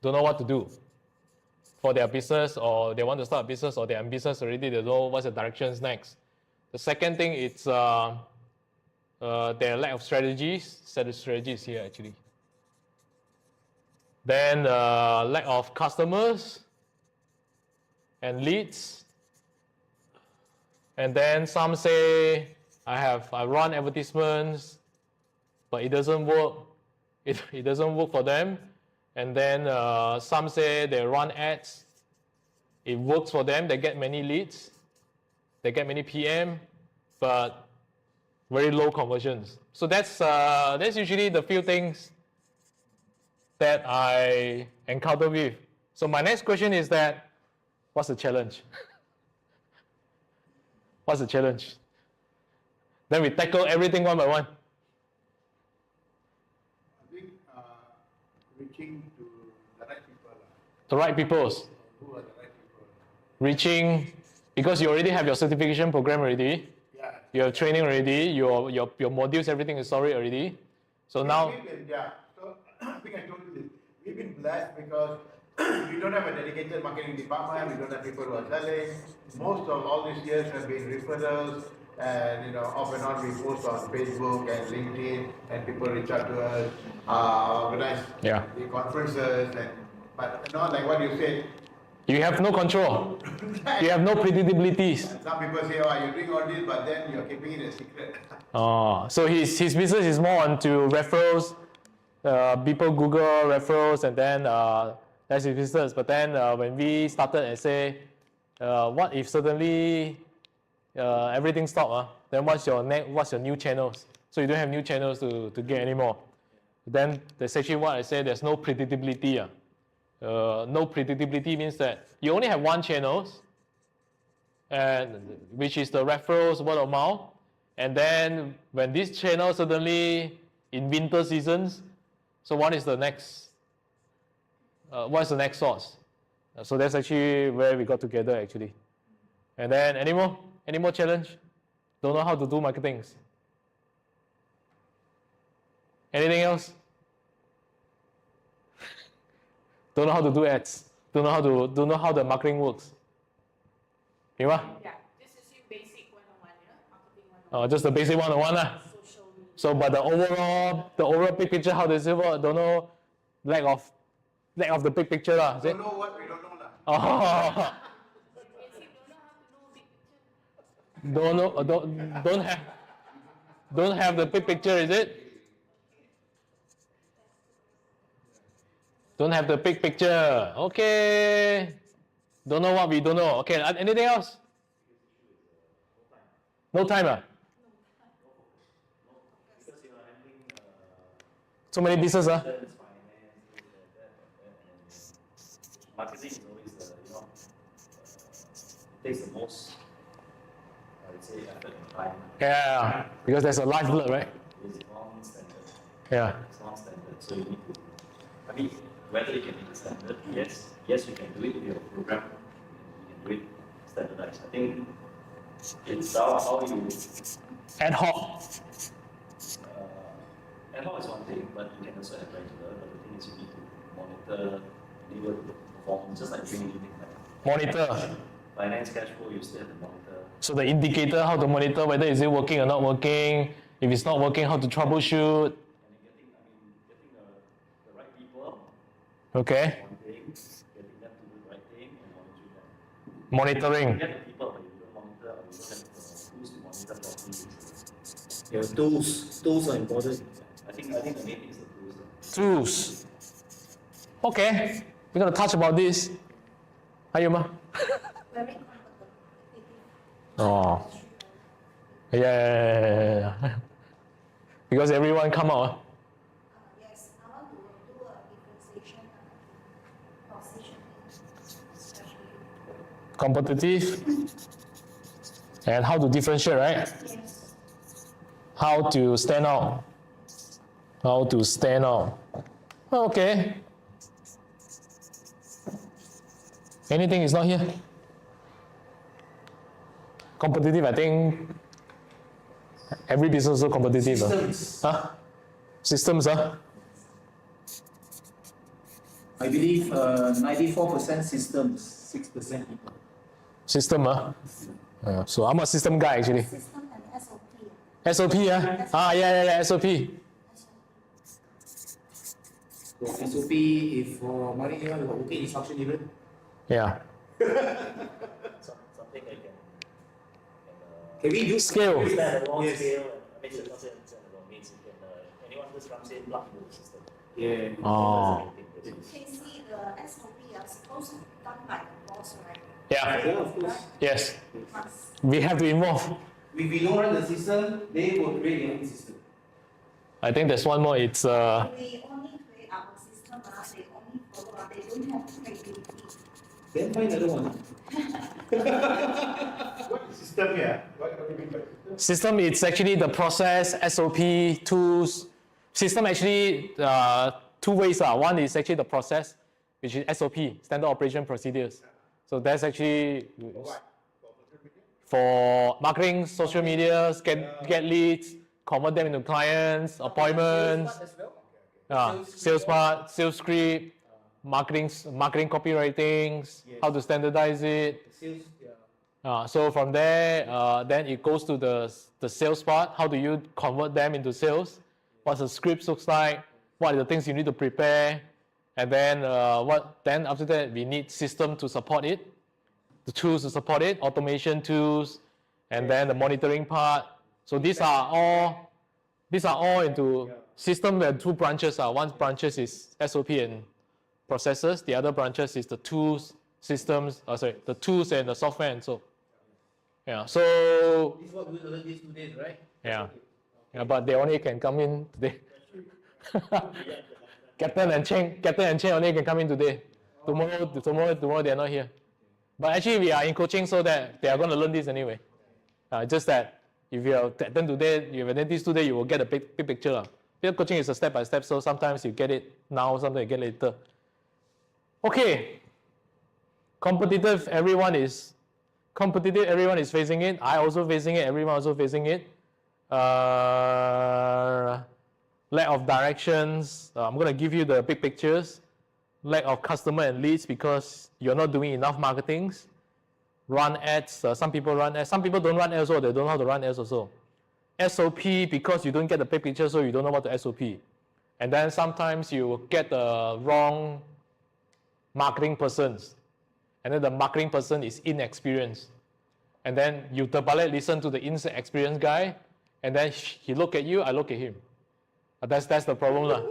don't know what to do for their business, or they want to start a business, or they're in business already, they don't know what's the directions next. The second thing is their lack of strategies. Set the strategies here actually. Then lack of customers and leads. And then some say, I run advertisements, but it doesn't work. It doesn't work for them. And then some say they run ads. It works for them. They get many leads. They get many PM, but very low conversions. So that's usually the few things that I encounter with. So my next question is that, what's the challenge? What's the challenge? Then we tackle everything one by one. I think reaching to the right people. The right peoples. Who are the right people? Reaching, because you already have your certification program already. Yeah. You have training already. Your modules, everything is sorted already. So now. Yeah. So I think I told you this. We've been blessed because we don't have a dedicated marketing department. We don't have people who are selling. Most of all these years have been referrals, and off and on we post on Facebook and LinkedIn, and people reach out to us, organize the conferences, but like what you said. You have no control. You have no predictabilities. Some people say, oh, you're doing all this, but then you're keeping it a secret. Oh, so his business is more onto referrals. People Google referrals, and then that's his business. But then when we started and say, what if suddenly everything stopped? Then what's your new channels? So you don't have new channels to get anymore. Then that's actually what I said. There's no predictability. No predictability means that you only have one channel, and which is the referrals, word of mouth. And then when this channel suddenly in winter seasons, so what is the next? What's the next source? So that's actually where we got together actually. And then any more challenge? Don't know how to do marketing. Anything else? Don't know how to do ads. Don't know how the marketing works. Yeah, this is your basic 101, marketing 101. Just the basic 101. So, but the overall big picture, how does it work? Don't know. Lack of the big picture, lah. Don't know what we don't know, lah. Oh. Don't have the big picture, is it? Don't have the big picture. Okay. Don't know what we don't know. Okay. Anything else? No time, So many business, Marketing is always, takes the most, I would say, effort and time. Yeah, because there's a lifeblood, right? It's non-standard. Yeah. It's non-standard, so you need to, whether you can make it standard, yes, you can do it with your program, you can do it standardized. I think it's how you... Ad hoc. Ad hoc is one thing, but you can also have regular, but the thing is you need to monitor, deliver performance, just like doing anything. Monitor. Finance, cash flow, you still have to monitor. So the indicator, how to monitor whether is it working or not working. If it's not working, how to troubleshoot. And getting the right people. Okay. Getting them to do the right thing and monitoring them. Monitoring. You get the people, but you don't monitor, or you don't have the tools to monitor properly. Your tools are important. I think the main thing is the tools. Tools. Okay. We're gonna touch about this. Ayuma. Oh. Yeah. Because everyone come out. Yes, I want to do a differentiation position, especially. Competitive. And how to differentiate, right? Yes. How to stand out. How to stand out. Okay. Anything is not here? Competitive, I think every business is so competitive. Systems. Systems, I believe 94% systems, 6% people. System, so I'm a system guy actually. System and SOP. SOP, yeah, SOP. So SOP, if for money, you want working instruction even. Yeah. Something I Can we use Scale. stand alone Yes. scale. I mean, it's not stand alone means you can anyone just comes in plug into the system. Yeah. Oh. Okay, see, the SOP are supposed to be done by the boss, right? Yeah. Yeah, of course. Yes. Must. We have to involve. If we don't run the system, they will create their own system. I think there's one more. It's We only create our system, they only follow, they don't have creativity. Then find another one. What is system here? What do you mean by system? system. It's actually the process, SOP, tools. System actually two ways. One is actually the process, which is SOP, standard operation procedures. So that's actually for marketing, social media, get leads, convert them into clients, appointments, sales part, sales script, marketing copywriting, how to standardize it. Sales, yeah. So from there, then it goes to the sales part. How do you convert them into sales? What the script looks like? What are the things you need to prepare? And then Then after that, we need system to support it, the tools to support it, automation tools, and then the monitoring part. So these are all into system. There are two branches. One branches is SOP and processes. The other branches is the tools, systems. The tools and the software and so. Yeah. So This is what we learned these 2 days, right? yeah. Yeah, but they only can come in today. Captain and Chen only can come in today. Tomorrow they are not here. But actually we are in coaching so that they are going to learn this anyway. Just that if you attend today, you attend this today, you will get a big picture. Because coaching is a step by step, so sometimes you get it now, sometimes you get it later. Okay. Competitive, everyone is facing it. I also facing it, everyone also facing it. Lack of directions. I'm going to give you the big pictures. Lack of customer and leads because you're not doing enough marketings. Run ads. Some people run ads. Some people don't run ads, or they don't know how to run ads also. SOP because you don't get the big picture, so you don't know what to SOP. And then sometimes you get the wrong marketing persons. And then the marketing person is inexperienced. And then you listen to the inexperienced guy, and then he look at you, I look at him. That's the problem.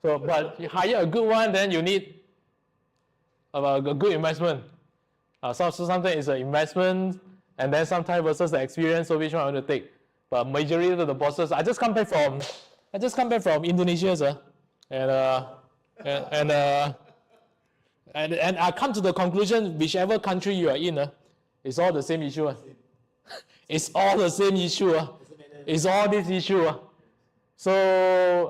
So, but you hire a good one, then you need a good investment. So sometimes it's an investment, and then sometimes versus the experience. So which one I want to take? But majority of the bosses, I just come back from Indonesia, sir, and I come to the conclusion, whichever country you are in, it's all the same issue. It's all the same issue. It's all this issue. So,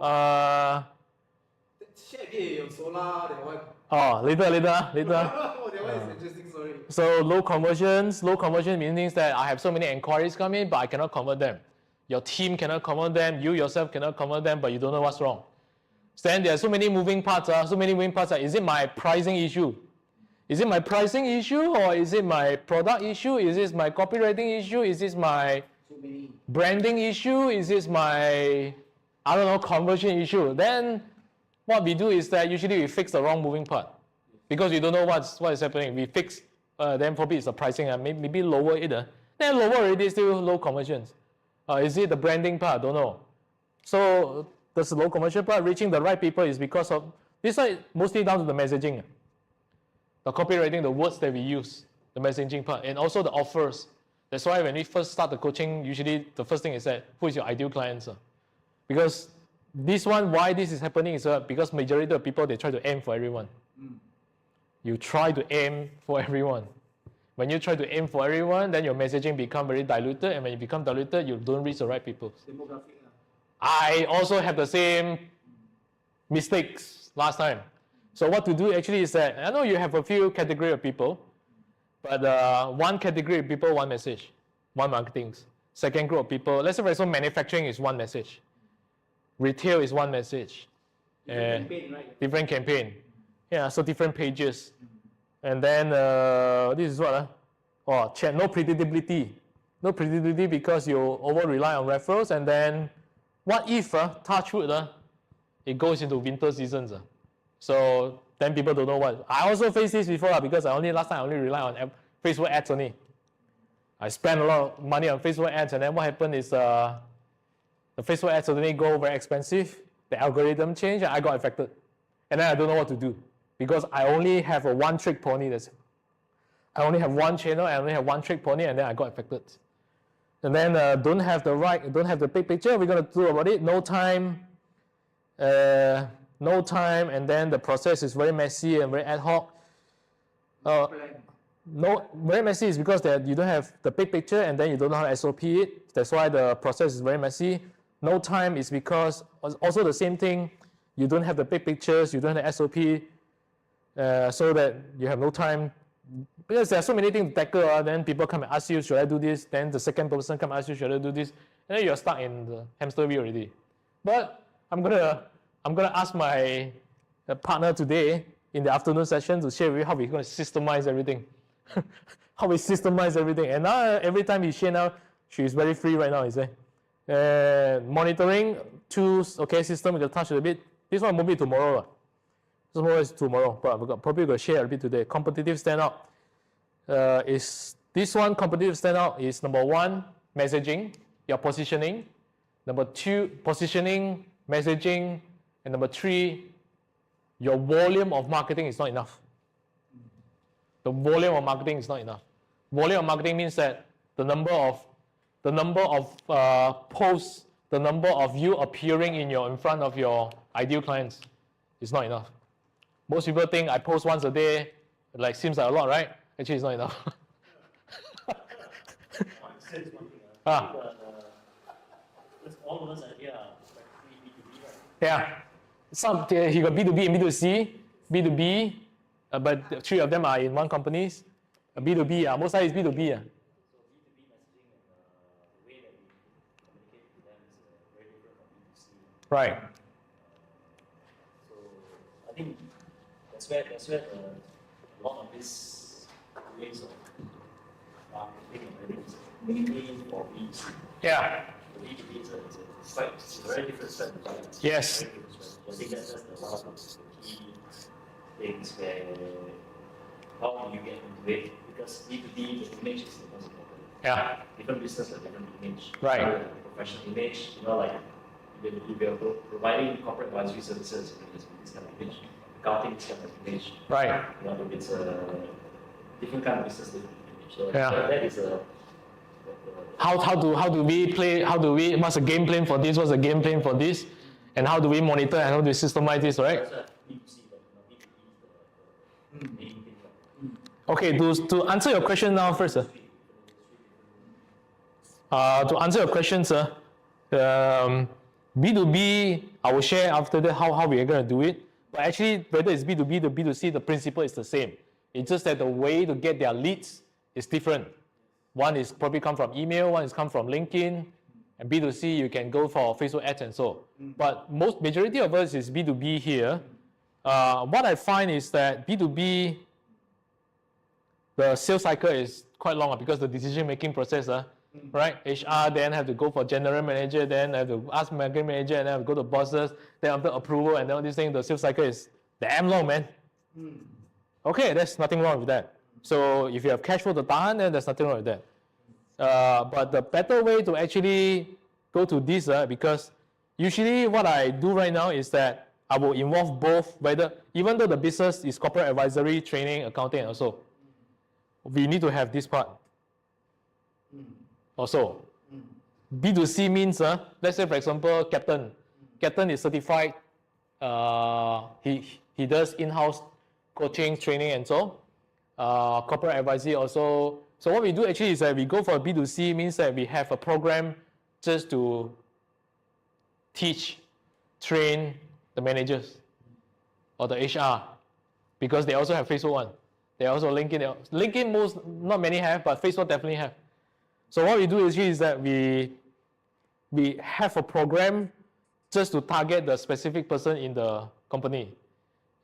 Share again your solar, that one. oh, later. Oh, that one is an interesting story. So low conversion means that I have so many inquiries come in, but I cannot convert them. Your team cannot convert them, you yourself cannot convert them, but you don't know what's wrong. So then there are so many moving parts. Is it my pricing issue? Is it my pricing issue, or is it my product issue? Is it my copywriting issue? Is this my branding issue? Is this my, conversion issue? Then what we do is that usually we fix the wrong moving part because we don't know what is happening. We fix, then probably it's the pricing, maybe lower it. Then lower already, still low conversions. Is it the branding part? Don't know. So the low conversion part, reaching the right people, is because of this one, mostly down to the messaging, the copywriting, the words that we use, the messaging part, and also the offers. That's why when we first start the coaching, usually the first thing is that who is your ideal client? Because this one, why this is happening is because majority of people, they try to aim for everyone. You try to aim for everyone. When you try to aim for everyone, then your messaging become very diluted, and when you become diluted, you don't reach the right people. Demographic. I also have the same mistakes last time. So what to do actually is that, I know you have a few category of people, but one category of people, one message, one marketing. Second group of people, let's say for example, manufacturing is one message. Retail is one message. Different campaign, right? Different campaign. Yeah, so different pages. And then this is what? Oh, chat, no predictability. No predictability because you over rely on referrals. And then what if, touch wood, it goes into winter seasons. So then people don't know what. I also faced this before because last time I only rely on Facebook ads only. I spent a lot of money on Facebook ads, and then what happened is the Facebook ads suddenly go very expensive. The algorithm changed, and I got affected. And then I don't know what to do because I only have a one-trick pony. I only have one channel, I only have one-trick pony, and then I got affected. And then don't have the big picture. We're gonna do about it. No time, and then the process is very messy and very ad hoc. No, very messy is because that you don't have the big picture and then you don't know how to SOP it. That's why the process is very messy. No time is because also the same thing. You don't have the big pictures, you don't have the SOP, so that you have no time. Because there are so many things to tackle, then people come and ask you, should I do this? Then the second person come and ask you, should I do this? And then you're stuck in the hamster wheel already. But I'm gonna ask my partner today in the afternoon session to share with you how we're going to systemize everything. How we systemize everything. And now every time we share now, she's very free right now, is it? Monitoring tools, okay, system, we can touch it a bit. This one maybe tomorrow. This one is tomorrow, but we're probably going to share a bit today. Competitive standout is this one. Competitive standout is number 1, messaging, your positioning. Number 2, positioning, messaging, and number 3, your volume of marketing is not enough. The volume of marketing is not enough. Volume of marketing means that the number of posts, the number of you appearing in front of your ideal clients is not enough. Most people think I post once a day, like seems like a lot, right? Actually, it's not enough. All of us are here practically B2B, right? Yeah. Some he got B2B and B2C, B2B, but 3 of them are in one company. B2B, most of it is B2B. So B2B messaging and the way that we communicate to them is very different from B2C. Right. So I think that's where a lot of this ways of marketing and everything is mainly for B2C. Yeah. The B2B is a very different strategy. Yes. I think that's one of the key things where how do you get into it? Because B2B, the image is the most important. Yeah. Different business have different image. Right. Professional image, like if you're providing corporate advisory services, it's this kind of image. Accounting is kind of image. Right. If it's a different kind of business, different image. So Yeah. that is a How do we play? What's the game plan for this? What's the game plan for this? And how do we monitor and how do we systemize this, right? that's what B2C, but B2B is the main thing. Okay, to answer your question now first. To answer your question, sir, B2B, I will share after that how we are going to do it. But actually, whether it's B2B or B2C, the principle is the same. It's just that the way to get their leads is different. One is probably come from email, one is come from LinkedIn, and B2C you can go for Facebook ads and so. But majority of us is B2B here. What I find is that B2B, the sales cycle is quite long because the decision-making process, right? HR then have to go for general manager, then have to ask marketing manager, and then have to go to bosses, then after approval, and then all these things, the sales cycle is damn long, man. Okay, there's nothing wrong with that. So if you have cash flow to tahan, then there's nothing wrong with that. But the better way to actually go to this, because usually what I do right now is that I will involve both, even though the business is corporate advisory, training, accounting, and also, we need to have this part. Also, B2C means, let's say for example, Captain. Captain is certified. He does in-house coaching, training, and so. Corporate advisory also. So what we do actually is that we go for B2C, means that we have a program just to teach, train the managers or the HR, because they also have Facebook one. They also LinkedIn. LinkedIn not many have, but Facebook definitely have. So what we do is that we have a program just to target the specific person in the company.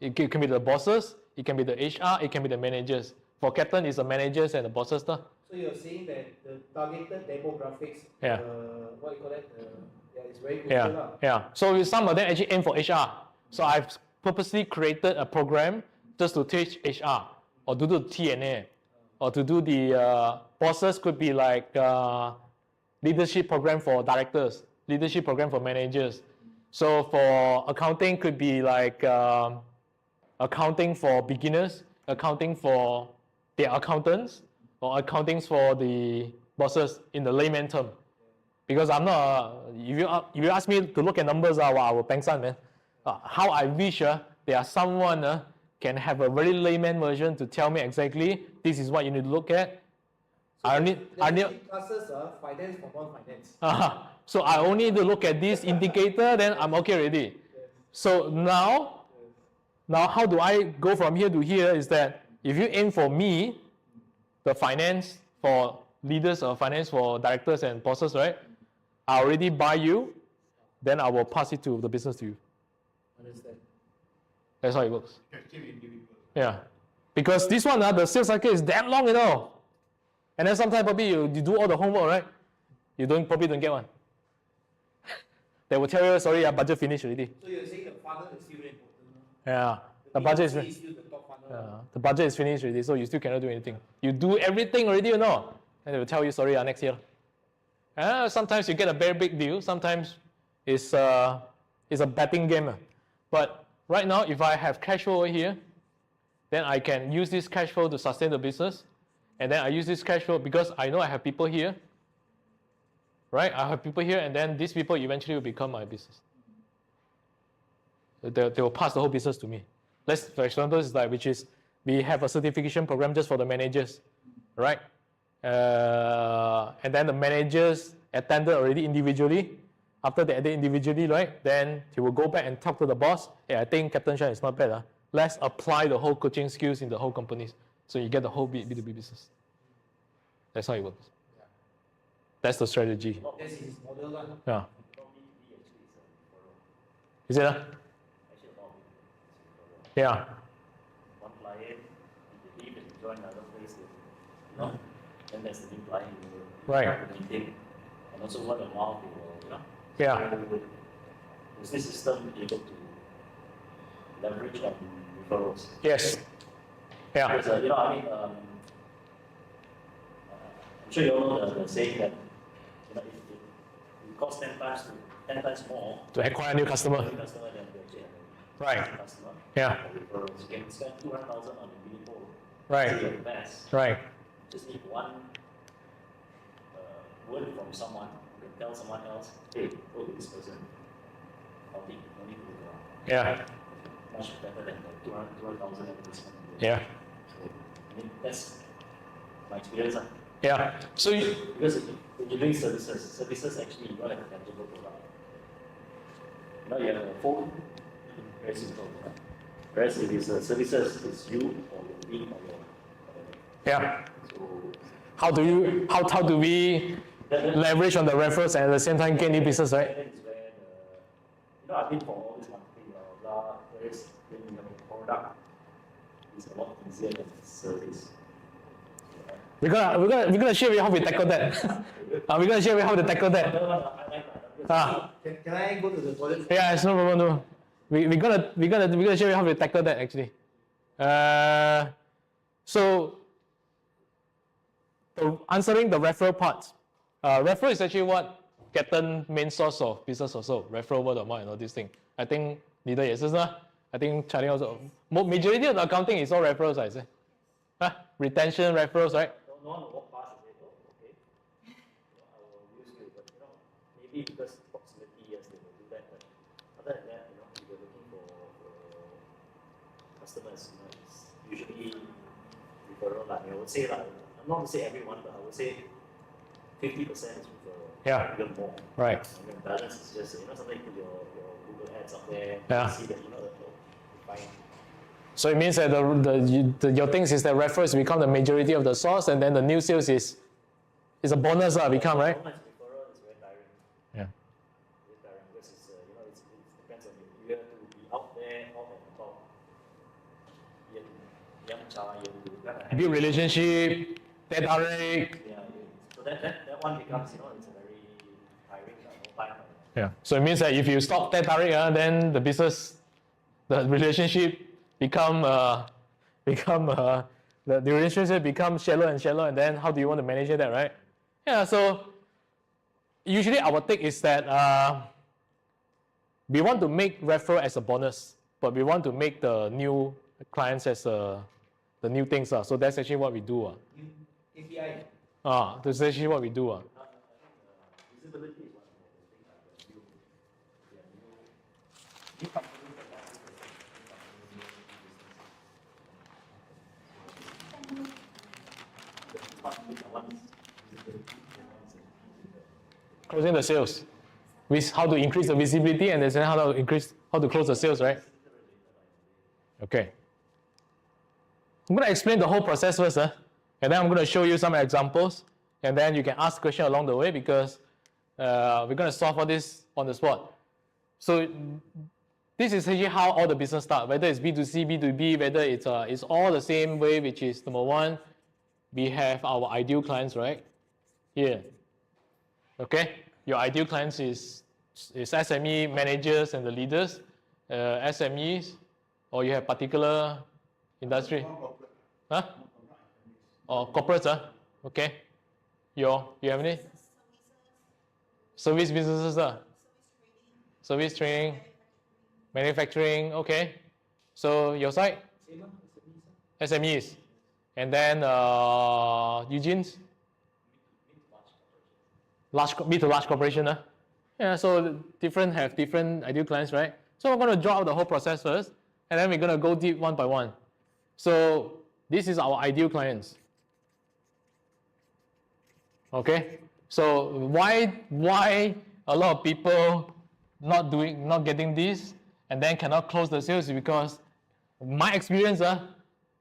It can be the bosses, it can be the HR, it can be the managers. For Captain, it's the managers and the bosses. So you're saying that the targeted demographics, Yeah. what you call that, yeah, it's very crucial. Yeah, lah. yeah. So some of them actually aim for HR. So I've purposely created a program just to teach HR or to do TNA or to do the bosses could be like leadership program for directors, leadership program for managers. So for accounting could be like accounting for beginners, accounting for the accountants, or accounting for the bosses in the layman term. Because I'm not, if you ask me to look at numbers, wow, I will peng san, man. How I wish there are someone can have a very layman version to tell me exactly this is what you need to look at. So I need classes finance for non-finance. so I only need to look at this indicator, then I'm okay already. So now how do I go from here to here is that if you aim for me, the finance for leaders or finance for directors and bosses, right? I already buy you, then I will pass it to the business to you. Understand. That's how it works. Effective individuals. Yeah. Because this one, the sales cycle is damn long, And then sometimes probably you do all the homework, right? You probably don't get one. They will tell you, sorry, our budget finished already. So you're saying the funnel is still very important. Yeah. The budget is still the top funnel. the budget is finished already, so you still cannot do anything. You do everything already, And they will tell you, sorry, next year. Sometimes you get a very big deal. Sometimes it's a betting game. But right now, if I have cash flow over here, then I can use this cash flow to sustain the business. And then I use this cash flow because I know I have people here. Right? I have people here, and then these people eventually will become my business. They will pass the whole business to me. For example, we have a certification program just for the managers, right? And then the managers attended already individually. After they attended individually, right? Then he will go back and talk to the boss. Hey, I think Captain Shine is not bad. Let's apply the whole coaching skills in the whole companies. So you get the whole B2B business. That's how it works. That's the strategy. That's his model. Yeah. Is it? Yeah. One client, if they leave and join another place, then there's the new client you will Right. have to maintain. And also word of mouth, Yeah. Is this system able to leverage on referrals? Yes. Yeah. Because, I'm sure you all know the saying that it costs 10 times more To acquire a new customer. to customer than to actually have a Right. customer. Yeah. For referrals. You can spend 200,000 on a mini poll. Right. You're the best. Right. Just need one word from someone who can tell someone else, hey, go to this person. No need to look around. Yeah. Much better than the 200,000 investment. Yeah. So, that's my experience. Yeah. So Because when you're doing services actually you don't have a tangible product. You have a phone, very simple. Whereas if it's services, it's you or your team or your yeah. so How do we leverage on the referrals and at the same time gain new business, right? that is where I've been for all this marketing, blah, blah, blah, whereas when you have a product, it's a lot easier than service. We're gonna share with you how we tackle that. We're gonna share with you how to tackle that. Can I go to the toilet? Yeah, it's no problem. No. We're gonna share with you how we tackle that actually. So answering the referral part. Referral is actually what Captain main source of business also. Referral, word of mouth and all these things. I think neither is I think Charlie also. Majority of the accounting is all referrals, I say. Retention, referrals, right? No one will walk past and say, oh, okay, I will use you, but maybe because proximity, yes, they will do that, but other than that, if you're looking for customers, it's usually referral. I would say, I'm not going to say everyone, but I would say 50% is referral. Yeah. Even more. Right. And then balance is just, sometimes you put your Google ads up there, Yeah. you see that, fine. So it means that your things is that referrals become the majority of the source, and then the new sales is a bonus become, right? Sometimes referral is very tiring. Yeah. Very tiring because it depends on you. You have to be out there, out and about. young child, you kind of build relationship, teh tarik. Yeah, so that one becomes, it's a very tiring, no time. Yeah. So it means that if you stop teh tarik, then the business, the relationship the relationship becomes shallow and shallow, and then how do you want to manage that, right? Yeah. So usually our take is that we want to make referral as a bonus, but we want to make the new clients as the new things. So that's actually what we do. API. That's actually what we do. I think visibility is one of the things that we do. New companies that want to Closing the sales. With how to increase the visibility and then how to close the sales, right? Okay. I'm going to explain the whole process first, and then I'm going to show you some examples, and then you can ask questions along the way because we're going to solve all this on the spot. So this is actually how all the business start, whether it's B2C, B2B, whether it's all the same way, which is number one, we have our ideal clients, right? Here. Okay? Your ideal clients is SME managers and the leaders, SMEs, or you have particular industry. Huh? Or corporates, okay. You have any? Service businesses, service training, manufacturing, okay. So your side? SMEs. And then Eugene's? Mid to large corporation. Yeah, so have different ideal clients, right? So we're going to draw out the whole process first, and then we're going to go deep one by one. So this is our ideal clients. Okay? So why a lot of people not getting this and then cannot close the sales is because my experience,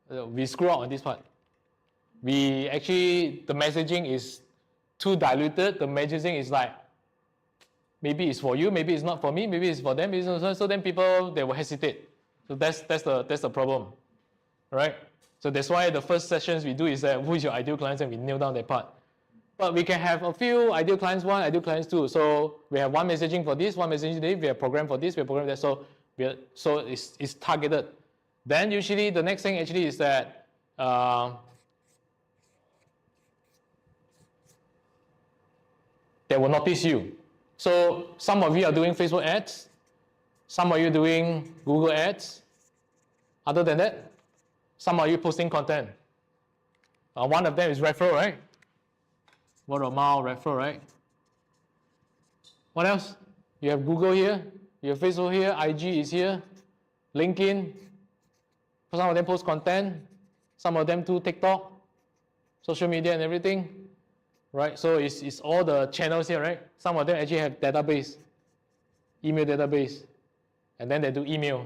we screw up on this part. The messaging is too diluted. The messaging is like, maybe it's for you, maybe it's not for me, maybe it's for them. So then people, they will hesitate. So that's the problem, right? So that's why the first sessions we do is that who is your ideal clients, and we nail down that part. But we can have a few ideal clients 1, ideal clients 2. So we have one messaging for this, one messaging for this, we have program for this, we have program for that. So it's targeted. Then usually the next thing actually is that they will notice you. So some of you are doing Facebook ads, some of you doing Google ads. Other than that, some of you posting content. One of them is referral, right? Word of mouth, referral, right? What else? You have Google here, you have Facebook here, IG is here, LinkedIn. Some of them post content, some of them do TikTok, social media and everything, right? So it's all the channels here, right? Some of them actually have database, email database, and then they do email.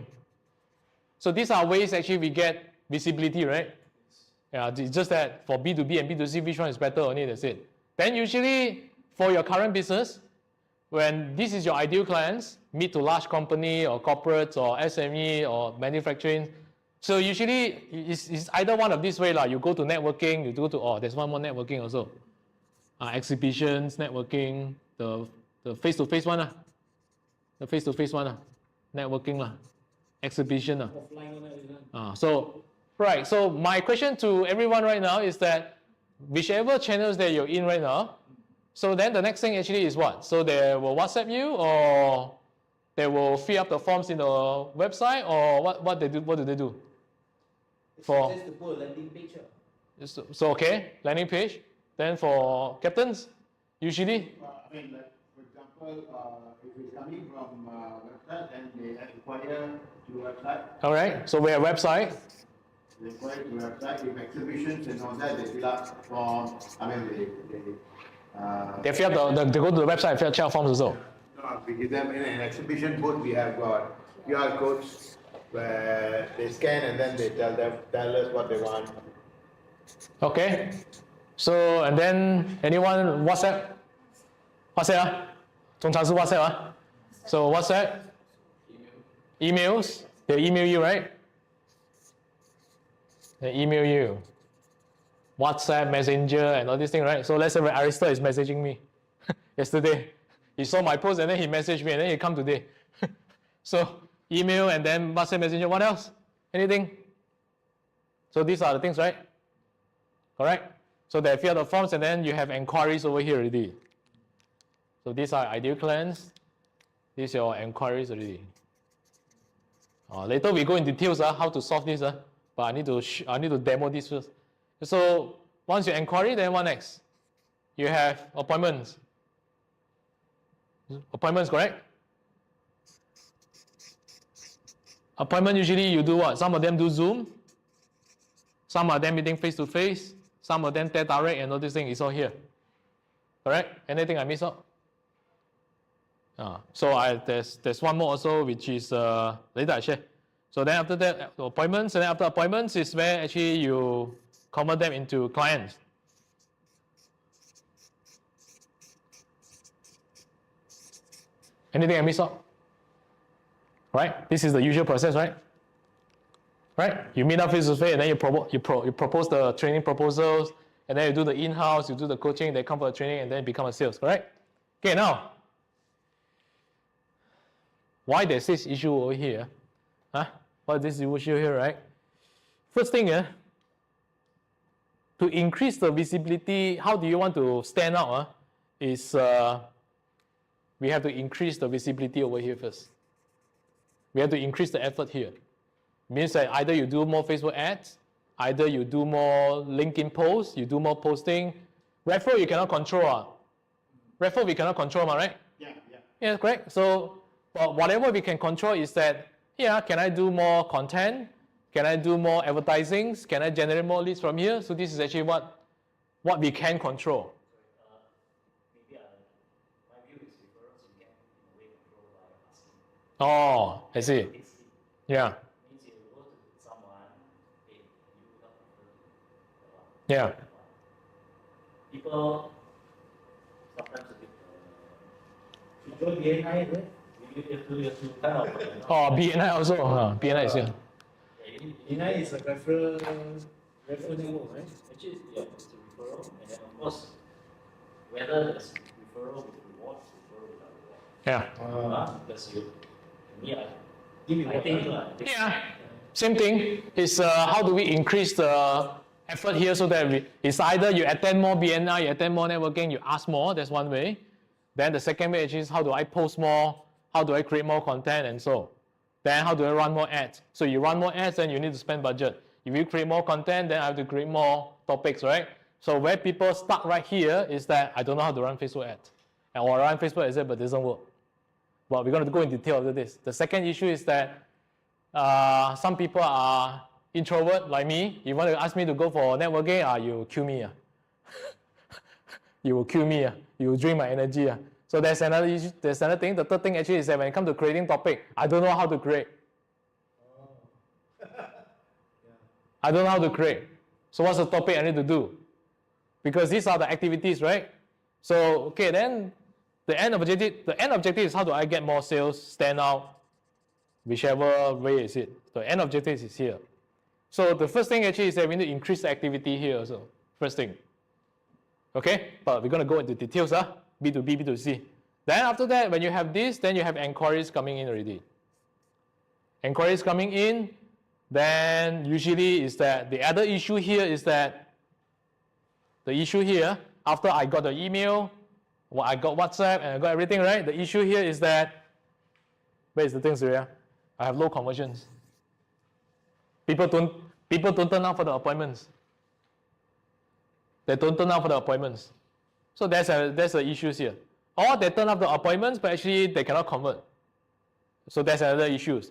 So these are ways actually we get visibility, right? Yeah, it's just that for B2B and B2C, which one is better only, that's it. Then usually for your current business, when this is your ideal clients, mid to large company or corporates or SME or manufacturing, so usually it's either one of these way. You go to networking, you go to, there's one more networking also. Exhibitions, networking, the face-to-face one. The face-to-face one. Networking. Exhibition. So my question to everyone right now is that whichever channels that you're in right now, so then the next thing actually is what? So they will WhatsApp you, or they will fill up the forms in the website, or what do they do? Just to put a landing page. So okay, landing page. Then for captains, usually? For example, if it's coming from website, then they inquire to website. All right, so we have website. They inquire to website, if exhibitions and all that, they fill up forms. They fill up they go to the website and fill out forms also. No, we give them in an exhibition booth. We have got QR codes where they scan and then they tell us what they want. Okay. So and then anyone WhatsApp? WhatsApp 通常是 WhatsApp So WhatsApp? Emails. They email you, right? They email you, WhatsApp, Messenger, and all these things, right? So let's say when Arista is messaging me yesterday, he saw my post and then he messaged me and then he come today. So email and then WhatsApp, Messenger, what else? Anything? So these are the things, right? Correct? So they fill the forms and then you have inquiries over here already. So these are ideal clients. These are your inquiries already. Later we go in details how to solve this, but I need to demo this first. So once you inquiry, then what next? You have appointments. Appointments, correct? Appointment usually you do what? Some of them do Zoom. Some of them meeting face to face. Some of them direct and all these things is all here. Correct? Anything I miss out? So there's one more also which is later I share. So then after that appointments, and then after appointments is where actually you convert them into clients. Anything I miss out? Right? This is the usual process, right? Right? You meet up face to face and then you propose the training proposals, and then you do the in-house, you do the coaching, they come for the training and then become a sales, correct? Okay, now, why there's this issue over here? Why this issue here, right? First thing, to increase the visibility, how do you want to stand out? Is we have to increase the visibility over here first. We have to increase the effort here. Means that either you do more Facebook ads, either you do more LinkedIn posts, you do more posting. Referral you cannot control. Referral we cannot control, right? Yeah. Yeah, correct. So whatever we can control is that, can I do more content? Can I do more advertisings? Can I generate more leads from here? So this is actually what we can control. Maybe my view is referrals you can in a way control by asking. Oh, I see. Yeah. Means you go to someone, hey, you help me. Yeah. People sometimes a bit you join BNI, right? You have to kind of Oh, BNI also. BNI is here. BNI is a referral network, right? Actually, yeah, it's a referral, and then of course, whether there's referral with rewards, referral without reward. Yeah. That's you. Me, I think. Yeah. Same thing. Is how do we increase the effort here so that it's either you attend more BNI, you attend more networking, you ask more. That's one way. Then the second way is how do I post more? How do I create more content and so? Then how do I run more ads? So you run more ads, then you need to spend budget. If you create more content, then I have to create more topics, right? So where people stuck right here is that I don't know how to run Facebook ads. Or run Facebook ads, but it doesn't work. But we're going to go in detail after this. The second issue is that some people are introvert like me. You want to ask me to go for networking, you kill me. You will kill me. You will drain my energy. So there's another issue. There's another thing. The third thing actually is that when it comes to creating topic, I don't know how to create. I don't know how to create. So what's the topic I need to do? Because these are the activities, right? So okay, then the end objective is how do I get more sales, stand out, whichever way is it. The end objective is here. So the first thing actually is that we need to increase the activity here also. First thing. Okay, but we're going to go into details, B2B, B2C. Then after that, when you have this, then you have inquiries coming in already. Inquiries coming in, then usually is that the other issue here is that the issue here, after I got the email, I got WhatsApp, and I got everything, right? The issue here is that, where is the thing, Surya? I have low conversions. People don't turn up for the appointments. They don't turn up for the appointments. So that's the issues here. Or they turn up the appointments, but actually they cannot convert. So that's another issue.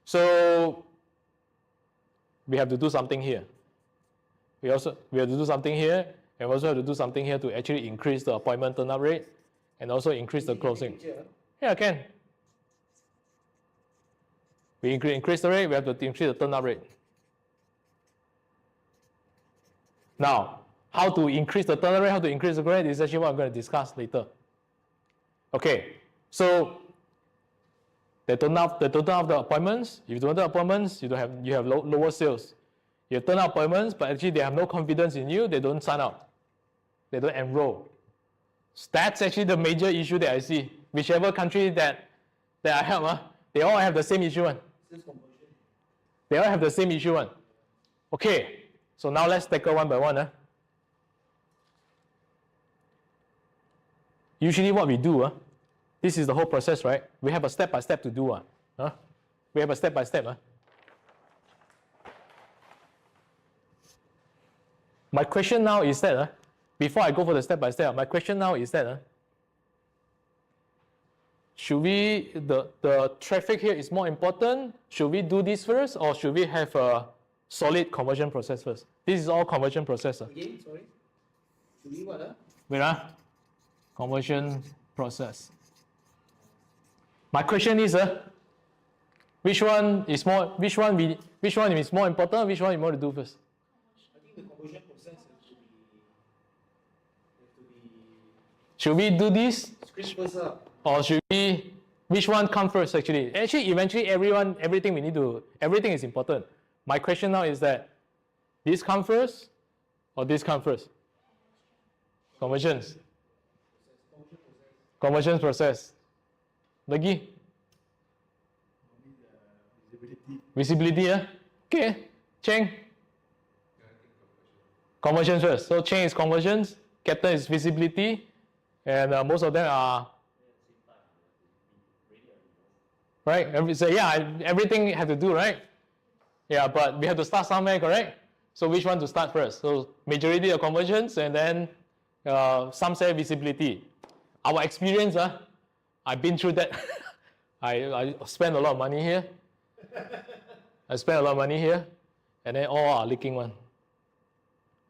So we have to do something here. We have to do something here, and we also have to do something here to actually increase the appointment turn up rate and also increase the closing. Yeah, I can. We increase the rate, we have to increase the turn up rate. Now, how to increase the turn rate, how to increase the rate is actually what I'm going to discuss later. Okay, so they don't have the appointments. If you don't have the appointments, you have lower sales. You turn out appointments, but actually they have no confidence in you, they don't sign up. They don't enroll. So that's actually the major issue that I see. Whichever country that I help, they all have the same issue. They all have the same issue. Okay, so now let's tackle one by one. Usually what we do, this is the whole process, right? We have a step-by-step to do. We have a step-by-step. My question now is that, before I go for the step-by-step, my question now is that, should we, the traffic here is more important, should we do this first, or should we have a solid conversion process first? This is all conversion process. Again, sorry. Should we what? Wait, conversion process. My question is, which one is more important? Which one you want to do first? I think the conversion process has to be Should we do this, script first up. or should we? Which one come first? Actually, eventually, everything is important. My question now is that this come first, or this come first? Conversions. Conversion process. Lagi? Visibility, Okay, Cheng. Conversions first. So Cheng is conversions, Captain is visibility, and most of them are right. Everything have to do, right? Yeah, but we have to start somewhere, correct? So which one to start first? So majority of conversions, and then some say visibility. Our experience, I've been through that. I spent a lot of money here. And then all are leaking one.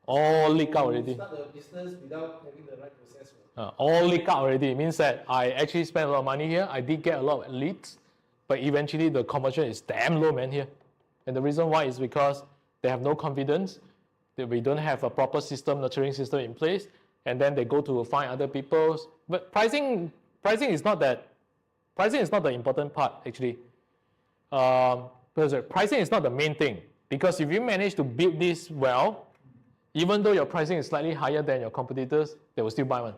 All leak out already. Start the business without having the right process. All leak out already means that I actually spent a lot of money here. I did get a lot of leads, but eventually the conversion is damn low, man, here. And the reason why is because they have no confidence, that we don't have a proper system, nurturing system in place, and then they go to find other people's. But pricing is not the important part, actually. Because pricing is not the main thing, because if you manage to build this well, even though your pricing is slightly higher than your competitors, they will still buy one.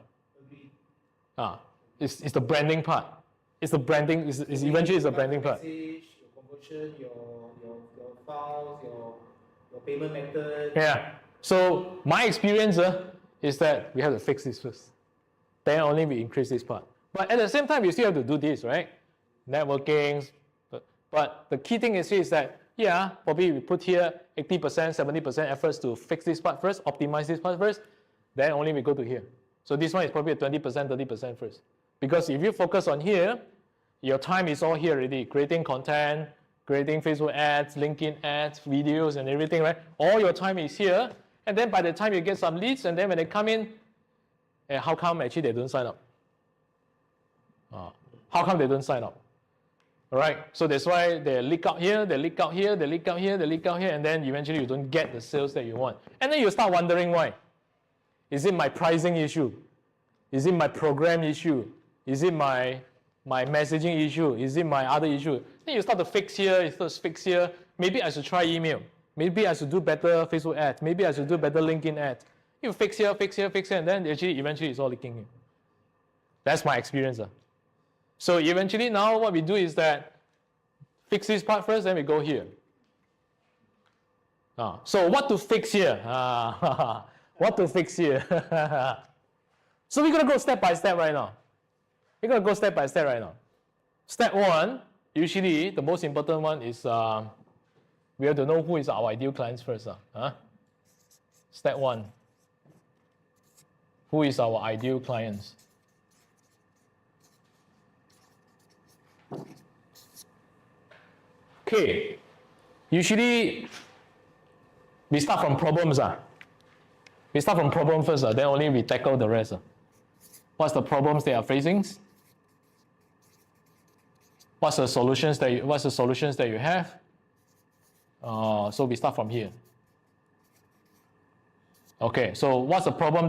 It's the branding part. It's the branding. Eventually it's the branding part. Message, your conversion, your files, your payment method. Yeah. So my experience is that we have to fix this first. Then only we increase this part. But at the same time, you still have to do this, right? Networking. But the key thing is that, probably we put here 80%, 70% efforts to fix this part first, optimize this part first, then only we go to here. So this one is probably a 20%, 30% first. Because if you focus on here, your time is all here already, creating content, creating Facebook ads, LinkedIn ads, videos and everything, right? All your time is here, and then by the time you get some leads, and then when they come in, how come actually they don't sign up? How come they don't sign up? All right, so that's why they leak out here, they leak out here, they leak out here, they leak out here, and then eventually you don't get the sales that you want. And then you start wondering why. Is it my pricing issue? Is it my program issue? Is it my messaging issue? Is it my other issue? Then you start to fix here, you start to fix here. Maybe I should try email. Maybe I should do better Facebook ads. Maybe I should do better LinkedIn ads. You fix here, and then actually eventually it's all leaking here. That's my experience. So eventually now what we do is that fix this part first, then we go here. So what to fix here? What to fix here? So we're going to go step by step right now. Step one, usually the most important one is we have to know who is our ideal clients first. Step one, who is our ideal clients? Okay, usually we start from problems. We start from problem first, then only we tackle the rest. What's the problems they are facing? What's the solutions that you have? So we start from here. Okay, so what's the problem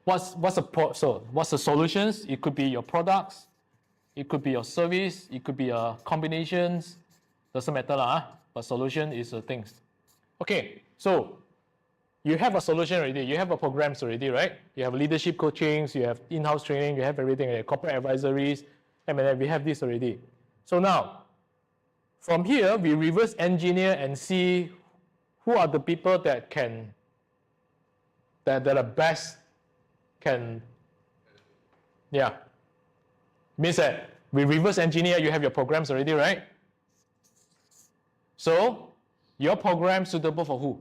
what's the solutions? It could be your products, it could be your service, it could be combinations, doesn't matter but solution is the things. Okay, So you have a solution already, you have a programs already, right? You have leadership coachings, you have in-house training, you have everything, you have corporate advisories, and then we have this already. So now, from here, we reverse engineer and see who are the people that can, that are best can, yeah. Means that we reverse engineer, you have your programs already, right? So, your program suitable for who?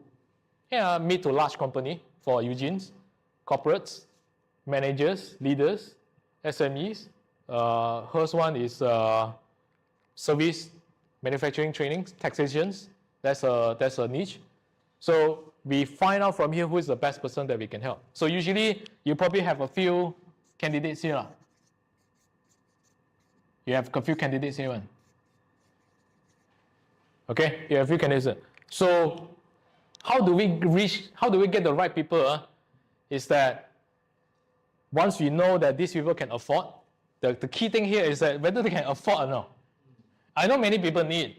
Yeah, mid to large company for Eugene's, corporates, managers, leaders, SMEs. Hers one is service, manufacturing trainings, taxations. That's a niche. So we find out from here who is the best person that we can help. So usually you probably have a few candidates here. You have a few candidates here. One. Okay, you have a few candidates. So how do we get the right people? Is that once we know that these people can afford, the key thing here is that whether they can afford or not. I know many people need,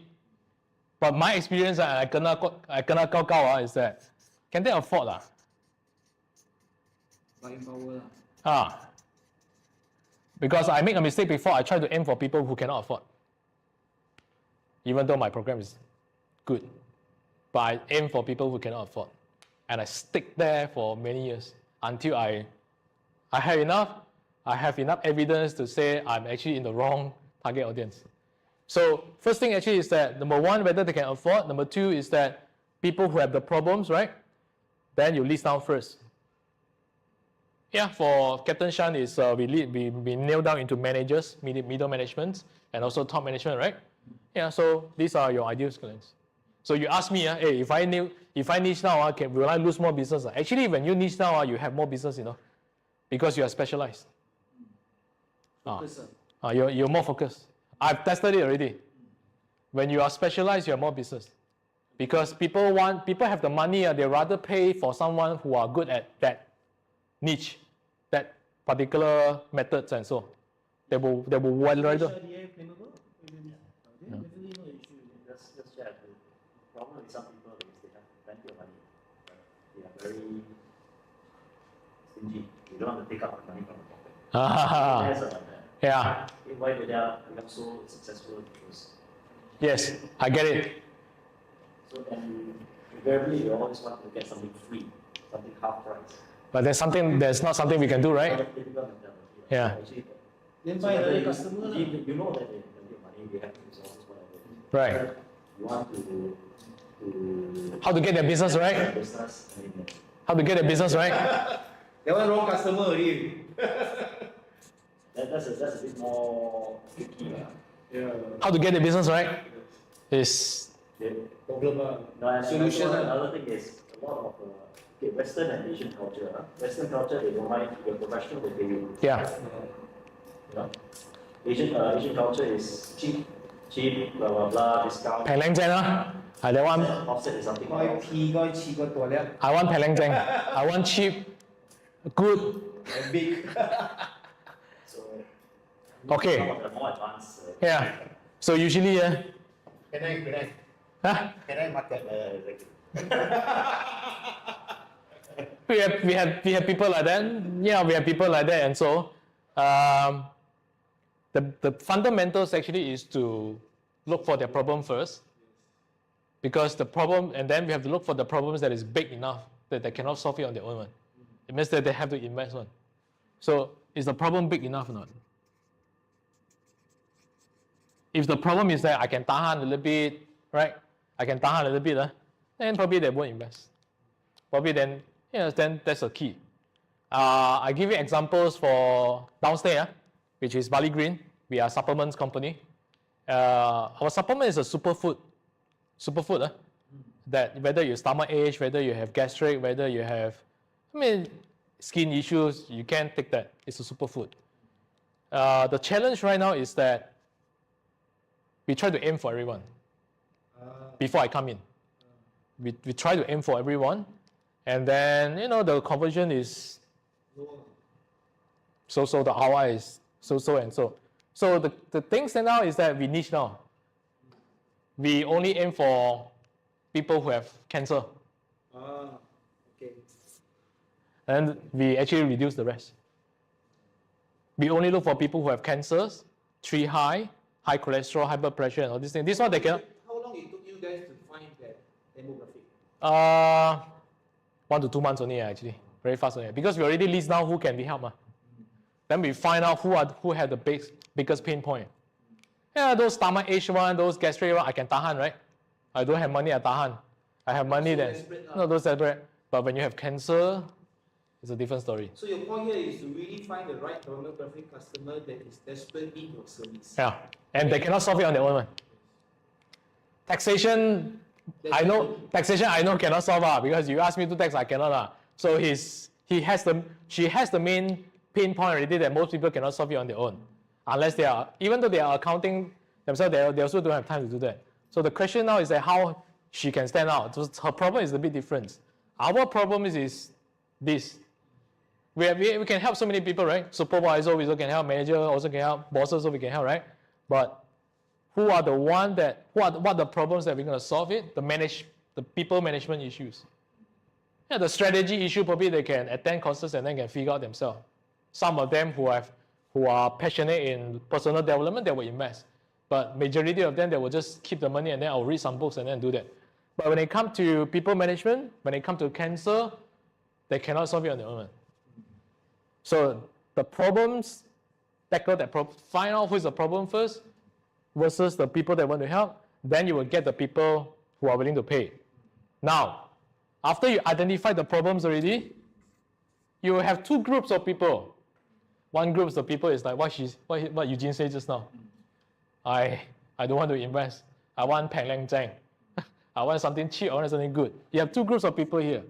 but my experience I kena kau is that can they afford lah? Buying power. Because I make a mistake before, I try to aim for people who cannot afford. Even though my program is good. But I aim for people who cannot afford. And I stick there for many years until I have enough evidence to say I'm actually in the wrong target audience. So first thing actually is that number one, whether they can afford. Number two is that people who have the problems, right? Then you list down first. Yeah, for Captain Shan is we nail down into managers, middle management, and also top management, right? Yeah, so these are your ideal clients. So you ask me, hey, if I niche now, will I lose more business? Actually, when you niche now, you have more business, because you are specialized. You're more focused. I've tested it already. When you are specialized, you have more business. Because people have the money, they rather pay for someone who are good at that niche, that particular methods and so. They will rather. Just share. The problem with some people is they have plenty of money. They are very stingy. They don't want to take out the money from the pocket. Yeah. Why they are become so successful? Because yes, I get it. So then, invariably, you always want to get something free, something half price. But there's not something we can do, right? Yeah. Then buy another customer. You know that they have plenty of money, they have resources, whatever. Right. You want to How to get their business right? business, How to get their business right? That one wrong customer already. that's a bit more tricky. Yeah. How to get the business right is Problem. Solution. Another thing is a lot of Western and Asian culture. Western culture, they don't mind your professional, they pay you. yeah. Asian culture is cheap, blah blah blah, discount. 平靚正啦，係 that one. Offset is something 該 else. P 該似個ตัว叻 I want 平靚正 I want cheap, good. and big. So Okay. some of the more advanced. Yeah. So usually Can I market? we have people like that. Yeah, we have people like that, and so the fundamentals actually is to look for their problem first, because the problem, and then we have to look for the problems that is big enough that they cannot solve it on their own. One. It means that they have to invest one. So is the problem big enough or not? If the problem is that I can tahan a little bit, right? I can tahan a little bit, then probably they won't invest. Probably then that's a key. I give you examples for downstairs, which is Bali Green. We are a supplements company. Our supplement is a superfood. That whether you stomach ache, whether you have gastric, whether you have, skin issues, you can take that. It's a superfood. The challenge right now is that we try to aim for everyone. Before I come in, we try to aim for everyone, and then the conversion is so, the ROI is so and so. So the thing now is that we niche now. We only aim for people who have cancer. Okay. And we actually reduce the rest. We only look for people who have cancers, tree high cholesterol, high blood pressure, and all these things. This one they cannot. How long it took you guys to find that demographic? 1 to 2 months only actually, very fast only. Because we already list down who can be helped. Then we find out who had the biggest pain point. Yeah, those stomach ache one, those gastric one, I can tahan, right? I don't have money, I tahan. I have money then. No, those separate. But when you have cancer, it's a different story. So your point here is to really find the right demographic customer that is desperate in your service. Yeah, and they cannot solve it on their own. Taxation, I know cannot solve because you ask me to tax, I cannot. So she has the main pain point already that most people cannot solve it on their own. Unless even though they are accounting themselves, they also don't have time to do that. So the question now is that how she can stand out. So her problem is a bit different. Our problem is this. We can help so many people, right? Supervisor we also can help, manager also can help, bosses also we can help, right? But who are the problems that we're going to solve it? The people management issues. Yeah, the strategy issue probably they can attend courses and then can figure out themselves. Some of them who are passionate in personal development, they will invest. But majority of them, they will just keep the money and then I'll read some books and then do that. But when it comes to people management, when it comes to cancer, they cannot solve it on their own. So the problems, tackle that problem, find out who is the problem first versus the people that want to help, then you will get the people who are willing to pay. Now, after you identify the problems already, you will have two groups of people. One group of people is like what Eugene said just now. I don't want to invest. I want Peng Leng Zhang. I want something cheap, I want something good. You have two groups of people here.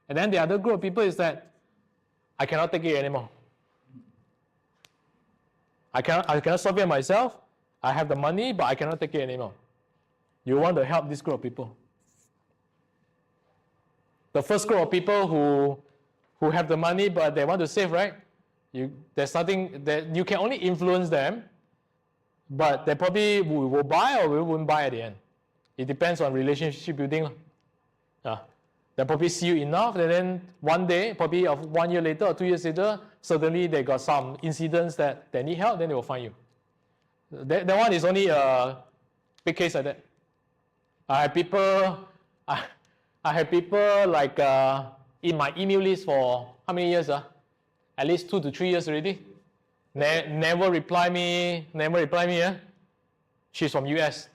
And then the other group of people is that I cannot take it anymore. I cannot solve it myself. I have the money, but I cannot take it anymore. You want to help this group of people. The first group of people who have the money, but they want to save, right? There's nothing that you can only influence them, but they probably will buy or won't buy at the end. It depends on relationship building. They probably see you enough, and then one day, probably 1 year later or 2 years later, suddenly they got some incidents that they need help, then they will find you. That one is only a big case like that. I have people like in my email list for how many years? At least 2 to 3 years already. Never reply me. She's from US.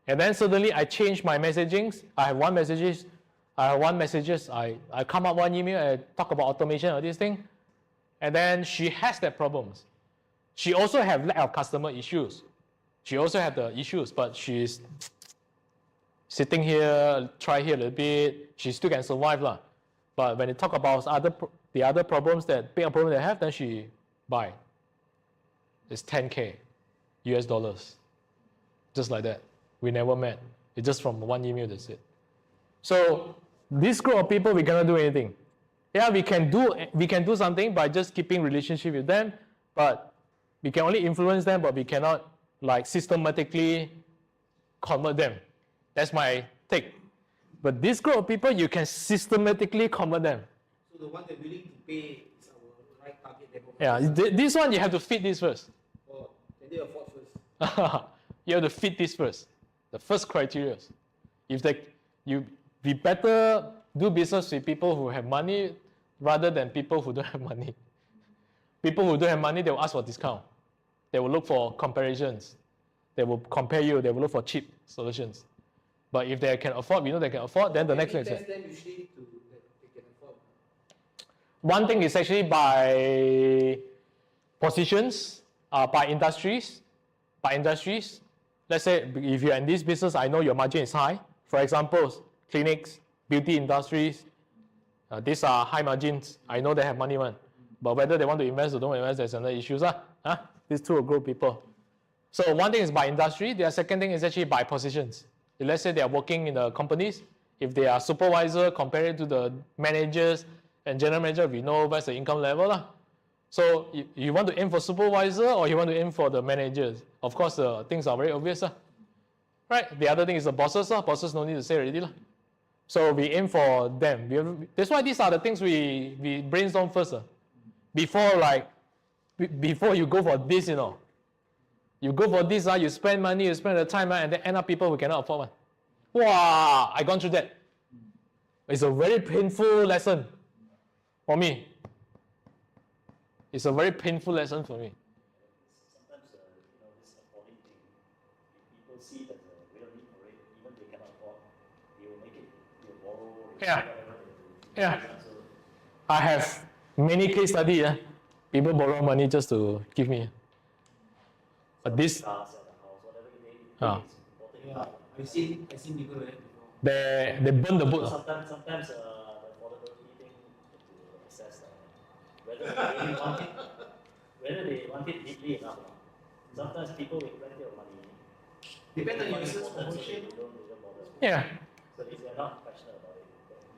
And then suddenly I change my messagings. I have one messages. I come up one email, I talk about automation or this thing. And then she has that problems. She also have lack of customer issues. She also have the issues, but she's sitting here, try here a little bit. She still can survive lah. But when you talk about the other problems big problem they have, then she buy. It's 10K US dollars. Just like that. We never met. It's just from one email, that's it. So this group of people, we cannot do anything. Yeah, we can do something by just keeping relationship with them, but we can only influence them, but we cannot like systematically convert them. That's my take. But this group of people, you can systematically convert them. So the one that willing to pay is our right target demographic. Yeah, this one you have to fit this first. Or can they afford first? You have to fit this first. The first criteria. We better do business with people who have money rather than people who don't have money. People who don't have money, they will ask for discount. They will look for comparisons. They will compare you. They will look for cheap solutions. But if they can afford, we know they can afford, then the next thing is test them usually that they can afford. One thing is actually by positions, by industries. Let's say if you're in this business, I know your margin is high. For example, clinics, beauty industries, these are high margins. I know they have money one. But whether they want to invest or don't invest, there's another issue. These two will grow people. So one thing is by industry. The second thing is actually by positions. If let's say they are working in the companies. If they are supervisor compared to the managers and general manager, we know what's the income level. So you want to aim for supervisor or you want to aim for the managers? Of course, things are very obvious. Right? The other thing is the bosses. Bosses no need to say already. So we aim for them. That's why these are the things we brainstorm first. Before you go for this, You go for this, you spend money, you spend the time, and then end up people who cannot afford one. Wow, I gone through that. It's a very painful lesson for me. It's a very painful lesson for me. Sometimes, this affording thing, if people see that the real need for it, even they cannot afford, they will make it, they will borrow, they will do whatever they do. Yeah. So, I have many case studies. People borrow money just to give me. But this, cars at the house, whatever it is, Ah. it's important. Yeah, I've seen people do that before. they burn the boat. Sometimes the affordability thing to assess whether they really want it, whether they want it deeply enough. Sometimes people with plenty of money, Depends on your money business important, so promotion. they don't bother. Yeah. So if they're not passionate about it,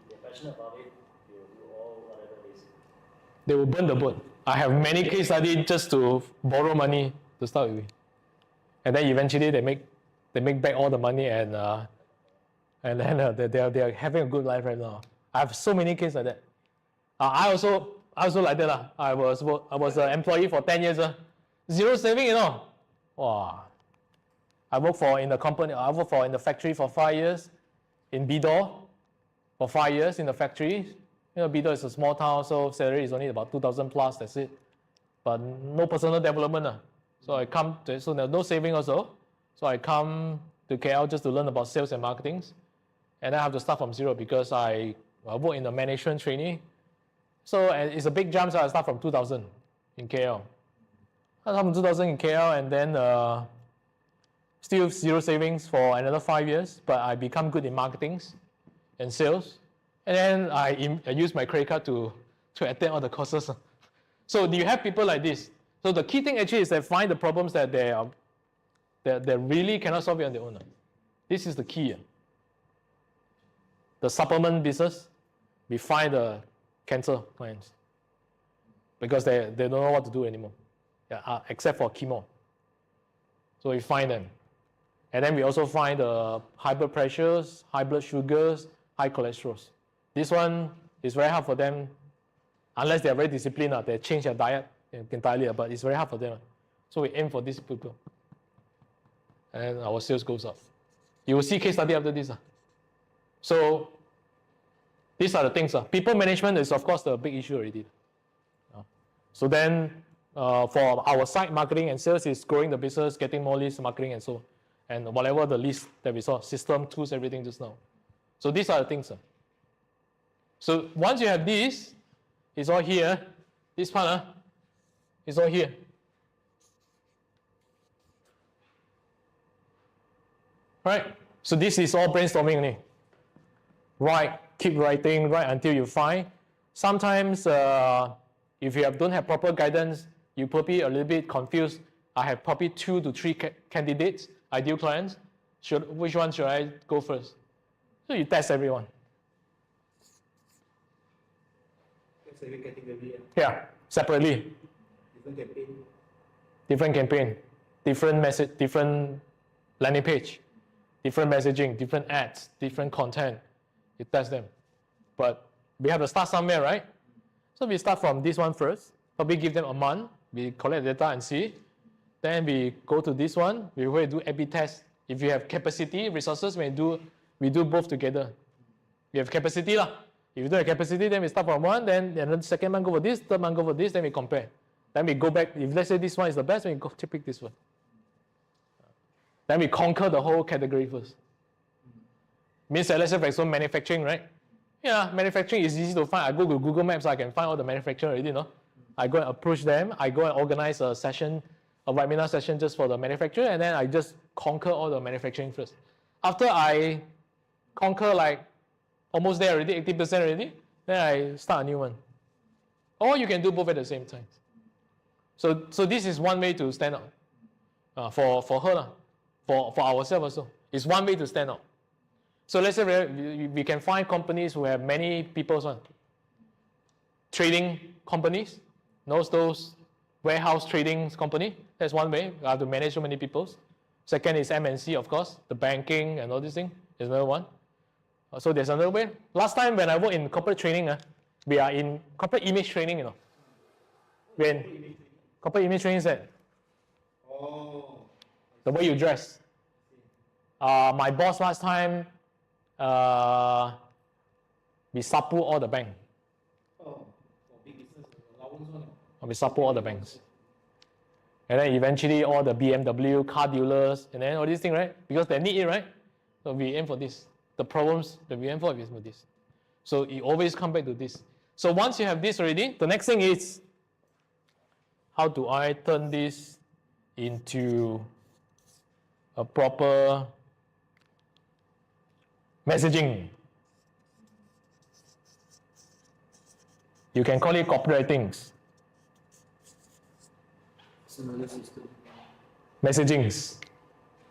if they're passionate about it, they will do all whatever it is. They will burn the boat. I have many case studies just to borrow money to start with. And then eventually they make back all the money and then they are having a good life right now. I have so many cases like that. I also like that. I was an employee for 10 years. Zero saving, Wow. I worked in the factory for 5 years, in Bidor for 5 years in the factory. Bidor is a small town, so salary is only about 2,000 plus, that's it. But no personal development. So there's no saving also. So I come to KL just to learn about sales and marketing. And I have to start from zero because I work in the management training. So it's a big jump, so I start from 2,000 in KL. I start from 2,000 in KL and then still zero savings for another 5 years, but I become good in marketing and sales. And then I use my credit card to attend all the courses. So do you have people like this? So the key thing actually is they find the problems that they really cannot solve it on their own. This is the key. The supplement business, we find the cancer clients because they don't know what to do anymore, except for chemo. So we find them. And then we also find the high blood pressures, high blood sugars, high cholesterol. This one is very hard for them unless they are very disciplined. They change their diet entirely, but it's very hard for them. So we aim for these people. And our sales goes up. You will see case study after this. So these are the things. People management is of course the big issue already. So then for our side, marketing and sales is growing the business, getting more leads, marketing and so. And whatever the list that we saw, system, tools, everything just now. So these are the things. So once you have this, it's all here. This part, it's all here. Right? So this is all brainstorming only. Write, keep writing, write until you find. Sometimes if you don't have proper guidance, you probably a little bit confused. I have probably 2 to 3 candidates, ideal clients. Which one should I go first? So you test everyone. That's every category. Yeah, separately. Different campaign. Different message, different landing page, different messaging, different ads, different content. You test them. But we have to start somewhere, right? So we start from this one first. Probably give them a month. We collect data and see. Then we go to this one. We will do A/B test. If you have capacity, resources, we do both together. We have capacity lah. If you don't have capacity, then we start from one. Then the second month go for this, third month go for this. Then we compare. Then we go back. If let's say this one is the best, then we go to pick this one. Then we conquer the whole category first. Means that let's say for example manufacturing, right? Yeah, manufacturing is easy to find. I go to Google Maps, I can find all the manufacturer already, no? I go and approach them. I go and organize a session, a webinar session just for the manufacturer, and then I just conquer all the manufacturing first. After I conquer like almost there already, 80% already, then I start a new one. Or you can do both at the same time. So this is one way to stand out for her, for ourselves also. It's one way to stand out. So let's say we can find companies who have many people, trading companies, those warehouse trading company. That's one way. We have to manage so many people. Second is MNC, of course, the banking and all these things is another one. So there's another way. Last time when I worked in corporate training, we are in corporate image training, you know. When corporate image training said, the way you dress. My boss last time, we sapu all the bank. Big business, allowance one. We sapu all the banks. And then eventually all the BMW car dealers and then all these things, right? Because they need it, right? So we aim for this. The problems that we aim for is for this. So you always come back to this. So once you have this already, the next thing is, how do I turn this into a proper messaging? You can call it copywritings. Similar system. Messagings.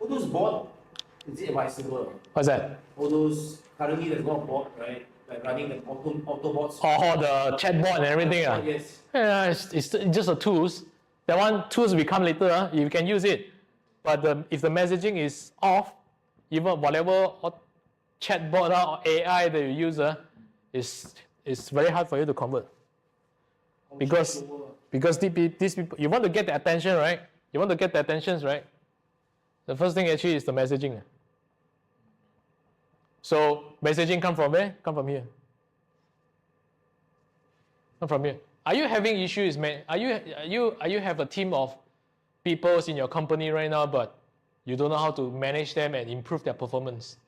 All those bot, is it advisable? What's that? All those, currently there's no bot, right? Like running the Autobots. Or the chatbot and everything. Yes. Yeah, it's just the tools. That one, tools will come later. You can use it. But if the messaging is off, even whatever chatbot or AI that you use, it's very hard for you to convert. Because these people, you want to get the attention, right? You want to get the attentions, right? The first thing actually is the messaging. So messaging come from where? Come from here. Come from here. Are you having issues? Are you have a team of people in your company right now, but you don't know how to manage them and improve their performance?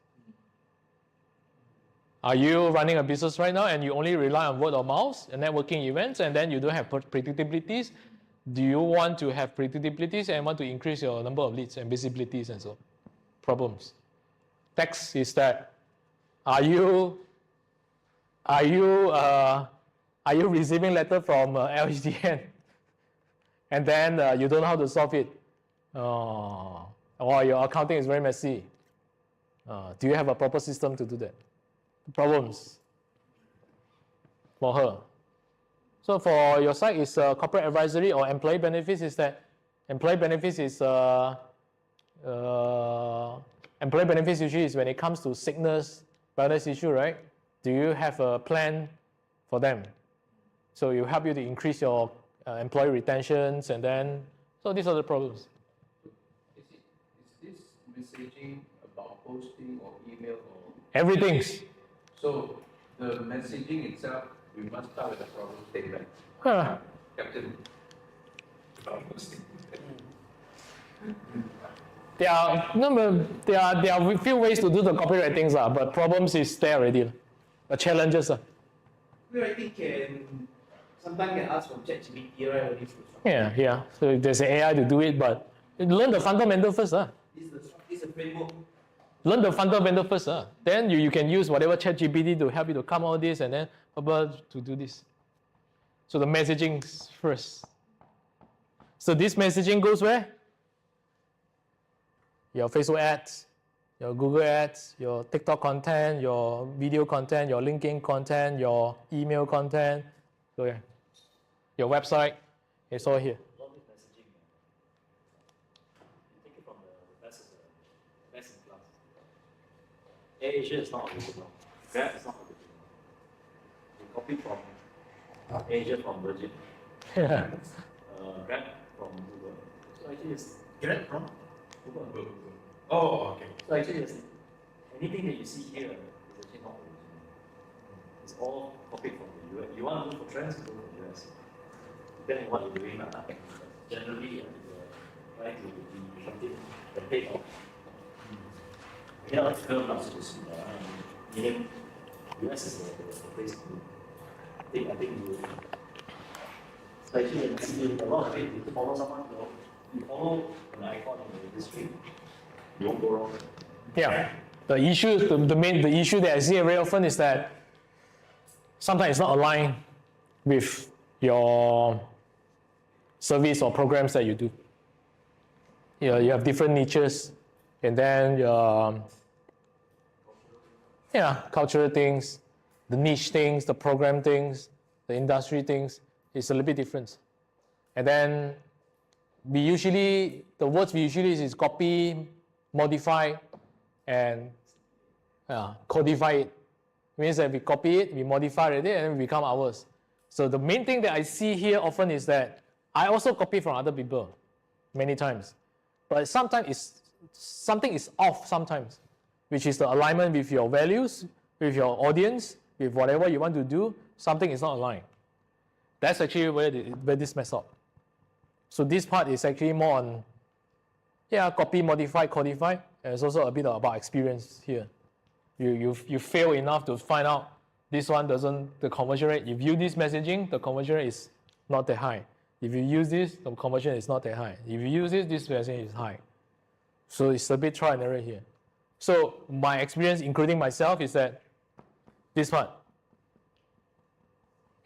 Are you running a business right now and you only rely on word of mouth and networking events, and then you don't have predictabilities? Do you want to have predictabilities and want to increase your number of leads and visibilities and so on? Problems. Text is that. Are you receiving letter from LHDN and then you don't know how to solve it? Or your accounting is very messy. Do you have a proper system to do that? Problems for her. So for your side is corporate advisory or employee benefits. Is that employee benefits is employee benefits usually is when it comes to sickness, wellness issue, right? Do you have a plan for them? So it will help you to increase your employee retentions, and then so these are the problems. Is this messaging about posting or email or Everything. so the messaging itself, we must start with the problem statement. Captain. There are a few ways to do the copywriting, but problems is there already. The challenges. Copywriting can sometimes can ask from ChatGPT, right? All these stuff. Yeah. So there's an AI to do it, but learn the fundamental first. This is a framework. Learn the fundamental first. Then you can use whatever ChatGPT to help you to come out this and then to do this. So the messaging first. So this messaging goes where? Your Facebook ads, your Google ads, your TikTok content, your video content, your LinkedIn content, your email content. So yeah, your website, it's all here. A lot of messaging. You take it from the best in class. Asia is not original. Grab is not original. You copy from Asia from Virgin. Yeah. Grab from Google. So actually it's Get from? Google. Oh, okay. So actually it's, anything that you see here is actually not original. It's all copied from the US. You want to look for trends, go to the US. Depending on what you're doing, generally you're trying to be something that pays off. You know, it's curve now, so to speak. Meaning, US is the place to do. I think you, so actually, you see a lot of it, you follow someone, you follow an icon in the industry, you won't go wrong. Yeah. The issue, the issue that I see very often is that sometimes it's not aligned with your service or programs that you do. You have different niches, and then cultural things, the niche things, the program things, the industry things is a little bit different. And then the words we usually use is copy, modify, and codify it means that we copy it, we modify it, and then it become ours. So the main thing that I see here often is that I also copy from other people many times. But sometimes something is off sometimes, which is the alignment with your values, with your audience, with whatever you want to do, something is not aligned. That's actually where this mess up. So this part is actually more on, copy, modify, codify, and it's also a bit about experience here. You fail enough to find out this one doesn't, the conversion rate, if you use this messaging, the conversion rate is not that high. If you use this, the conversion is not that high. If you use this messaging is high. So it's a bit trial and error here. So my experience, including myself, is that this part.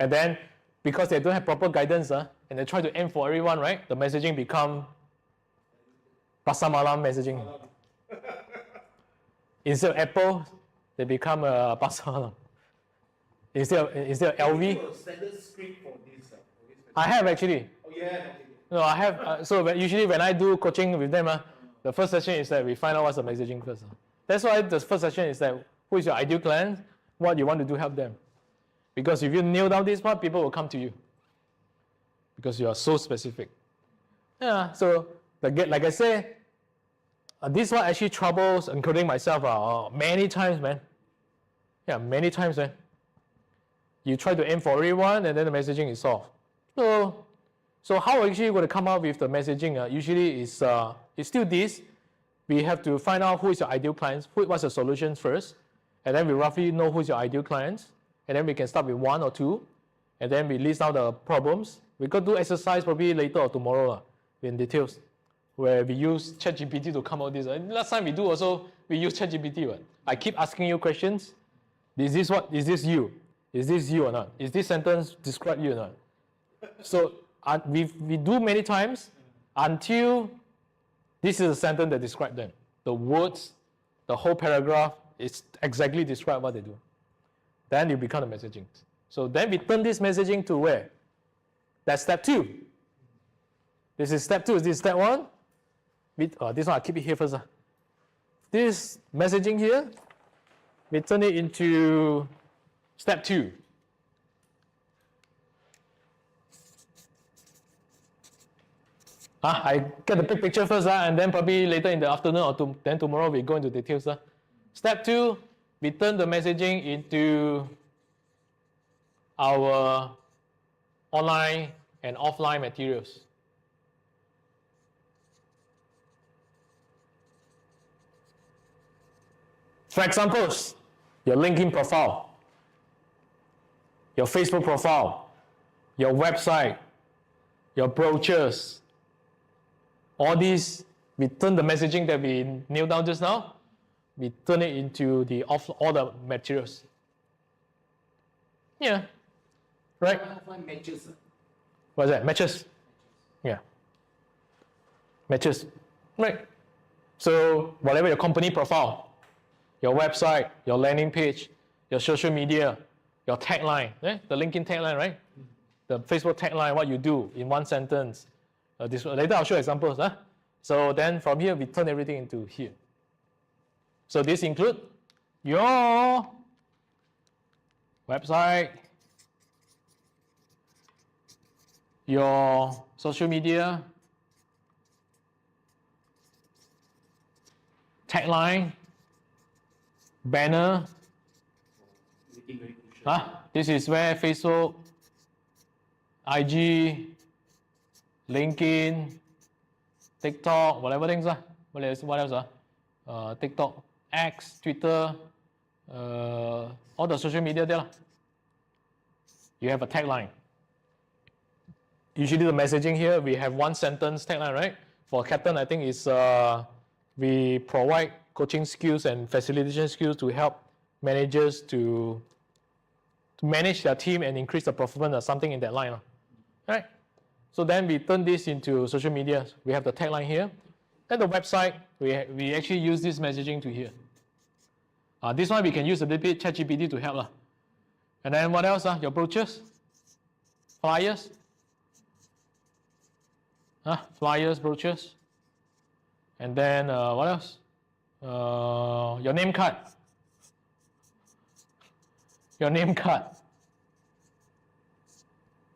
And then, because they don't have proper guidance, and they try to aim for everyone, right? The messaging become pasar malam messaging. Instead of Apple, they become pasar malam. Instead of LV. I have actually. Oh yeah. No, I have. So usually when I do coaching with them, the first session is that we find out what's the messaging first. That's why the first session is that who is your ideal client, what you want to do help them. Because if you nail down this part, people will come to you. Because you are so specific. Yeah, so like I say, this one actually troubles, including myself, many times, man. Yeah, many times, man. You try to aim for everyone, and then the messaging is off. So how actually going to come up with the messaging? Usually it's still this. We have to find out who is your ideal client, what's the solution first, and then we roughly know who's your ideal clients, and then we can start with 1 or 2, and then we list out the problems. We could do exercise probably later or tomorrow in details, where we use ChatGPT to come out with this. Last time we do also, we use ChatGPT. Right? I keep asking you questions. Is this you? Is this you or not? Is this sentence describe you or not? So we do many times until this is a sentence that describes them. The words, the whole paragraph is exactly describe what they do. Then you become the messaging. So then we turn this messaging to where? That's step 2. This is step 2. Is this step 1? This one I'll keep it here first. This messaging here, we turn it into step 2. I get the big picture first, and then probably later in the afternoon or then tomorrow we go into details. Step 2, we turn the messaging into our online and offline materials. For examples, your LinkedIn profile, your Facebook profile, your website, your brochures, all these, we turn the messaging that we nailed down just now, we turn it into all the materials. Yeah. Right? Matches. What's that? Matches? Yeah. Matches. Right. So whatever your company profile, your website, your landing page, your social media, your tagline, the LinkedIn tagline, right? The Facebook tagline, what you do in one sentence. Later I'll show examples. So then from here, we turn everything into here. So this includes your website, your social media, tagline, banner. This is where Facebook, IG, LinkedIn, TikTok, whatever things are. What else? TikTok, X, Twitter, all the social media there. You have a tagline. Usually the messaging here, we have one sentence tagline, right? For Captain, I think it's we provide coaching skills and facilitation skills to help managers to manage their team and increase the performance or something in that line. Right? So then we turn this into social media. We have the tagline here. Then the website, we actually use this messaging to here. This one we can use a little bit ChatGPT to help. And then what else? Your brochures, flyers. Flyers, brochures. And then what else? Your name card. Your name card.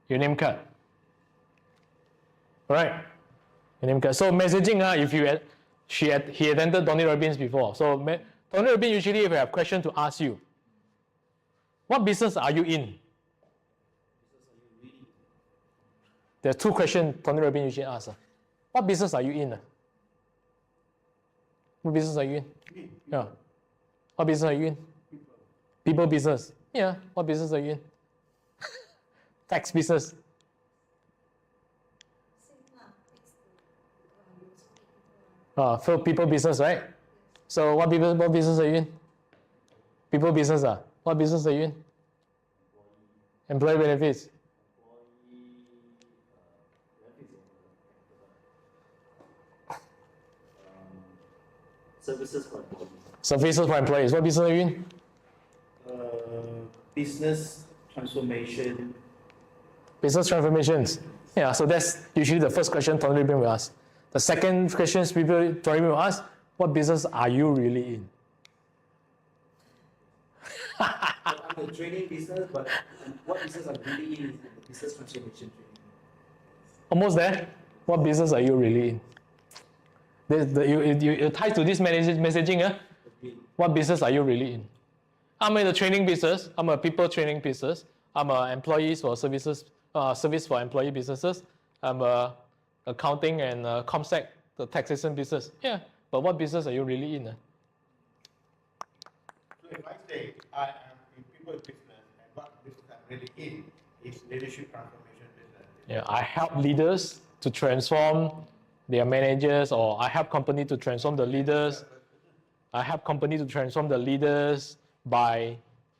Your name card. Right? Your name card. So messaging, if you had, he attended Tony Robbins before. So Tony Robbins usually will have question to ask you. What business are you in? There are two questions Tony Robbins usually asks. What business are you in? What business are you in? Yeah. What business are you in? People business. Yeah. What business are you in? Tax business. For people business, right? So what business are you in? People business. What business are you in? Employee benefits. Services for employees. Services for employees. What business are you in? Business transformation. Business transformations. Yeah, so that's usually the first question Tony Robbins will ask. The second question Tony Robbins will ask, what business are you really in? I'm the training business, but what business I'm really in is the business transformation training. Almost there. What business are you really in? You tie to this messaging. What business are you really in? I'm in the training business. I'm a people training business. I'm a employees for services, service for employee businesses. I'm a accounting and ComSec, the taxation business. Yeah, but what business are you really in? So if I say I am in people business and what business I'm really in is leadership transformation business. Yeah, I help leaders to transform their managers, or I help company to transform the leaders. I help company to transform the leaders by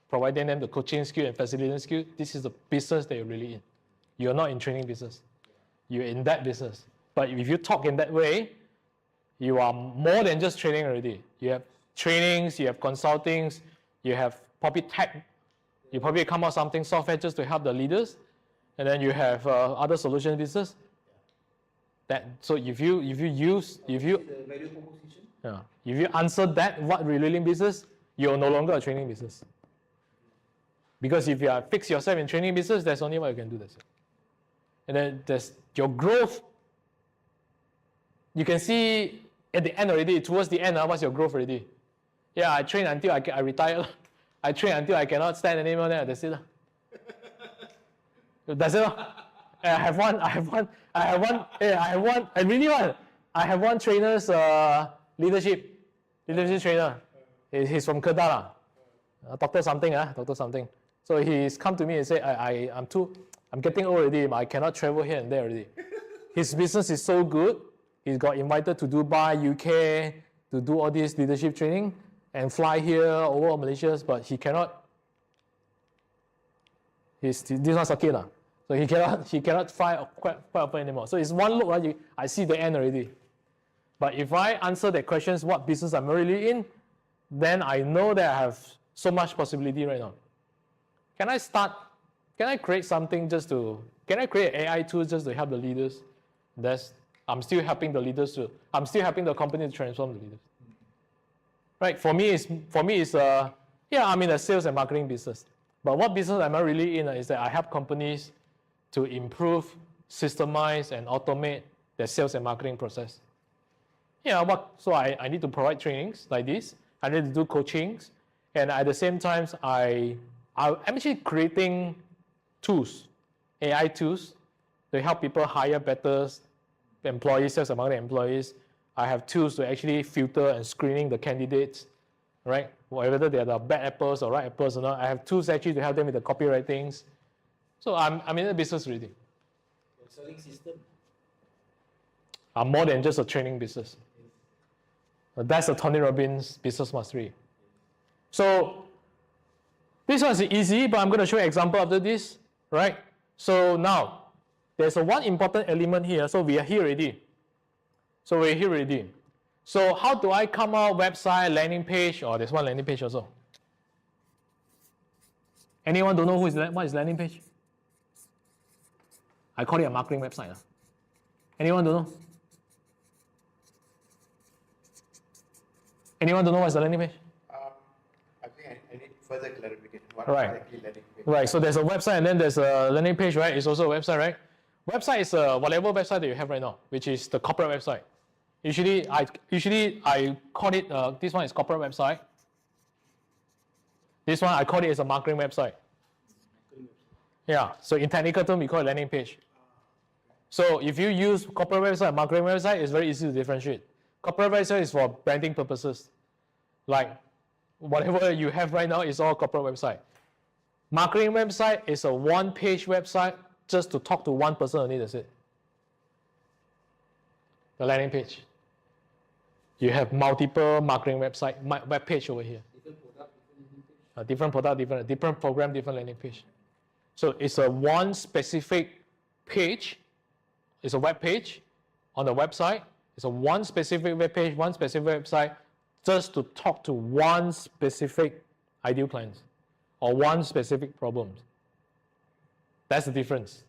providing them the coaching skill and facilitating skill. This is the business that you're really in. You're not in training business. You're in that business. But if you talk in that way, you are more than just training already. You have trainings, you have consultings, you have probably tech. You probably come out something software just to help the leaders, and then you have other solution business. So if you The value proposition. if you answer that, what relating business, you're no longer a training business. Because if you are fix yourself in training business, that's only what you can do. That's it. And then there's your growth. You can see at the end already, towards the end, what's your growth already? Yeah, I train until I retire. I train until I cannot stand anymore. That's it. That's it. I have one trainer's leadership trainer. He's from Kedah, Doctor something. So he's come to me and say, I'm getting old already, but I cannot travel here and there already. His business is so good. He got invited to Dubai, UK, to do all this leadership training and fly here over Malaysia, but he cannot. This one circuit. So he cannot fly quite often anymore. So it's one look, I see the end already. But if I answer the questions, what business I'm really in, then I know that I have so much possibility right now. Can I create something can I create an AI tool just to help the leaders? I'm still helping the leaders I'm still helping the company to transform the leaders. Right, for me, I'm in the sales and marketing business. But what business am I really in is that I help companies to improve, systemize, and automate their sales and marketing process. So I need to provide trainings like this. I need to do coachings. And at the same time, I'm actually creating tools, AI tools, to help people hire better employees, sales and marketing employees. I have tools to actually filter and screening the candidates, right? Whether they are the bad apples or right apples or not. I have tools actually to help them with the copywritings. So I'm in the business really. You're selling system. I'm more than just a training business. That's the Tony Robbins business mastery. So this one's easy, but I'm going to show you an example after this, right? So now, there's one important element here. So we are here already. So how do I come out website, landing page? Oh, there's one landing page also. Anyone don't know what is landing page? I call it a marketing website. Anyone don't know? Anyone don't know what's the landing page? I think I need further clarification. What Right. exactly landing page? Right, so there's a website and then there's a landing page, right? It's also a website, right? Website is whatever website that you have right now, which is the corporate website. Usually I call it, this one is corporate website. This one I call it as a marketing website. Yeah, so in technical term we call it landing page. So if you use corporate website, marketing website, it's very easy to differentiate. Corporate website is for branding purposes. Like whatever you have right now is all corporate website. Marketing website is a one-page website just to talk to one person only, that's it. The landing page. You have multiple marketing website, web page over here. Different product, different program, different landing page. So it's a one specific page. It's a web page on the website. It's a one specific web page, one specific website, just to talk to one specific ideal client or one specific problem. That's the difference.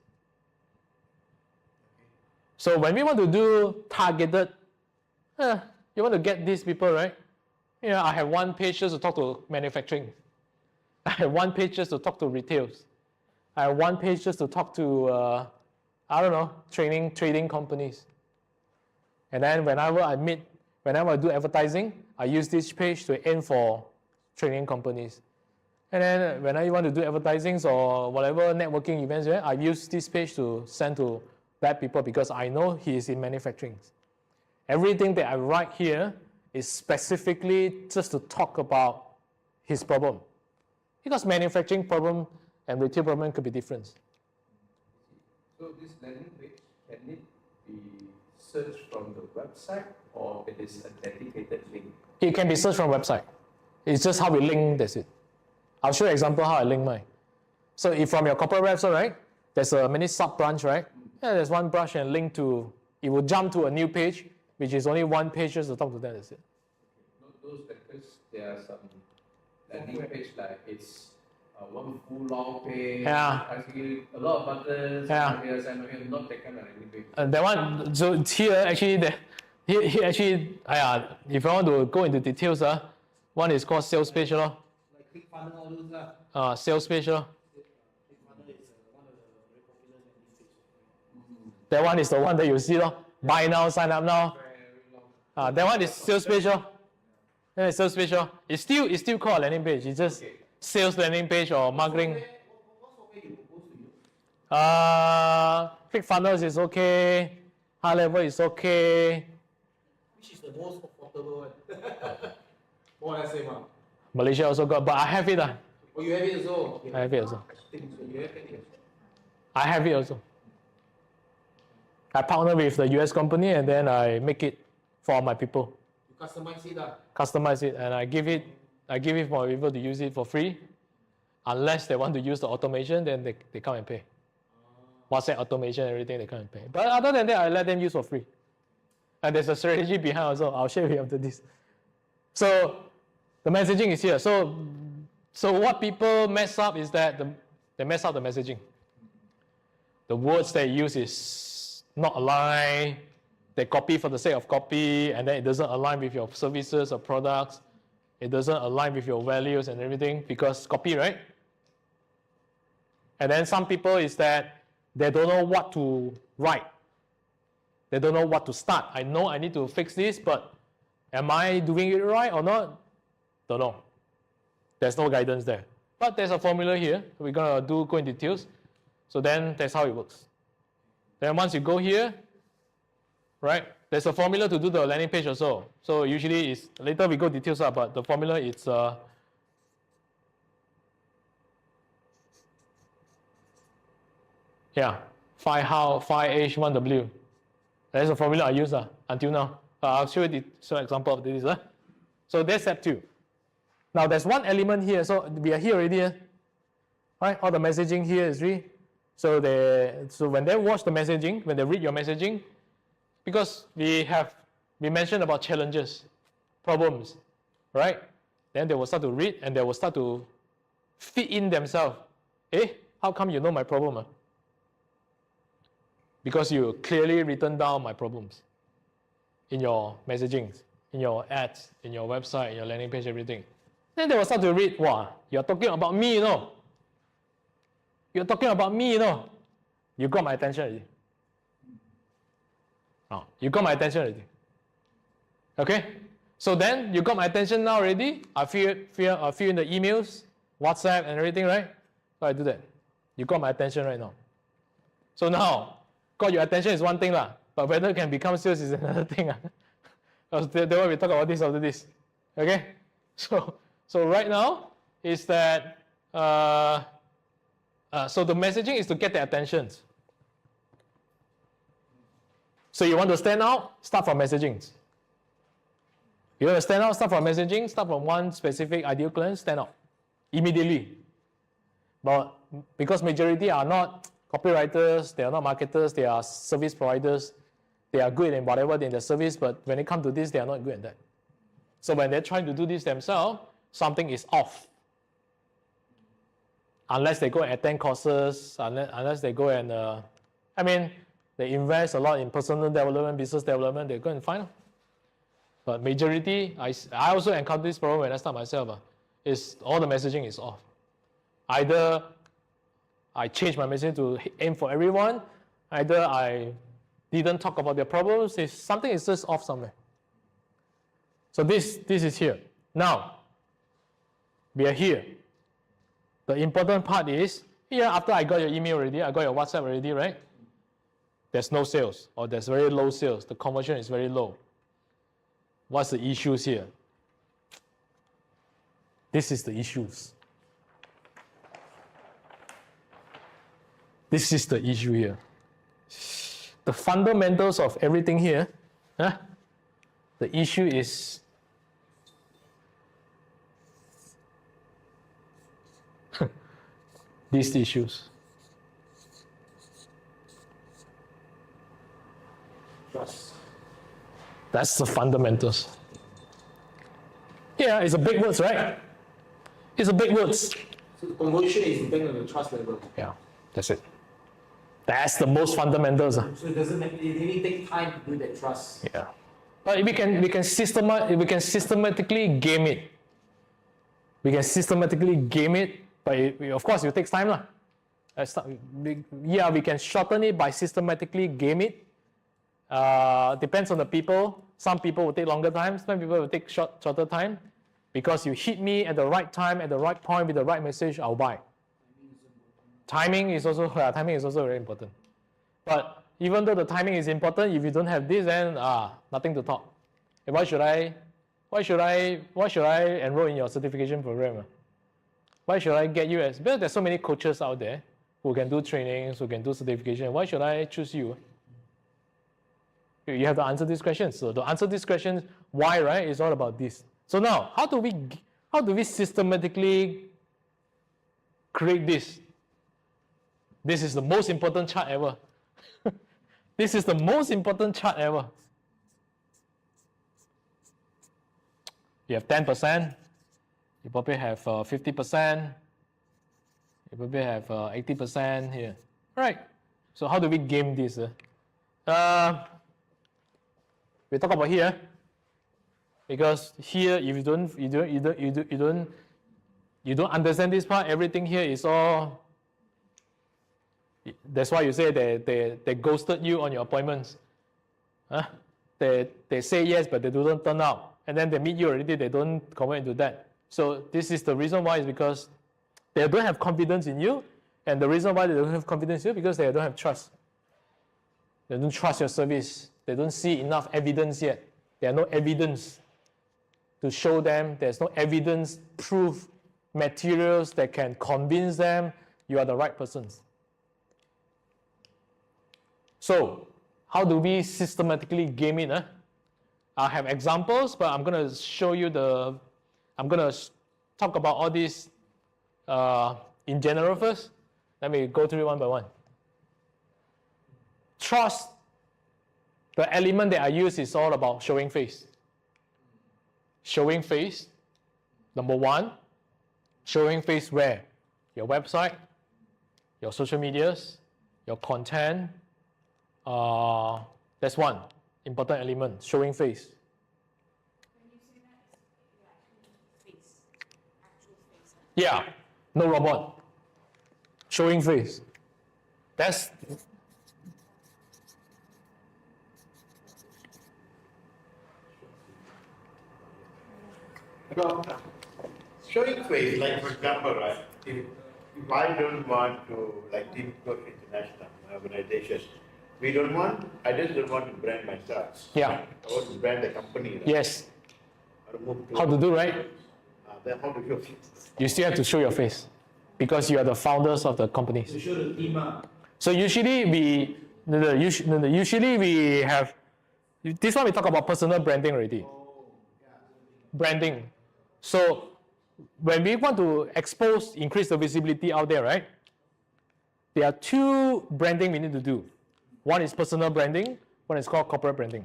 So when we want to do targeted, you want to get these people, right? Yeah, I have one page just to talk to manufacturing. I have one page just to talk to retails. I have one page just to talk to, I don't know, trading companies. And then whenever I do advertising, I use this page to aim for training companies. And then when I want to do advertising or whatever networking events, I use this page to send to bad people because I know he is in manufacturing. Everything that I write here is specifically just to talk about his problem. Because manufacturing problem and retail problem could be different. So this landing page, can it be searched from the website or it is a dedicated link? It can be searched from website. It's just how we link, that's it. I'll show you an example how I link mine. So if from your corporate website, right, there's a many sub-branch, right? Yeah, there's one branch and link to, it will jump to a new page, which is only one page just to talk to them, that's it. Those because there are some landing page like it's one full long page, actually a lot of buttons, and not that kind of landing page. That one, so here actually, here actually, if I want to go into details, one is called sales page, Like click funnel, all those, sales page. click funnel is one of the very popular landing pages. That one is the one that you see, buy now, sign up now. Very long. That one is sales page. Yeah, sales page. It's still called a landing page. It's just sales landing page or marketing. What software you propose to use? Click funnels is okay. High level is okay. Which is the most affordable one? More or less same one. Malaysia also got, but I have it. Oh, you have it also? Okay. I have it also. I think so. You have it. I have it also. I partner with the US company and then I make it for my people. You customize it. Customize it and I give it for people to use it for free. Unless they want to use the automation, then they come and pay. WhatsApp automation, everything, they come and pay. But other than that, I let them use for free. And there's a strategy behind also. I'll share with you after this. So the messaging is here. So what people mess up is that they mess up the messaging. The words they use is not aligned. They copy for the sake of copy, and then it doesn't align with your services or products. It doesn't align with your values and everything because copy, right? And then some people is that they don't know what to write. They don't know what to start. I know I need to fix this, but am I doing it right or not? Don't know. There's no guidance there. But there's a formula here. We're going to go in details. So then that's how it works. Then once you go here, right, there's a formula to do the landing page also. So usually it's, later we go details up, but the formula is, yeah, 5H, 1W. That's the formula I use until now. I'll show you some example of this. So that's step 2. Now there's one element here. So we are here already. Right? All the messaging here is read. So when they watch the messaging, when they read your messaging, because we mentioned about challenges, problems, right? Then they will start to read and they will start to fit in themselves. How come you know my problem? Because you clearly written down my problems in your messaging, in your ads, in your website, in your landing page, everything. Then they will start to read, wow, you're talking about me, you know. You're talking about me, you know. You got my attention already. Oh, you got my attention already. Okay? So then, you got my attention now already. I fill in the emails, WhatsApp and everything, right? So I do that. You got my attention right now. So now, got your attention is one thing lah, but whether it can become sales is another thing. Then we talk about this after this. Okay? So right now is that so the messaging is to get their attention. So you want to stand out, start from messaging. You want to stand out, start from messaging, start from one specific ideal client, stand out immediately. But because majority are not copywriters, they are not marketers, they are service providers, they are good in whatever in the service, but when it comes to this, they are not good at that. So when they're trying to do this themselves, something is off. Unless they go and attend courses, unless they go and, they invest a lot in personal development, business development, they go and find. But majority, I also encounter this problem when I start myself, is all the messaging is off. Either I change my message to aim for everyone, either I didn't talk about their problems, something is just off somewhere. So this is here. Now, we are here. The important part is, here after I got your email already, I got your WhatsApp already, right? There's no sales, or there's very low sales. The conversion is very low. What's the issues here? This is the issues. This is the issue here. The fundamentals of everything here, the issue is these issues. Trust. That's the fundamentals. Yeah, it's a big words, right? It's a big words. So the conversion is depending on the trust level. Yeah, that's it. That's the most fundamentals. So it doesn't make, it really take time to build that trust. Yeah. But we can systematically game it. We can systematically game it, but of course it takes time lah. We can shorten it by systematically game it. Depends on the people. Some people will take longer time, some people will take shorter time. Because you hit me at the right time, at the right point, with the right message, I'll buy. Timing is also very important. But even though the timing is important, if you don't have this, then nothing to talk. Why should I enroll in your certification program? Why should I get you because there's so many coaches out there who can do trainings, who can do certification. Why should I choose you? You have to answer these questions. So to answer these questions, why, right? It's all about this. So now, how do we systematically create this? This is the most important chart ever. This is the most important chart ever. You have 10%. You probably have 50%. You probably have 80% here. All right. So how do we game this? We talk about here. Because here, if you don't understand this part, everything here is all. That's why you say they ghosted you on your appointments. They say yes, but they don't turn out, and then they meet you already. They don't convert into that. So this is the reason why is because they don't have confidence in you, and the reason why they don't have confidence in you because they don't have trust. They don't trust your service. They don't see enough evidence yet. There are no evidence to show them. There's no evidence, proof, materials that can convince them you are the right persons. So, how do we systematically game it? I have examples, but I'm going to show you I'm going to talk about all these in general first. Let me go through one by one. Trust, the element that I use is all about showing face. Showing face, number one. Showing face where? Your website, your social medias, your content. That's one important element, showing face. When you say that, it's actually face. Yeah, no robot. Showing face. That's Showing face, like for example, right? If I don't want to, like Team Coach International, my organization, I just don't want to brand myself. yeah. I want to brand the company. Right? Yes. How to do, right? Then how to show face? You still have to show your face because you are the founders of the companies. To show the team. So usually we have this one we talk about personal branding already. Branding. So when we want to increase the visibility out there, right? There are two branding we need to do. One is personal branding, one is called corporate branding.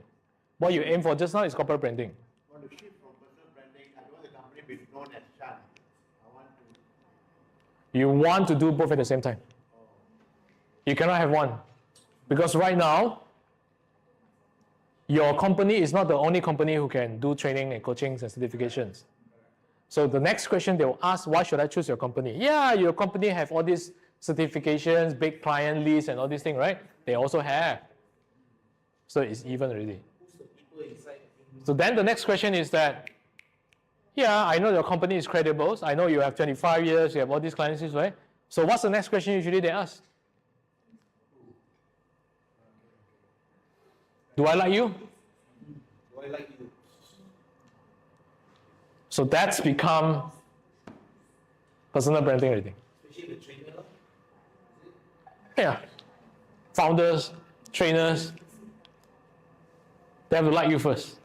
What you aim for just now is corporate branding. I want to shift from personal branding. I don't want the company to be known as Chan. You want to do both at the same time. You cannot have one. Because right now, your company is not the only company who can do training and coaching and certifications. So the next question they will ask, why should I choose your company? Yeah, your company have all these certifications, big client lists and all these things, right? They also have. So it's even already. So then the next question is that, yeah, I know your company is credible. I know you have 25 years, you have all these client lists, right? So what's the next question usually they ask? Do I like you? Do I like you? So that's become personal branding already. Especially the trainer. Yeah. Founders, trainers, they have to like you first.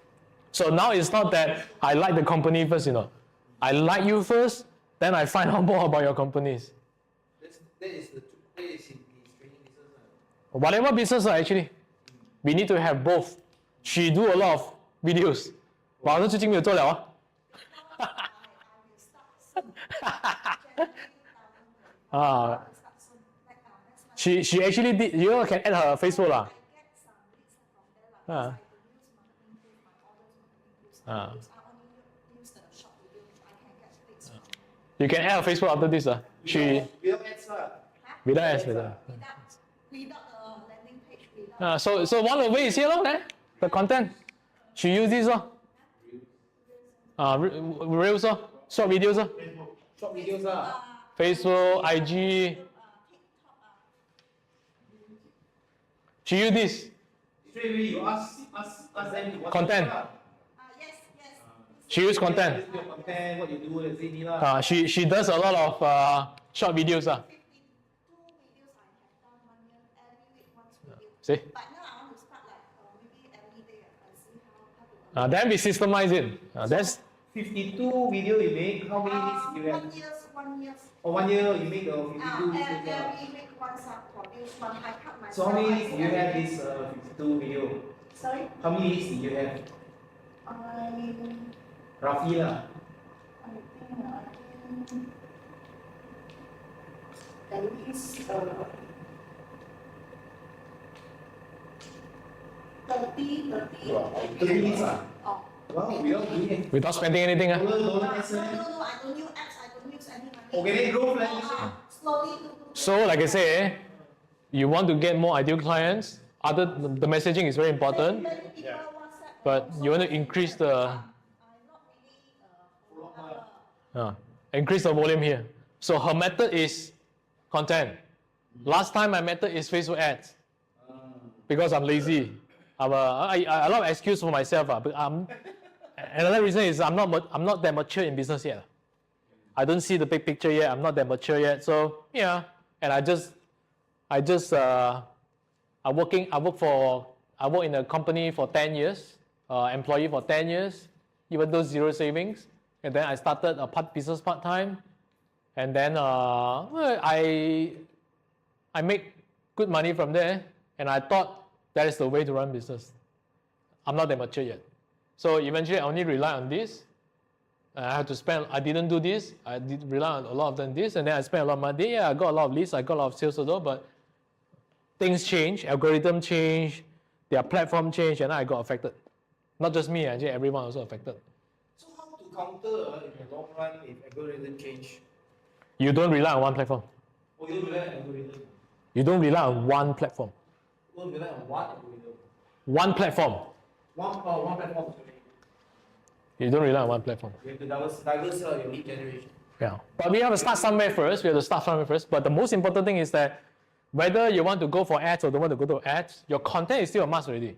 So now it's not that I like the company first, I like you first, then I find out more about your companies. That is in his training business. Whatever business actually, we need to have both. She do a lot of videos. 哇，我最近没有做了啊。She actually did. You can add her Facebook lah. You can add her Facebook after this She Without ads without ads. Without the landing page, without. So one of the ways is here the content. She use this Reels short videos Short videos Facebook, IG. She use this Straight away you ask them what Content. Yes. She use content. What is your content, what you do, let's say She does a lot of short videos 52 videos I have done 1 year, every week once video. See? But now I want to start like maybe every day I see how to. Then we systemize it. That's 52 video you make, how many weeks you have? 1 year. Oh, 1 year you make the 52 videos. Every week once I produce one, I cut myself. So how many weeks do you have this 52 video? Sorry? How many weeks do you have? Roughly lah. I think at least 30 weeks Oh. Wow, we are doing it. without spending anything. No, I don't use apps, I don't use any money. Organic growth lah. Slowly do. So like I say, you want to get more ideal clients. The messaging is very important, Many people WhatsApp. but you want to increase the I'm not really increase the volume here. So her method is content. Last time my method is Facebook ads because I'm lazy. I a lot of excuse for myself. But another reason is I'm not that mature in business yet. I don't see the big picture yet. I'm not that mature yet. So yeah, and I work in a company for 10 years, employee for 10 years, even though zero savings. And then I started a business part-time. And then I make good money from there. And I thought that is the way to run business. I'm not that mature yet. So eventually I only rely on this. I didn't do this. I did rely on a lot of this. And then I spent a lot of money. Yeah, I got a lot of leads. I got a lot of sales as well. But things change, algorithm change, their platform change, and I got affected. Not just me, actually everyone also affected. So how to counter in the long run if algorithm change? You don't rely on one platform. Oh, you don't rely on algorithm. You don't rely on one platform. You don't rely on what algorithm? One platform. One platform. Sorry. You don't rely on one platform. You have to diversify your lead generation. Yeah. But we have to start somewhere first. But the most important thing is that whether you want to go for ads or don't want to go to ads, your content is still a must already.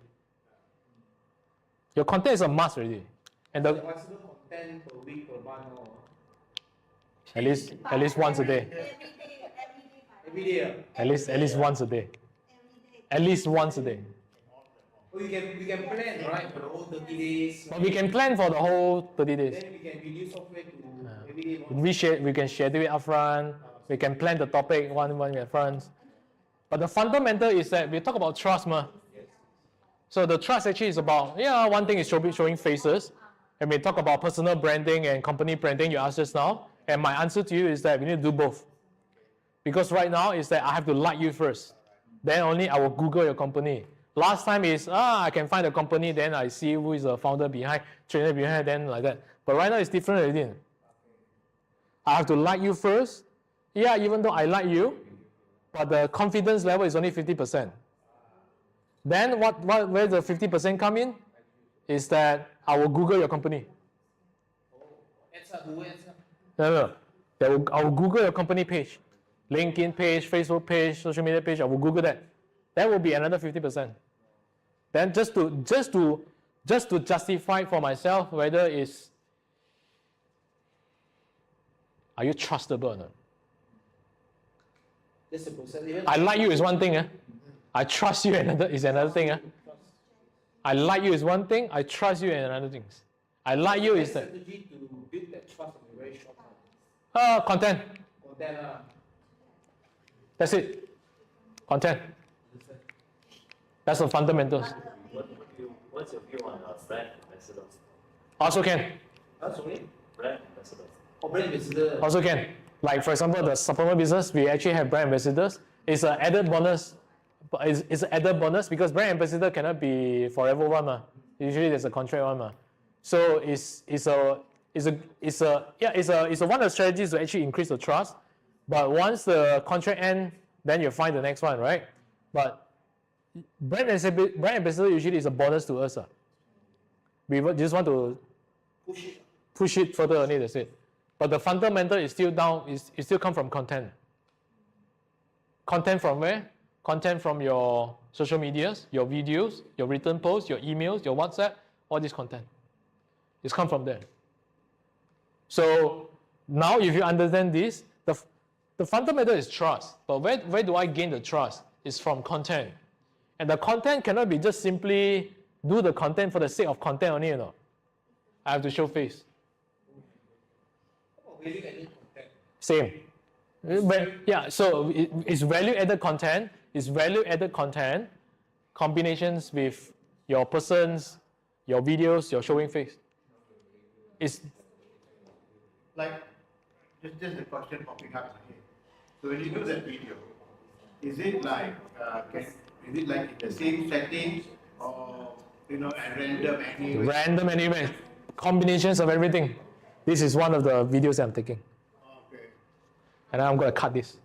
Your content is a must already. And the Maximum content per week, per month, or at least once a day. every day. At least once a day. At least once a day. Oh, we can plan, right, for the whole 30 days. But we can plan for the whole 30 days. Then we can reduce software to every day. We can schedule it upfront. We can plan the topic one in front. But the fundamental is that we talk about trust, ma. So the trust actually is about, one thing is showing faces. And we talk about personal branding and company branding, you asked just now. And my answer to you is that we need to do both. Because right now is that I have to like you first. Then only I will Google your company. Last time is, I can find a company, then I see who is the founder behind, trainer behind, then like that. But right now it's different already. I have to like you first. Yeah, even though I like you, but the confidence level is only 50%. Then where the 50% come in is that I will Google your company. No. I will Google your company page, LinkedIn page, Facebook page, social media page. I will Google that. That will be another 50%. Then just to justify for myself whether it's, are you trustable or not? That's the process. I like you is one thing. I trust you is another thing. I like you is one thing. I trust you is another thing. I like you is that. Strategy to build that trust in a very short time. Content. Content. That's it. Content. That's the fundamentals. What's your view on brand ambassadors? Also can. Sorry? Brand ambassadors. Oh, brand ambassador. Also can. Like for example, the supplement business, we actually have brand ambassadors. It's an added bonus. It's an added bonus because brand ambassador cannot be forever one. Usually there's a contract one. So it's one of the strategies to actually increase the trust. But once the contract ends, then you find the next one, right? But brand ambassador usually is a bonus to us. We just want to push it further only, that's it. But the fundamental is still down, it still come from content. Content from where? Content from your social medias, your videos, your written posts, your emails, your WhatsApp, all this content. It's come from there. So now if you understand this, the fundamental is trust. But where do I gain the trust? It's from content. And the content cannot be just simply do the content for the sake of content only, I have to show face. Same. So it's value-added content. It's value-added content combinations with your persons, your videos, your showing face. It's like just a question popping up here. So when you do that video, is it like in the same settings or and random anyway? Random anyway. Combinations of everything. This is one of the videos I'm taking. Okay. And I'm going to cut this.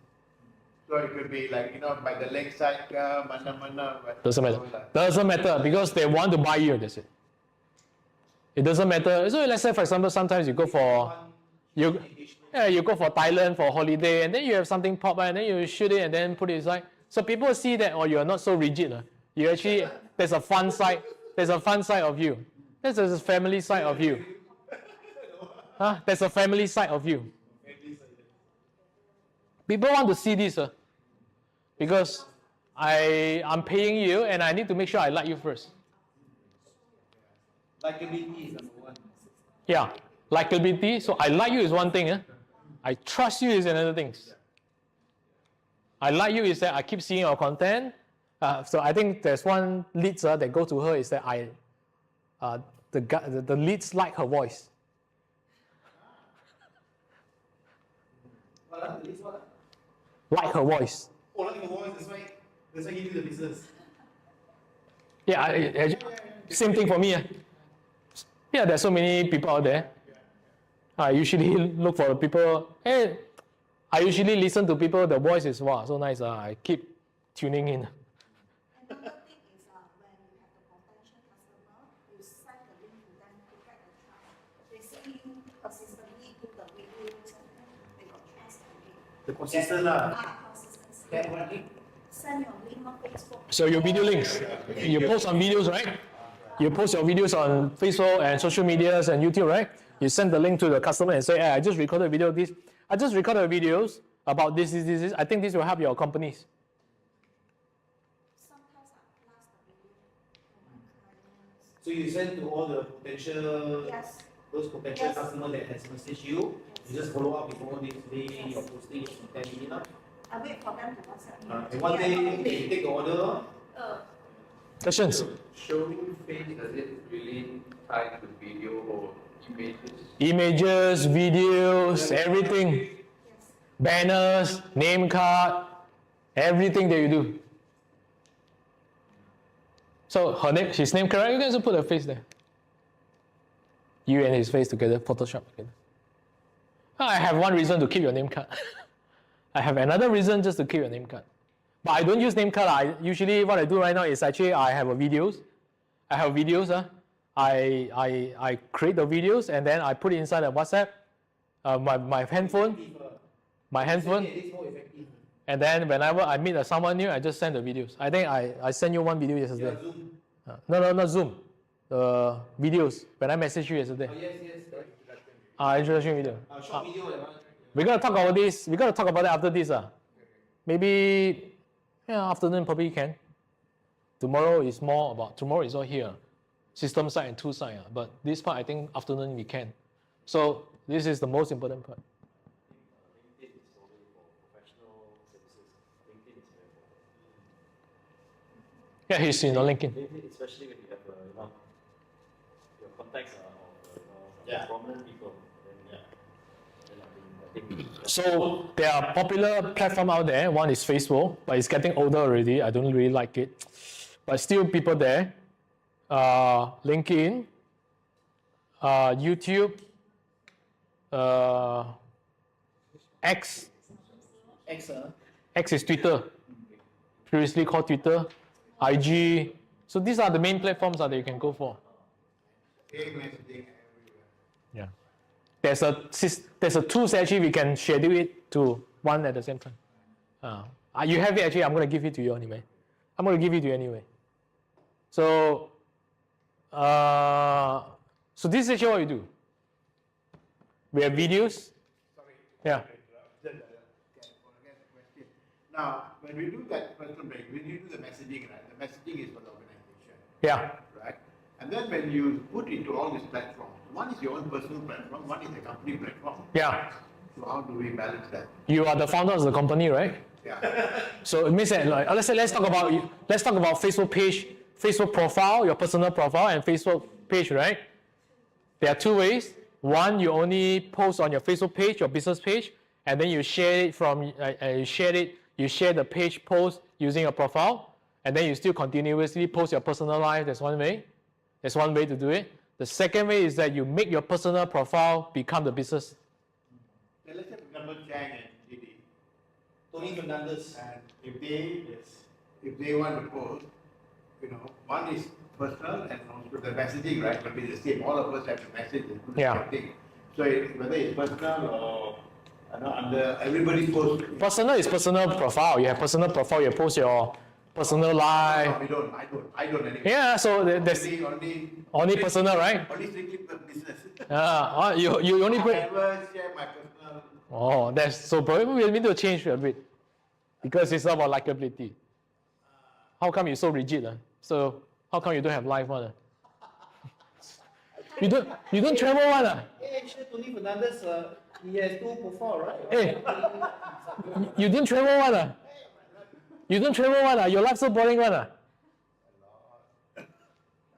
So it could be like, by the leg side, mana. Doesn't matter. Doesn't matter because they want to buy you, that's it. It doesn't matter. So let's say, for example, sometimes you go for Thailand for holiday and then you have something pop and then you shoot it and then put it aside. So people see that, you're not so rigid. You actually, there's a fun side. There's a fun side of you. There's a family side of you. There's a family side of you. People want to see this because I'm paying you and I need to make sure I like you first. Likability is number one. Yeah, likability. So I like you is one thing. I trust you is another thing. I like you is that I keep seeing your content. So I think there's one leads that go to her is that the leads like her voice. Like her voice. Oh, like her voice. That's why you do the business. Yeah, same thing for me. Yeah, there's so many people out there. I usually look for people. Hey, I usually listen to people, the voice is wow, so nice. I keep tuning in. Another thing is when you have the potential customer, you send the link to them to get the trial. They see you consistently do the videos and they got trust in you. The consistent lah. Consistency. Get what link? Send your link on Facebook. So your video links, you post on videos, right? You post your videos on Facebook and social medias and YouTube, right? You send the link to the customer and say, hey, I just recorded a video of this. I just recorded videos about this. I think this will help your companies. Sometimes I blast the video to my clients. So you send to all the potential, Yes. those potential Yes. customers that has messaged you. You just follow up with all this day, your posting is 10 minutes. I wait for them to WhatsApp me. And one day they take the order. Questions? Showing face, does it really tie to video or images? Images, videos, everything. Yes. Banners, name card, everything that you do. So his name correct? You can also put a face there. You and his face together, Photoshop together. I have one reason to keep your name card. I have another reason just to keep your name card. But I don't use name card. Usually what I do right now is actually I have videos. I have videos. I create the videos and then I put it inside a WhatsApp, my handphone, It's more effective. and then whenever I meet someone new, I just send the videos. I think I sent you one video yesterday. Yeah, Zoom. No, not Zoom. Videos. When I messaged you yesterday. Oh, yes. Introduction video. Short video that one. We're gonna talk about this. We're gonna talk about it after this. Maybe afternoon probably you can. Tomorrow is all here. System side and tool side. But this part I think afternoon we can. So this is the most important part. LinkedIn is only for professional services. LinkedIn is very important. Yeah, he's in on LinkedIn. LinkedIn, especially when you have your contacts are of prominent people. Then I think So there are popular platforms out there. One is Facebook, but it's getting older already. I don't really like it. But still people there. LinkedIn, YouTube, X. X is Twitter. Previously called Twitter. IG. So these are the main platforms that you can go for. Big messaging everywhere. Yeah. There's a tool actually we can schedule it to one at the same time. You have it actually, I'm going to give it to you anyway. So, so this is actually what you do. We have videos. Sorry. Yeah. Now, when we do that personal break, when you do the messaging, right? The messaging is for the organization. Yeah. Right? And then when you put into all these platforms, one is your own personal platform, one is the company platform. Yeah. So how do we balance that? You are the founder of the company, right? Yeah. So it means that let's talk about Facebook page, Facebook profile, your personal profile, and Facebook page, right? There are two ways. One, you only post on your Facebook page, your business page, and then you share it from you share the page post using your profile, and then you still continuously post your personal life. That's one way. That's one way to do it. The second way is that you make your personal profile become the business. So let's say, for example, Chang and Didi, Tony Fernandez. and if they want to post, one is personal and also the messaging, right, will be the same. All of us have to message and do the same thing. So whether it's personal or under everybody's post. Personal is personal profile. You have personal profile. You post your personal life. No, we don't. I don't anymore. Yeah. So there's only personal, right? Only strictly business. You only put. I never share my personal. Oh, that's so. Probably we need to change a bit because it's about likability. How come you're so rigid? So how come you don't have life one? You don't travel one. Hey, actually, Tony Fernandez, he has two profiles, right? Hey, you don't travel one. You don't travel one. Your life so boring one.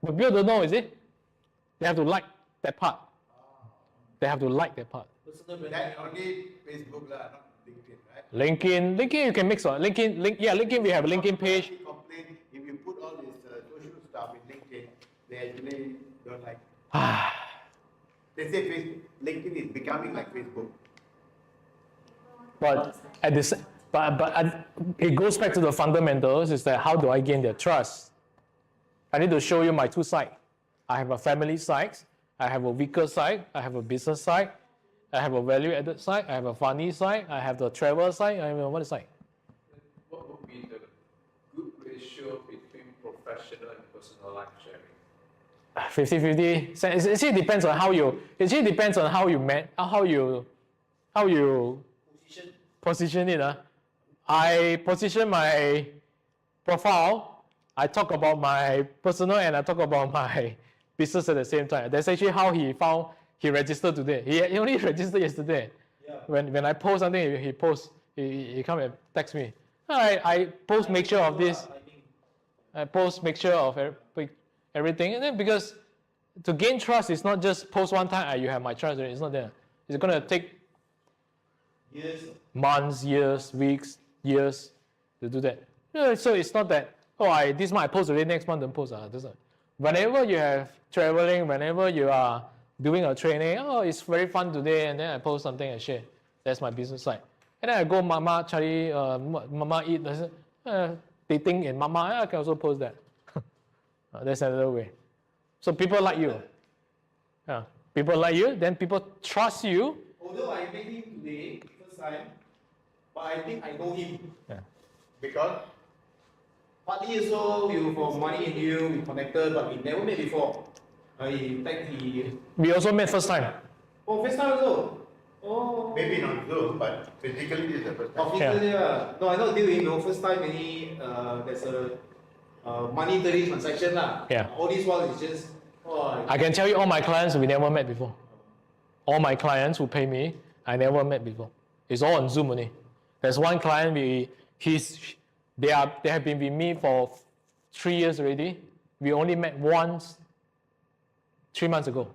But people don't know, is it? They have to like that part. They have to like that part. That only Facebook, not LinkedIn, right? LinkedIn, you can mix on. LinkedIn, we have a LinkedIn page. Complain if you put all this social stuff in LinkedIn, they actually don't like. They say LinkedIn is becoming like Facebook. But at this, it goes back to the fundamentals. Is that how do I gain their trust? I need to show you my two sides. I have a family side, I have a weaker side, I have a business side, I have a value-added side, I have a funny side, I have the travel side, I have a what side? What would be the good ratio between professional and personal life sharing? 50-50. So it actually depends on how you. It actually depends on how you position it. I position my profile. I talk about my personal and I talk about my business at the same time. That's actually how he registered today. He only registered yesterday. Yeah. When I post something, he posts. He come and text me. I post make sure of this. I post make sure of everything, and then because to gain trust, it's not just post one time. You have my trust. It's not there. It's gonna take Years. months, years, weeks, years to do that. So it's not that this month I post already, next month don't post. Whenever you have traveling, whenever you are doing a training, it's very fun today, and then I post something and share. That's my business side. And then I go Mama Charlie, Mama eat. Dating in Mama, I can also post that. That's another way. So people like you. People like you, then people trust you. Although I met him today, first time, but I think I know him. Yeah. Because Partly also, we for money in you, we connected, but we never met before. We also met first time. Oh, first time also? Oh. maybe not Zoom, but physically this is the first time. Physically, yeah. No, I not deal with him, first time there's a monetary transaction lah. Yeah. All this while is just, I can tell you all my clients we never met before. All my clients who pay me, I never met before. It's all on Zoom only. There's one client they have been with me for 3 years already. We only met once 3 months ago.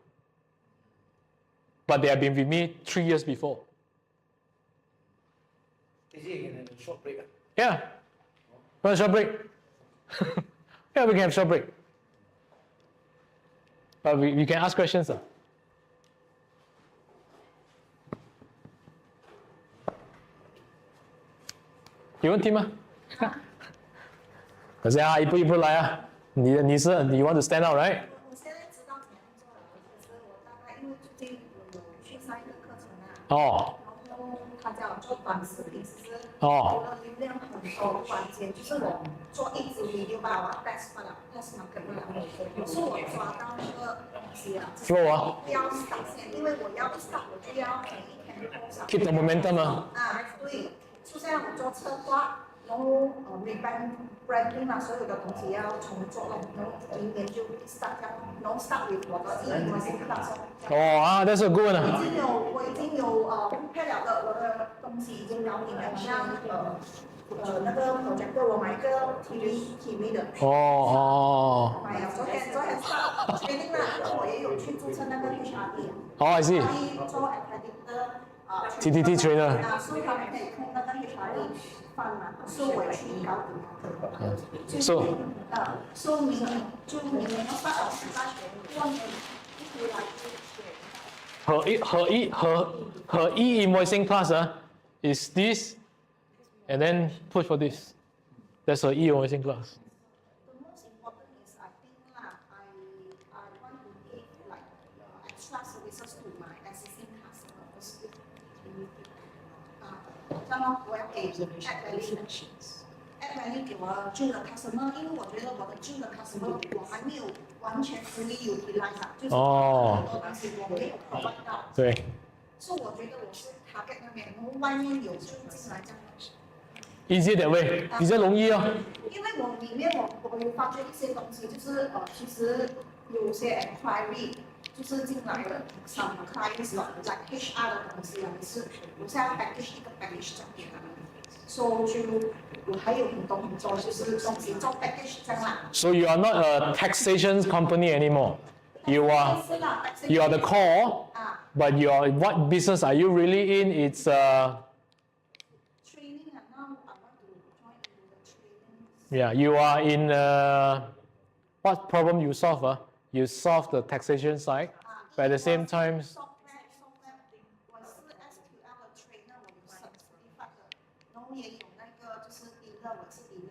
But they have been with me 3 years before. is it can have a short break? Yeah. Want a short break? Yeah, we can have a short break. But we can ask questions.有问题吗？可是一步一步来啊。你 want to stand out, right? 我现在知道怎样做了，可是我大概因为最近我有去上一个课程啊，哦然后他叫我做短视频，其实哦我的流量很多，关键就是我做一支 video 吧，我要 test 不了，test market 不了，是我抓到那个东西了。 flow 啊不要 start 先，因为我要 start 我就要每一天 post 上。 ，keep the momentum 啊。对，就像我做策划，然后branding 啊，所有的东西要重做了，然后明年就 start 这样，然后 start with 我的新class。that's a good one 啊。我已经有prepare 了的，我的东西已经搞定了，像那个 project 我买一个 TV 的。买了，昨天 start training 啦，然后我也有去注册那个 HRD。I see。做 accredited 的TTT trainer。所以他们可以控那个 HRD 饭嘛，所以我也去搞定。所以明年要start 了，start 过年一回来her e-invoicing class is this, and then push for this. That's her e-invoicing class. The most important is I think I want to give like extra services to my existing customers. 这样我要给 add value 给我旧的 customer， 因为我觉得我的旧的 customer 我还没有完全 fully utilize 就是很多东西我没有 provide 到。对。所以我觉得我是 target 那边，然后外面有就进来这样。Easy that way， 比较容易哦。因为我里面我有发觉一些东西，就是其实有些 inquiry 就是进来的 some clients like HR 的东西啊，是我现在 package 一个 package 讲给他们，所以就我还有很多就是东西做 package 这样啦。So you are not a taxation company anymore. You are the core, but what business are you really in? It's training and now I want to join into the training. yeah, you are in what problem you solve? You solve the taxation side, but at the same time, software 我是 SQL 的 trainer， 我有 certified 的，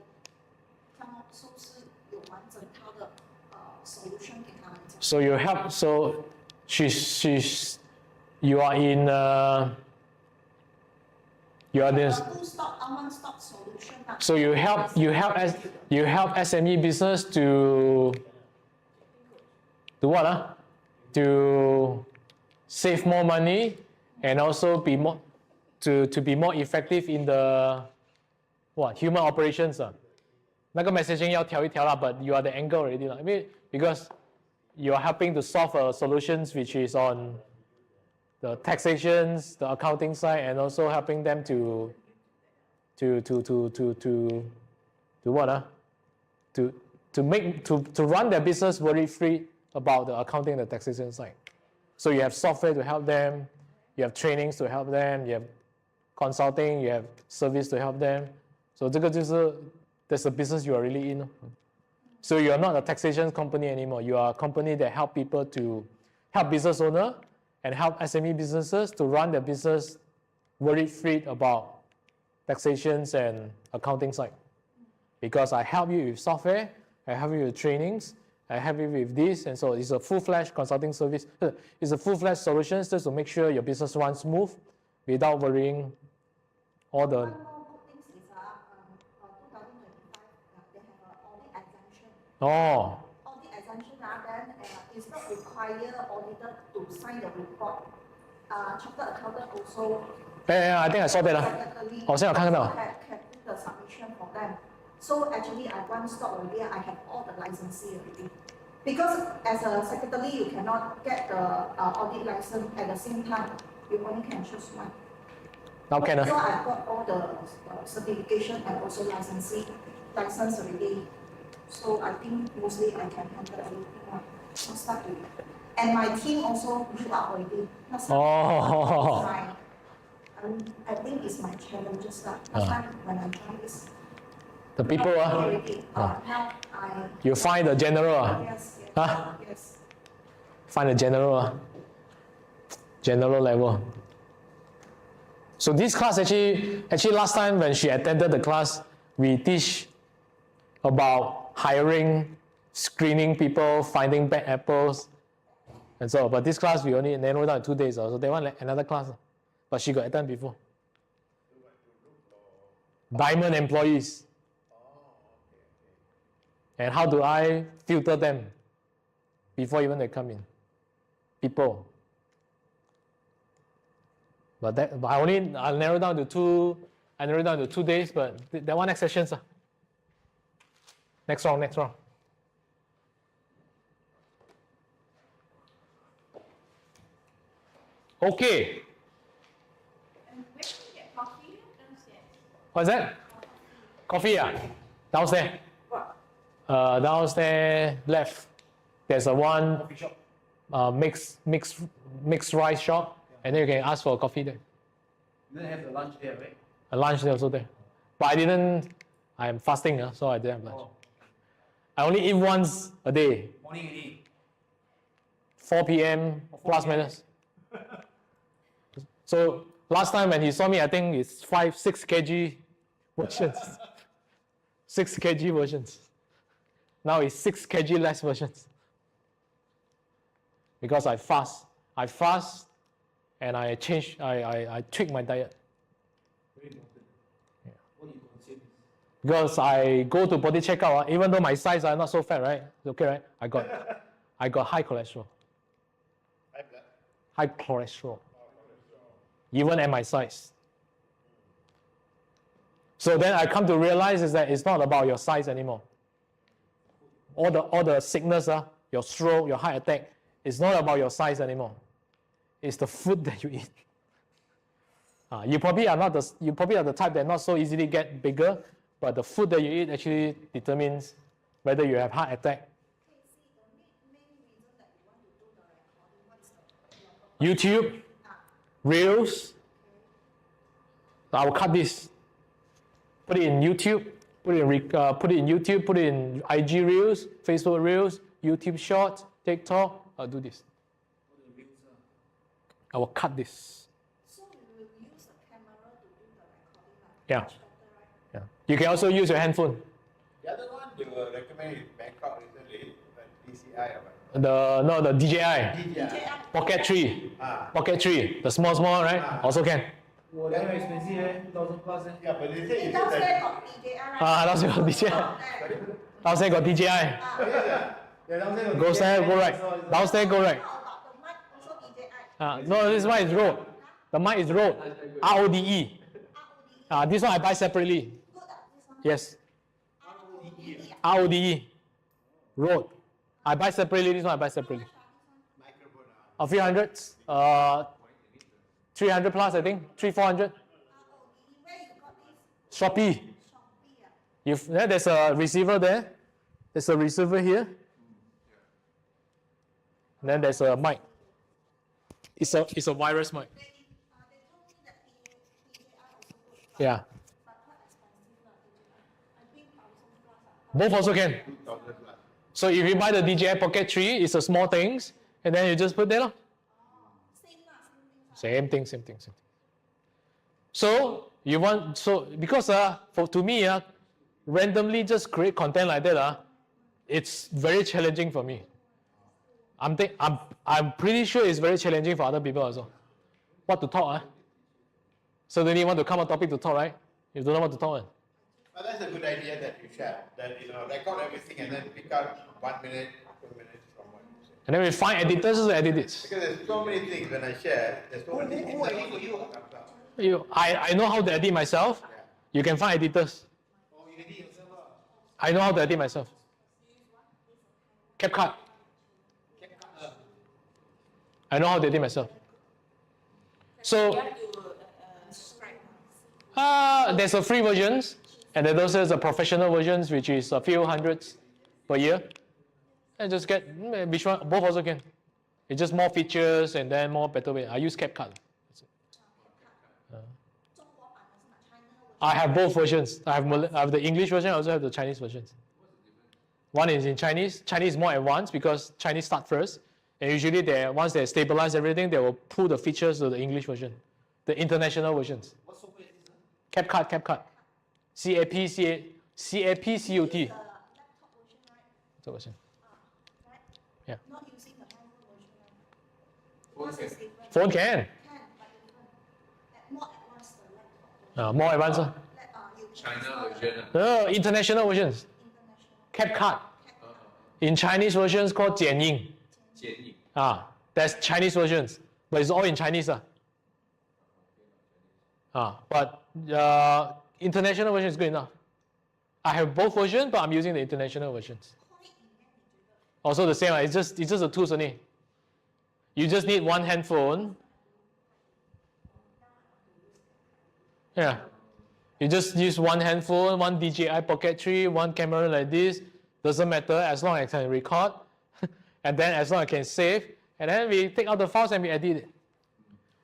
这样是不是有完整套的solution 给他们这样？ So you help. So she's you are in you are this. Two-stop, one-stop solution. So you help SME business to what? To save more money and also be more to be more effective in the what human operations. 那个 messaging 要调一调啦 but you are the angle already 啦 because you are helping to solve solutions which is on the taxations, the accounting side, and also helping them to what? To run their business worry free about the accounting and the taxation side. So you have software to help them, you have trainings to help them, you have consulting, you have service to help them. So 这个就是 that's the business you are really in. So you are not a taxation company anymore. You are a company that help people to help business owner and help SME businesses to run their business worry free about taxations and accounting side. Because I help you with software, I help you with trainings, I help you with this, and so it's a full-fledged consulting service. It's a full-fledged solution just to make sure your business runs smooth without worrying all the. One more good thing is 2025 they have an audit exemption. Oh. Audit exemption then it's not require auditor to sign the report. Chartered accountant also. Yeah, I think I saw that. Secretary 好像有看到。 can do the submission for them. So actually, I one stop already. I have all the licensee already. Because as a secretary, you cannot get the audit license at the same time. You only can choose one. Now can So I got all the certification and also license already. So I think mostly I can handle everything. I'll start with it. And my team also grew up already. Oh. I think it's my challenges. Last time when I joined this. The people Now you find the general yes, yes, Huh? yes. Find the general general level. So this class actually last time when she attended the class, we teach about hiring, screening people, finding bad apples, and so. But this class we only narrowed down 2 days. So they want another class, but she got attended before. Diamond employees. And how do I filter them before even they come in? People. But I narrowed down to 2. I narrowed down to 2 days, but that one next session, sir. Next round. Okay. And where can you get coffee? Downstairs. What's that? Coffee, downstairs. Downstairs left. There's a one Coffee shop. mixed rice shop, and then you can ask for a coffee there. You don't have the lunch there, right? A lunch there also there. But I'm fasting, so I didn't have lunch. Oh. I only eat once a day, Morning and eat. 4 p.m. plus minus. So last time when he saw me, I think it's 6 kg versions. 6 kg versions. Now it's 6 kg less versions. Because I fast. And I tweak my diet. Very important. Yeah. What do you consume? Because I go to body checkup, even though my size are not so fat, right? It's okay, right? I got high cholesterol. High cholesterol. Even at my size. So then I come to realize is that it's not about your size anymore. All the sickness, your stroke, your heart attack, it's not about your size anymore. It's the food that you eat. You probably are the type that not so easily get bigger, but the food that you eat actually determines whether you have heart attack. YouTube, Reels. I will cut this. Put it in YouTube. Put it in YouTube. Put it in IG Reels, Facebook Reels, YouTube Shorts, TikTok. I'll do this. I will cut this. So you will use the camera to do the recording. Yeah. Much better, right? Yeah. You can also use your handphone. The other one you recommend is Bangkok recently, DCI or what? No, the DJI. DJI. Pocket 3. Ah. Pocket 3. The small, right? Ah. Also can. Oh, that one expensive, 2,000 plus. Yeah, but they say you should Downstairs have. got DJI, right? Downstairs got DJI. Downstairs got DJI. Yeah, downstairs Go there, go right. Downstairs, go right. How about the mic also DJI? No, this one is Rode. The mic is Rode. RODE. This one I buy separately. Good, this one. Yes. RODE. RODE. Rode. I buy separately. This one I buy separately. Microphone. A few hundreds. 300 plus, I think. 300-400. RODE. Where you got this? Shopee. Shopee, ah. There's a receiver there. There's a receiver here. And then there's a mic. It's a wireless mic. They told me that DJI also good, Yeah. but quite expensive lah, DJI. I think 1,000 plus ah. Both also can. 2,000 plus. So if you buy the DJI Pocket 3, it's a small things, and then you just put there. Lor. Same lah, same things ah. Same thing. So you want because to me randomly just create content like that it's very challenging for me. I'm pretty sure it's very challenging for other people also. What to talk So then you want to come on topic to talk, right? You don't know what to talk. Well, that's a good idea that you share. That record everything and then pick out 1 minute, 2 minutes from what you say. And then we find editors to edit it. Because there's so many things when I share. There's so many things that also comes out. I know how to edit myself. You can find editors. Oh, you edit yourself. I know how to edit myself. CapCut. I know how to edit myself. So You have to subscribe. there's a free versions, and then there's a professional versions, which is a few hundreds per year. And just get which one, both also can. It's just more features and then more better way. I use CapCut. I have both versions. I have the English version. I also have the Chinese versions. One is in Chinese. Chinese is more advanced because Chinese start first. And usually once they stabilize everything, they will pull the features to the English version, the international versions. What software is this? CapCut. CapCut. The laptop version, right? version. Right? Yeah. Not using the handphone version, right? What's the difference? Phone can. Can, but different. More advanced the laptop version. More advanced. You China version. No, international versions. international. CapCut. In Chinese versions called 剪映. 建议 There's Chinese versions, but it's all in Chinese. But international version is good enough. I have both versions, but I'm using the international versions. Also the same. It's just the tools only. You just need one handphone. Yeah. You just use one handphone, one DJI Pocket 3, one camera like this. Doesn't matter as long as I can record. And then as long as I can save. And then we take out the files and we edit it.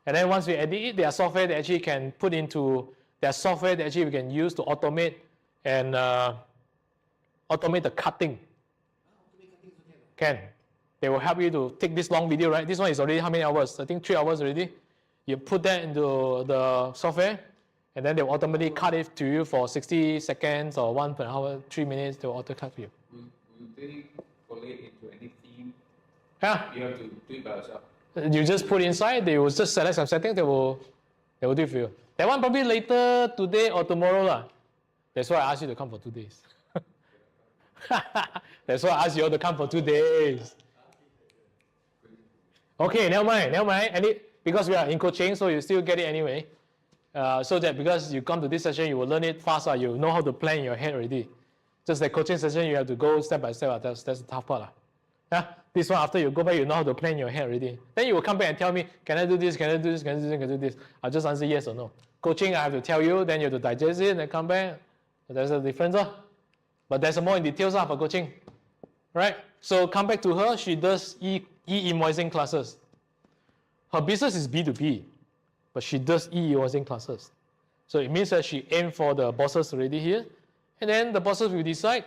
And then once we edit it, there are software that actually can put into, there's software that actually we can use to automate and automate the cutting. Can. They will help you to take this long video, right? This one is already how many hours? I think 3 hours already. You put that into the software, and then they will automatically cut it to you for 60 seconds or 1 per hour, 3 minutes, they will auto cut for you. Will they collate into any theme? Yeah. You have to do it by yourself. You just put inside, they will just select some settings, they will do it for you. That one probably later today or tomorrow lah. That's why I asked you to come for 2 days. That's why I asked you all to come for 2 days. Okay, never mind. Because we are in coaching, so you still get it anyway. So that because you come to this session, you will learn it faster. You know how to plan in your head already. Just like coaching session, you have to go step by step. That's the tough part. Yeah? This one, after you go back, you know how to plan in your head already. Then you will come back and tell me, can I do this, can I do this, can I do this, can I do this? I'll just answer yes or no. Coaching, I have to tell you, then you have to digest it and come back. There's a difference. But there's more in details for coaching. Right? So come back to her, she does e-invoicing classes. Her business is B2B, but she does e-invoicing classes. So it means that she aimed for the bosses already here. And then the bosses will decide,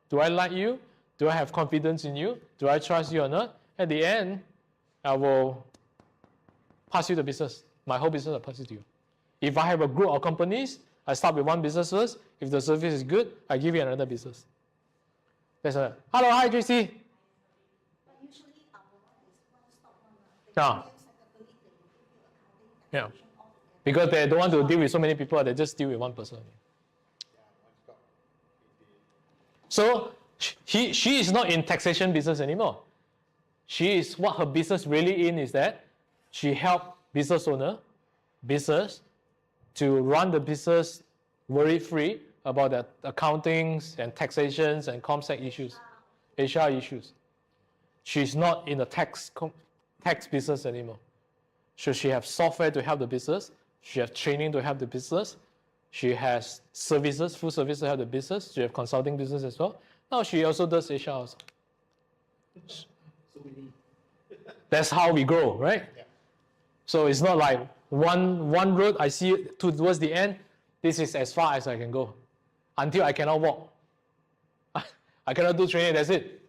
do I like you? Do I have confidence in you? Do I trust you or not? At the end, I will pass you the business. My whole business will pass it to you. If I have a group of companies, I start with one business first. If the service is good, I give you another business. That's it. Hello, hi, JC. But usually our one is one-stop one. Yeah. They separately, they will give you accounting, Yeah. taxation, all together. Because they don't want to deal with so many people, they just deal with one person. So she is not in taxation business anymore. She is, what her business really in is that she help business owner, business, to run the business worry-free about the accountings and taxations and ComSec issues, HR issues. She's not in the tax business anymore. So she has software to help the business. She has training to help the business. She has services, full service to help the business. She has consulting business as well. Now she also does HR also. That's how we grow, right? Yeah. So it's not like one road I see towards the end. This is as far as I can go until I cannot walk. I cannot do training, that's it.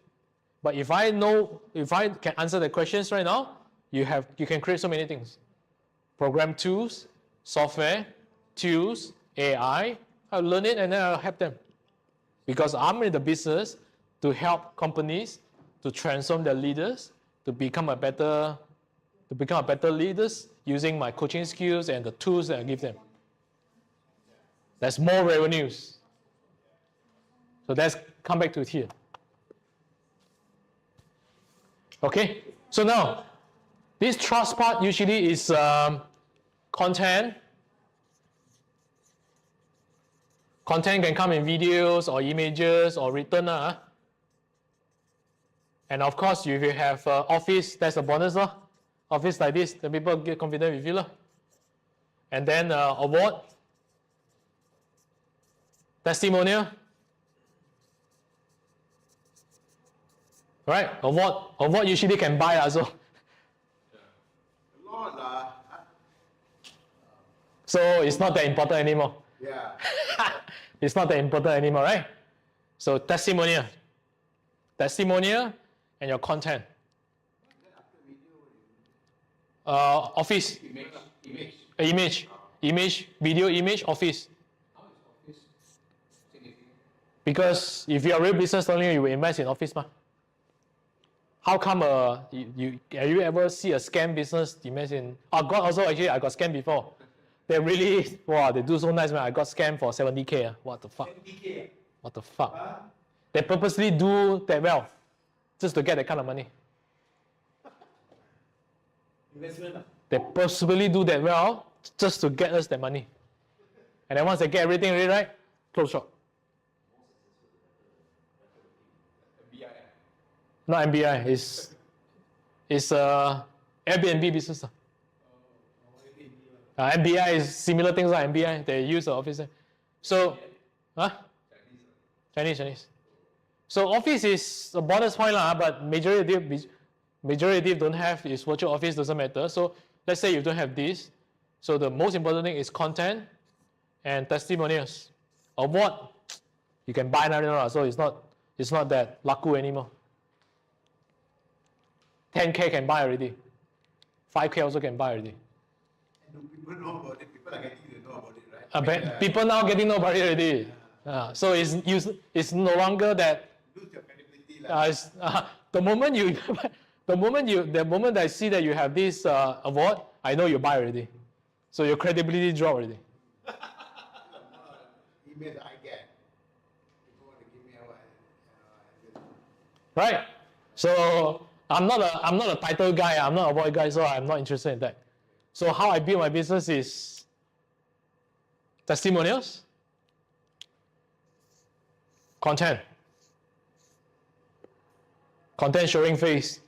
But if I can answer the questions right now, you can create so many things. Program tools, software, tools, AI. I'll learn it and then I'll help them. Because I'm in the business to help companies to transform their leaders, to become a better leaders using my coaching skills and the tools that I give them. That's more revenues. So let's come back to it here. Okay, so now this trust part usually is content. Content can come in videos or images or written. And of course, if you have office, that's a bonus. Office like this, the people get confident with you. And then award, testimonial. Right? Award usually can buy also. So it's not that important anymore. Yeah. It's not that important anymore, right? So testimonial and your content. Office. Image, video, image, office. Because if you are a real business owner, you will invest in office. How come have you ever see a scam business invest in? I got scammed before. They really, wow, they do so nice, man. I got scammed for 70K. What the fuck? 70K. What the fuck? They purposely do that well, just to get that kind of money. Investment. They purposely do that well, just to get us that money. And then once they get everything ready, right, close shop. MBI. Not MBI, it's Airbnb business. MBI is similar things like MBI. They use the office. So, Chinese. So office is a bonus point, but majority don't have is virtual office, doesn't matter. So let's say you don't have this. So the most important thing is content and testimonials. Award, you can buy now, so it's not that laku anymore. 10K can buy already. 5K also can buy already. And do people know about it? People are getting to know about it, right? People now getting to know about it already. So it's no longer that. Lose your credibility. The moment I see that you have this award, I know you buy already. So your credibility drop already. Emails I get. People want to give me Right. So I'm not a title guy. I'm not a award guy. So I'm not interested in that. So how I build my business is testimonials, content showing face,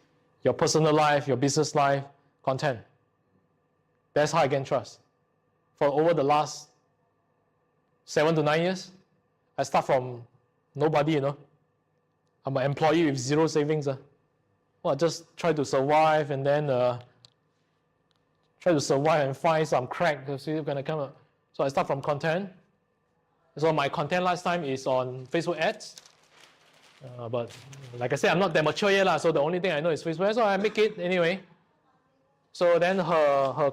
your personal life, your business life, content. That's how I gain trust. For over the last 7 to 9 years, I start from nobody, I'm an employee with zero savings. Well, I just try to survive and then try to survive and find some crack to see if gonna come up. So I start from content. So my content last time is on Facebook ads. But like I said, I'm not that mature yet, so the only thing I know is Facebook ads, so I make it anyway. So then her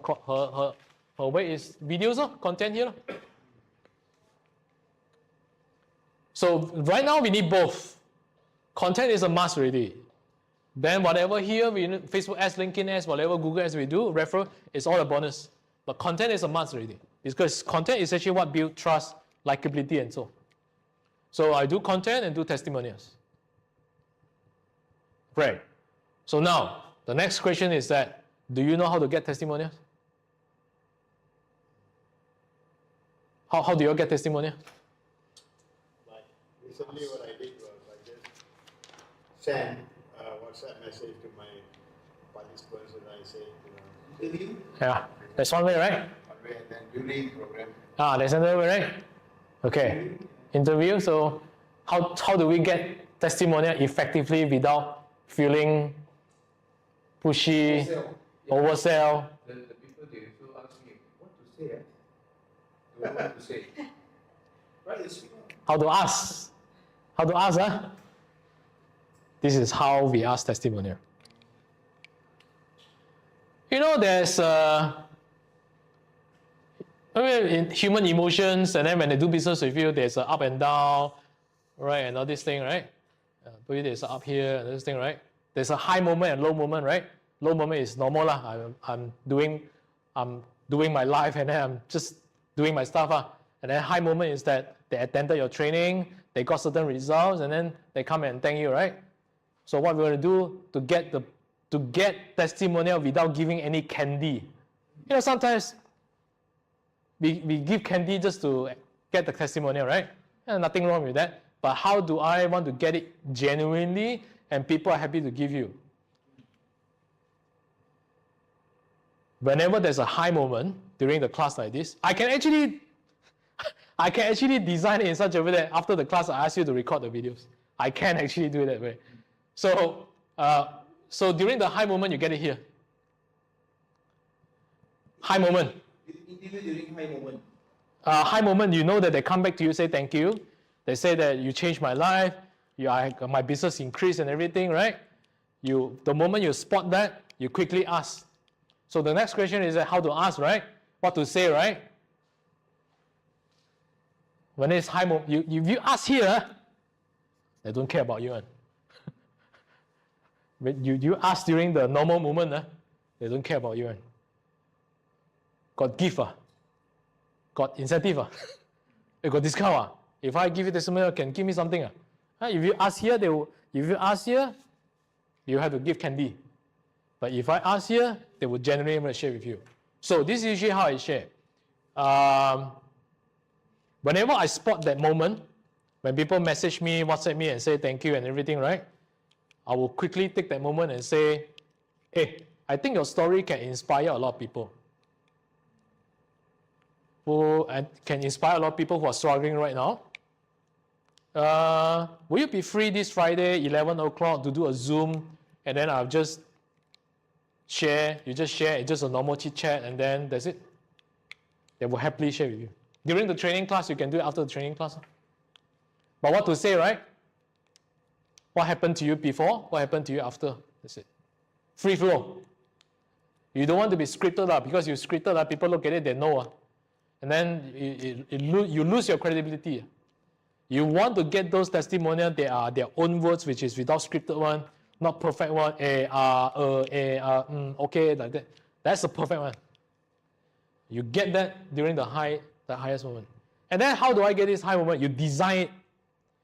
way is videos, content here. So right now we need both. Content is a must already. Then whatever here, we need Facebook ads, LinkedIn ads, whatever Google ads we do, referral is all a bonus. But content is a must already. Because content is actually what builds trust, likability, and so on. So I do content and do testimonials. Right. So now, the next question is that, do you know how to get testimonials? How do you get testimonial? Recently what I did was I just sent a WhatsApp message to my participants and I said, interview. Yeah, that's one way, right? One way, and then during program. That's another way, right? Okay, interview. So how do we get testimonial effectively without feeling pushy, oversell? The people, they also ask me, what to say? Don't know what to say. Right, How to ask? How to ask, huh? This is how we ask testimonial. You know, there's in human emotions, and then when they do business with you, there's a up and down, right, and all this thing, right? Maybe there's a up here and this thing, right? There's a high moment and low moment, right? Low moment is normal lah. I'm doing my life, and then I'm just doing my stuff. And then high moment is that they attended your training, they got certain results, and then they come and thank you, right? So what we're going to do to get testimonial without giving any candy. You know, sometimes we give candy just to get the testimonial, right? And nothing wrong with that. But how do I want to get it genuinely and people are happy to give you? Whenever there's a high moment during the class like this, I can actually design it in such a way that after the class I ask you to record the videos. I can actually do it that way. So during the high moment, you get it here. High moment. Interview during high moment. High moment, you know that they come back to you, say thank you. They say that you changed my life, my business increased and everything, right? The moment you spot that, you quickly ask. So the next question is how to ask, right? What to say, right? When it's high moment, if you ask here, they don't care about you. When you ask during the normal moment, they don't care about you. Got gift, got incentive, you got discount. If I give you testimonial, can give me something. If you ask here, you have to give candy. But if I ask here, they will generally share with you. So this is usually how I share. Whenever I spot that moment, when people message me, WhatsApp me and say thank you and everything, right? I will quickly take that moment and say, hey, I think your story can inspire a lot of people. And can inspire a lot of people who are struggling right now. Will you be free this Friday, 11 o'clock, to do a Zoom, and then I'll just share, you just share, it's just a normal chit chat, and then that's it. They will happily share with you. During the training class, you can do it after the training class. But what to say, right? What happened to you before, what happened to you after, that's it. Free flow. You don't want to be scripted, because you scripted, people look at it, they know. And then you lose your credibility. You want to get those testimonials, they are their own words, which is without scripted one, not perfect one, okay, like that. That's the perfect one. You get that during the highest moment. And then how do I get this high moment? You design it.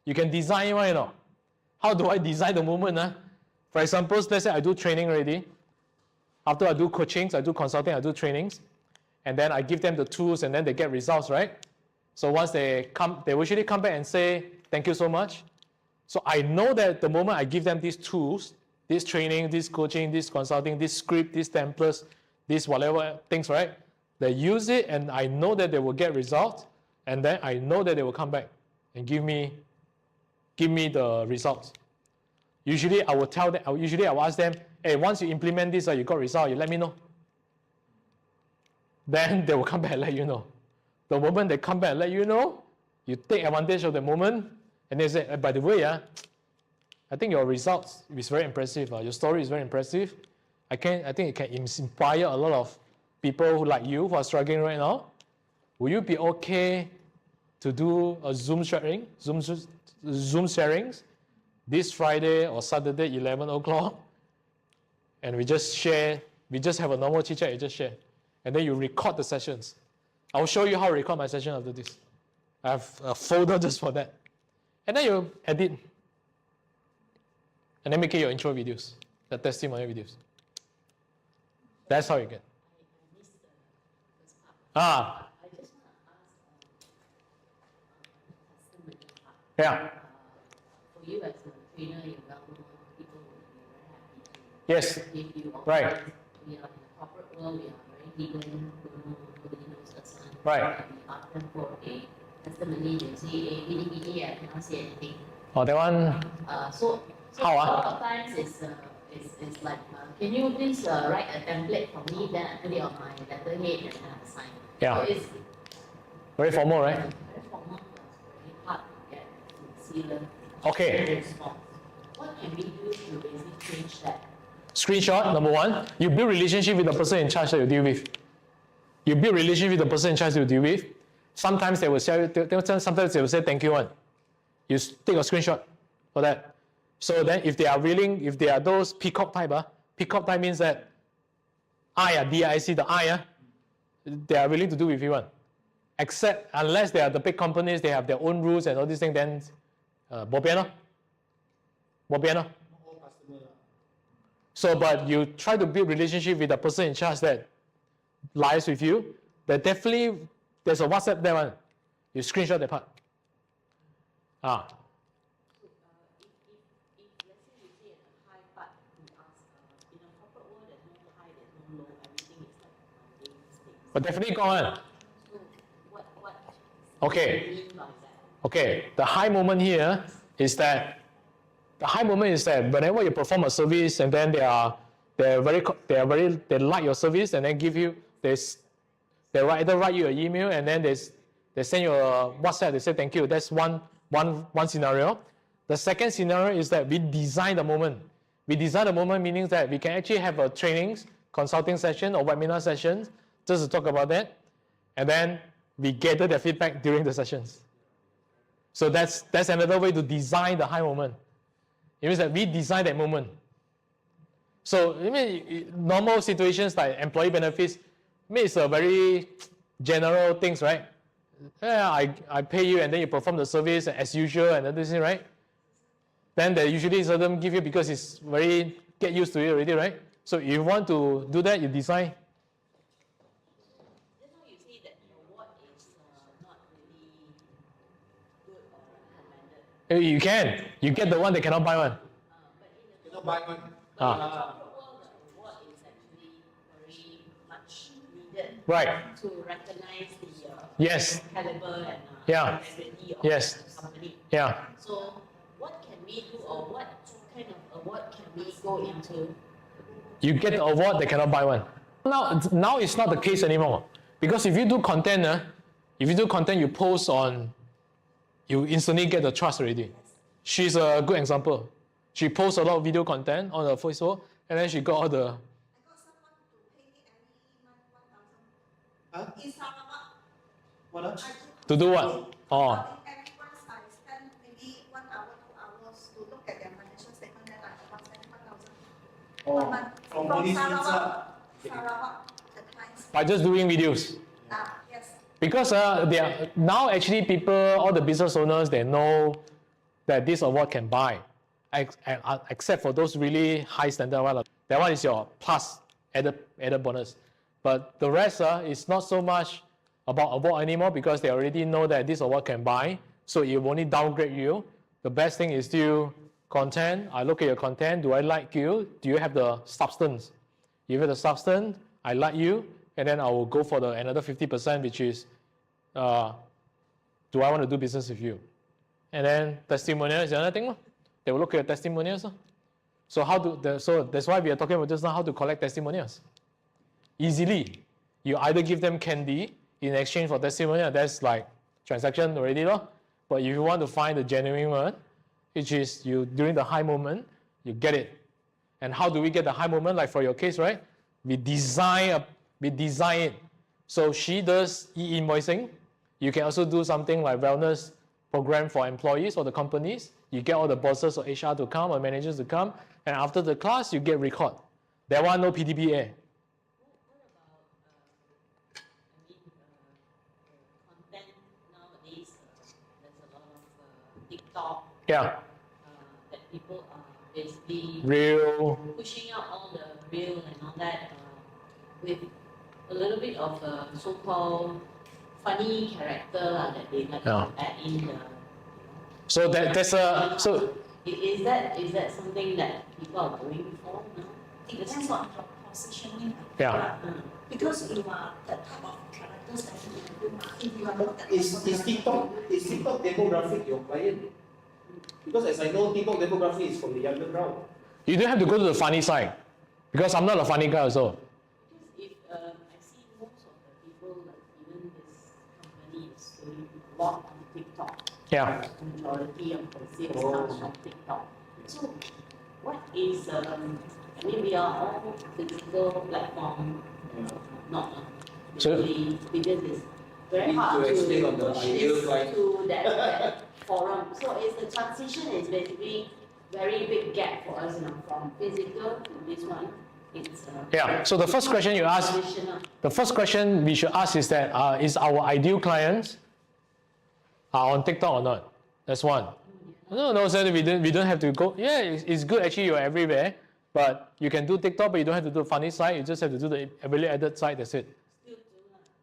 You can design it, right? How do I design the moment? For example, let's say I do training already. After I do coachings, I do consulting, I do trainings. And then I give them the tools and then they get results, right? So once they come, they usually come back and say, thank you so much. So I know that the moment I give them these tools, this training, this coaching, this consulting, this script, these templates, this whatever things, right? They use it and I know that they will get results. And then I know that they will come back and give me the results. Usually I will tell them, I will ask them, hey, once you implement this, you got results, you let me know. Then they will come back and let you know. The moment they come back and let you know, you take advantage of the moment, and they say, by the way, I think your results is very impressive. Your story is very impressive. I think it can inspire a lot of people who like you who are struggling right now. Will you be okay to do a Zoom sharing, Zoom Zoom sharings this Friday or Saturday, 11 o'clock, and we just share, we just have a normal chit chat, you just share. And then you record the sessions. I'll show you how to record my session after this. I have a folder just for that. And then you edit. And then make it your intro videos, the testimonial videos. That's how you get. Ah. I just want to ask customer part. Yeah. For you as a trainer, you well know people will be very happy to Yes. give you offers. Right. We are in the corporate world, we are very hidden, nobody knows us. Right. We ask them for a testimony, they say, gini, I cannot say anything. Oh, that one. So How, a lot of times it's like, can you please write a template for me, then I put it on my letterhead and then I sign. Yeah. So it's Very formal, right? very formal, it's very hard to get sincere Okay. response. What can we do to basically change that? Screenshot, number one. You build relationship with the person in charge that you deal with. You build relationship with the person in charge that you deal with. Sometimes they will say, sometimes they will say thank you one. You take a screenshot for that. So then if they are willing, if they are those peacock type, peacock type means that DIC, the I, they are willing to do with you one. Except unless they are the big companies, they have their own rules and all these things, then bo pian lor. So, but you try to build relationship with the person in charge that lies with you, that definitely there's a WhatsApp there one. You screenshot that part. So, if let's say you say at a high part, you ask, in a corporate world, there's no high, there's no low, everything is like mundane things. But definitely go on. So, what Okay. do you mean by that? Okay, the high moment here is that whenever you perform a service and then they like your service and then give you this, they either write you an email and then they send you a WhatsApp, they say thank you. That's one scenario. The second scenario is that we design the moment. We design the moment meaning that we can actually have a trainings, consulting session or webinar sessions just to talk about that. And then we gather their feedback during the sessions. So that's another way to design the high moment. It means that we design that moment. So I mean, normal situations like employee benefits, I mean, it's a very general things, right? Yeah, I pay you and then you perform the service as usual and everything, right? Then they usually seldom give you because it's very get used to it already, right? So if you want to do that, you design. Just now you say that your word is not really good or recommended. You can. You get the one that cannot buy one. But in the Cannot buy one. corporate world, the word is actually very much needed Right. to recognize the Yes. caliber and Yeah. capacity of Yes. the company. Yeah. So, what can we do, or what kind of award can we go into? You get the award, they cannot buy one. Now it's not the case anymore. Because if you do content, you post on, you instantly get the trust already. She's a good example. She posts a lot of video content on her Facebook, and then she got all the. I got someone to pay me every month 1,000. Huh? In Sarawak, What I else? To do what? Oh. Every month I spend maybe 1 hour, 2 hours to look at their financial statement, then I about spend 1,000. Oh, Per month. from From police Sarawak, the clients. By just doing videos. Yes. Because they are, now actually people, all the business owners, they know that this award can buy. Except for those really high standard one. That one is your plus added bonus. But the rest is not so much about award anymore because they already know that this award can buy. So it will only downgrade you. The best thing is still content. I look at your content. Do I like you? Do you have the substance? If you have the substance, I like you. And then I will go for another 50%, which is, do I want to do business with you? And then testimonial is the other thing. They will look at your testimonials. So so that's why we are talking about just now how to collect testimonials. Easily. You either give them candy in exchange for testimonial, that's like transaction already. But if you want to find the genuine one, which is you during the high moment, you get it. And how do we get the high moment? Like for your case, right? We design it. So she does e-invoicing. You can also do something like wellness program for employees or the companies. You get all the bosses or HR to come or managers to come, and after the class, you get record. That one, no PDPA. Content nowadays, there's a lot of TikTok. Yeah. That people are basically Real. pushing out all the real and all that with a little bit of so-called funny character that they like to add in the. So that's a so. Is that something that people are going for now? It depends on your positioning. Yeah. Because you are the type of characters that you do. If you are not that Is TikTok demographic your client? Because as I know, TikTok demographic is from the younger crowd. You don't have to go to the funny side, because I'm not a funny guy also. Because if I see most of the people, like even this company is doing a lot on TikTok. Yeah. Majority of the sales comes from TikTok. So, what is I mean, we are all physical platform, not digitally, because it's very hard to explain on the push ideal this client. to that forum. So, it's the transition is basically very big gap for us now from physical to this one. It's Yeah. So the first question you ask, traditional. the first question we should ask is that is our ideal clients on TikTok or not? That's one. No, so we don't have to go. Yeah, it's good actually. You're everywhere, but you can do TikTok, but you don't have to do the funny side. You just have to do the value added side. That's it.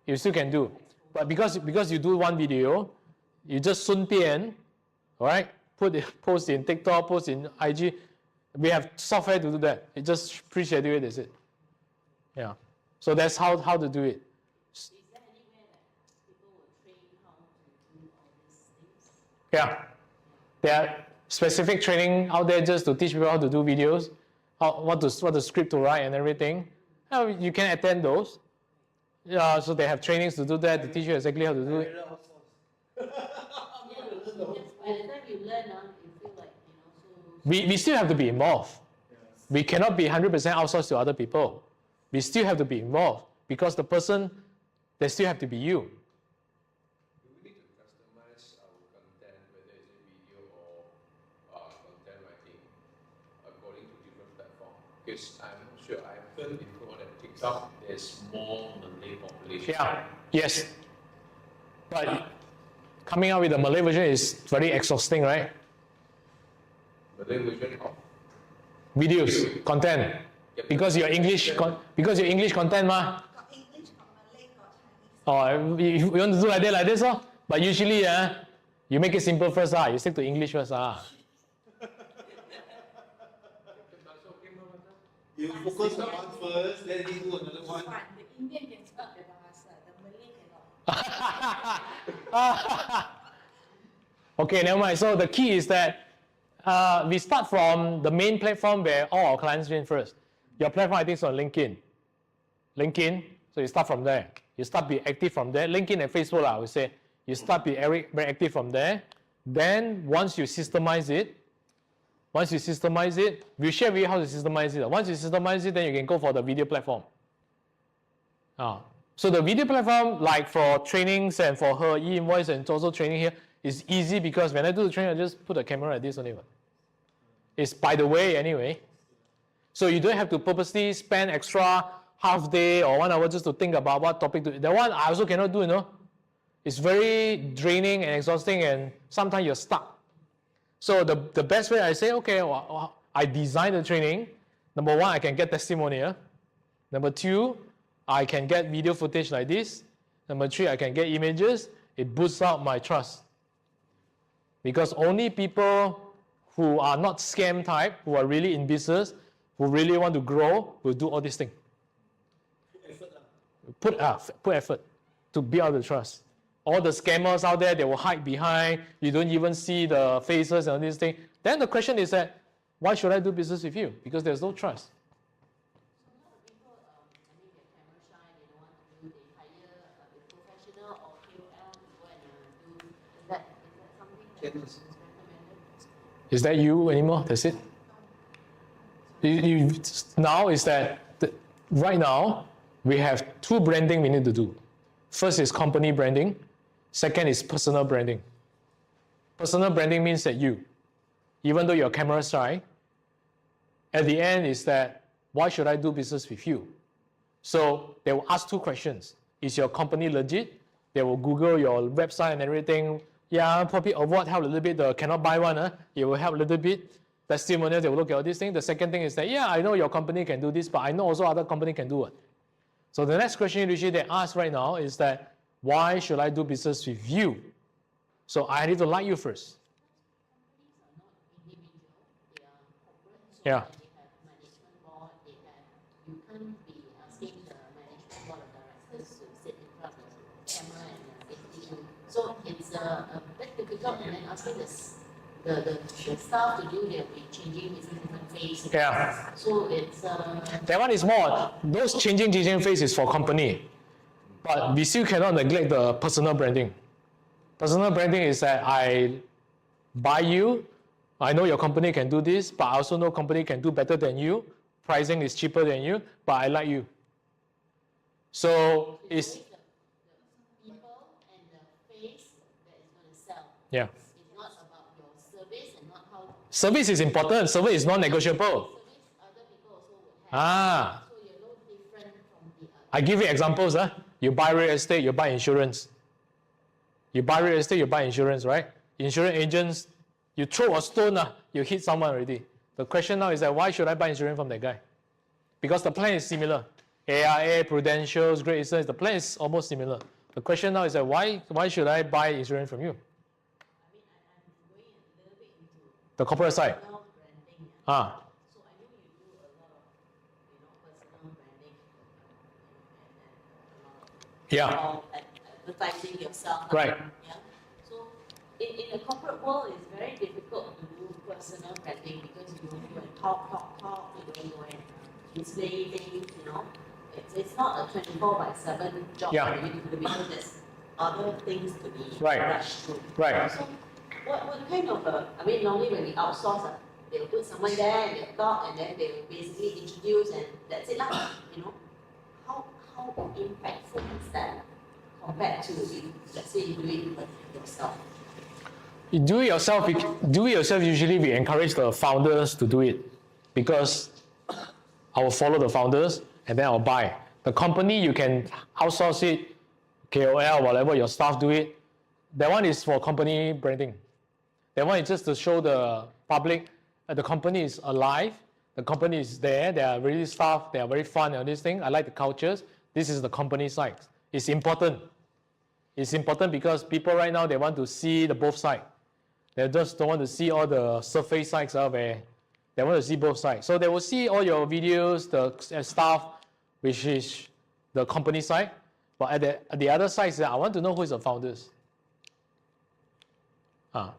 You still can do, but because you do one video, you just 顺便, all right? Post in TikTok, post in IG. We have software to do that. You just pre-schedule it. That's it. Yeah. So that's how to do it. Is there anywhere that people will train how to do all these things? Yeah. There are specific training out there just to teach people how to do videos, what the script to write and everything. You can attend those. Yeah, so they have trainings to do that, to teach you exactly how to do it. By the time you learn, you feel like, so. We still have to be involved. We cannot be 100% outsourced to other people. We still have to be involved because the person, they still have to be you. Do we need to customize our content, whether it's a video or content writing, according to different platforms? Because I'm not sure, I've heard before that TikTok there's more Malay population. Yeah. Yes. But coming out with a Malay version is very exhausting, right? Malay version of Videos, content. Because you're English content, ma. Got English, got Malay, got Chinese. Oh, if you want to do like this, but usually, you make it simple first, you stick to English first. You focus on one first, then you do another one. Fine. The Indian can speak the bahasa, the Malay cannot. Okay, never mind. So the key is that we start from the main platform where all our clients win first. Your platform, I think, is on LinkedIn. So you start from there. You start be active from there. LinkedIn and Facebook, I would say. You start be very active from there. Then once you systemize it, we'll share with you how to systemize it. Once you systemize it, then you can go for the video platform. So the video platform, like for trainings and for her e-invoice and also training here, is easy because when I do the training, I just put a camera like this only. It's by the way anyway. So you don't have to purposely spend extra half day or 1 hour just to think about what topic to do. That one I also cannot do, It's very draining and exhausting and sometimes you're stuck. So the best way I say, okay, I design the training. Number one, I can get testimonial. Number two, I can get video footage like this. Number three, I can get images. It boosts up my trust. Because only people who are not scam type, who are really in business, who really want to grow, will do all these things. Put effort to build the trust. All the scammers out there, they will hide behind. You don't even see the faces and all these things. Then the question is that, why should I do business with you? Because there's no trust. So a lot of people, they're camera shy, they don't want to do, they hire a professional or KOL to go and do. Is that something that is recommended? Is that you anymore? That's it? Now is that, right now, we have two branding we need to do. First is company branding. Second is personal branding. Personal branding means that you, even though you're camera shy, at the end is that, why should I do business with you? So they will ask 2 questions. Is your company legit? They will Google your website and everything. Yeah, probably avoid help a little bit. The cannot buy one, it will help a little bit. Testimonials, they will look at all these things. The second thing is that, yeah, I know your company can do this, but I know also other company can do it. So the next question usually they ask right now is that, why should I do business with you? So I need to like you first. Yeah. You can't be asking the management board of directors to sit in front of the camera and interview. So it's a bit difficult, and then asking the staff to do, they'll be changing different phase. Yeah. So it's That one is more, those changing phase is for company. But we still cannot neglect the personal branding. Personal branding is that I buy you, I know your company can do this, but I also know company can do better than you. Pricing is cheaper than you, but I like you. So it's the people and the face that is going to sell. yeah. It's not about your service and not how Service is important. Service is non-negotiable. service other people also will have. So you're no different from the other. I give you examples. You buy real estate, you buy insurance. You buy real estate, you buy insurance, right? Insurance agents, you throw a stone, you hit someone already. The question now is that, why should I buy insurance from that guy? Because the plan is similar. AIA, Prudential, Great Eastern, the plan is almost similar. The question now is that, why should I buy insurance from you? I mean, I'm going a little bit into The corporate side. personal branding. Ah, So I know you do a lot of, personal branding and a lot of yeah, advertising yourself. Right. Yeah. So in the corporate world, it's very difficult to do personal branding because you don't go and talk, you don't go and display things, It's not a 24/7 job Yeah. for you to do because there's other things to be Right. rushed through. right. So what kind of, normally when we outsource, they'll put someone there and they'll talk and then they'll basically introduce and that's it lah, How impactful is that compared to, let's say, you do it yourself? You do it yourself, usually we encourage the founders to do it because I will follow the founders and then I'll buy. The company, you can outsource it, KOL, whatever, your staff do it. That one is for company branding. That one is just to show the public that the company is alive, the company is there, they are really staff, they are very fun and this thing. I like the cultures. This is the company side. It's important. It's important because people right now, they want to see the both sides. They just don't want to see all the surface sides where they want to see both sides. So they will see all your videos, the stuff, which is the company side. But at the other side, I want to know who is the founders.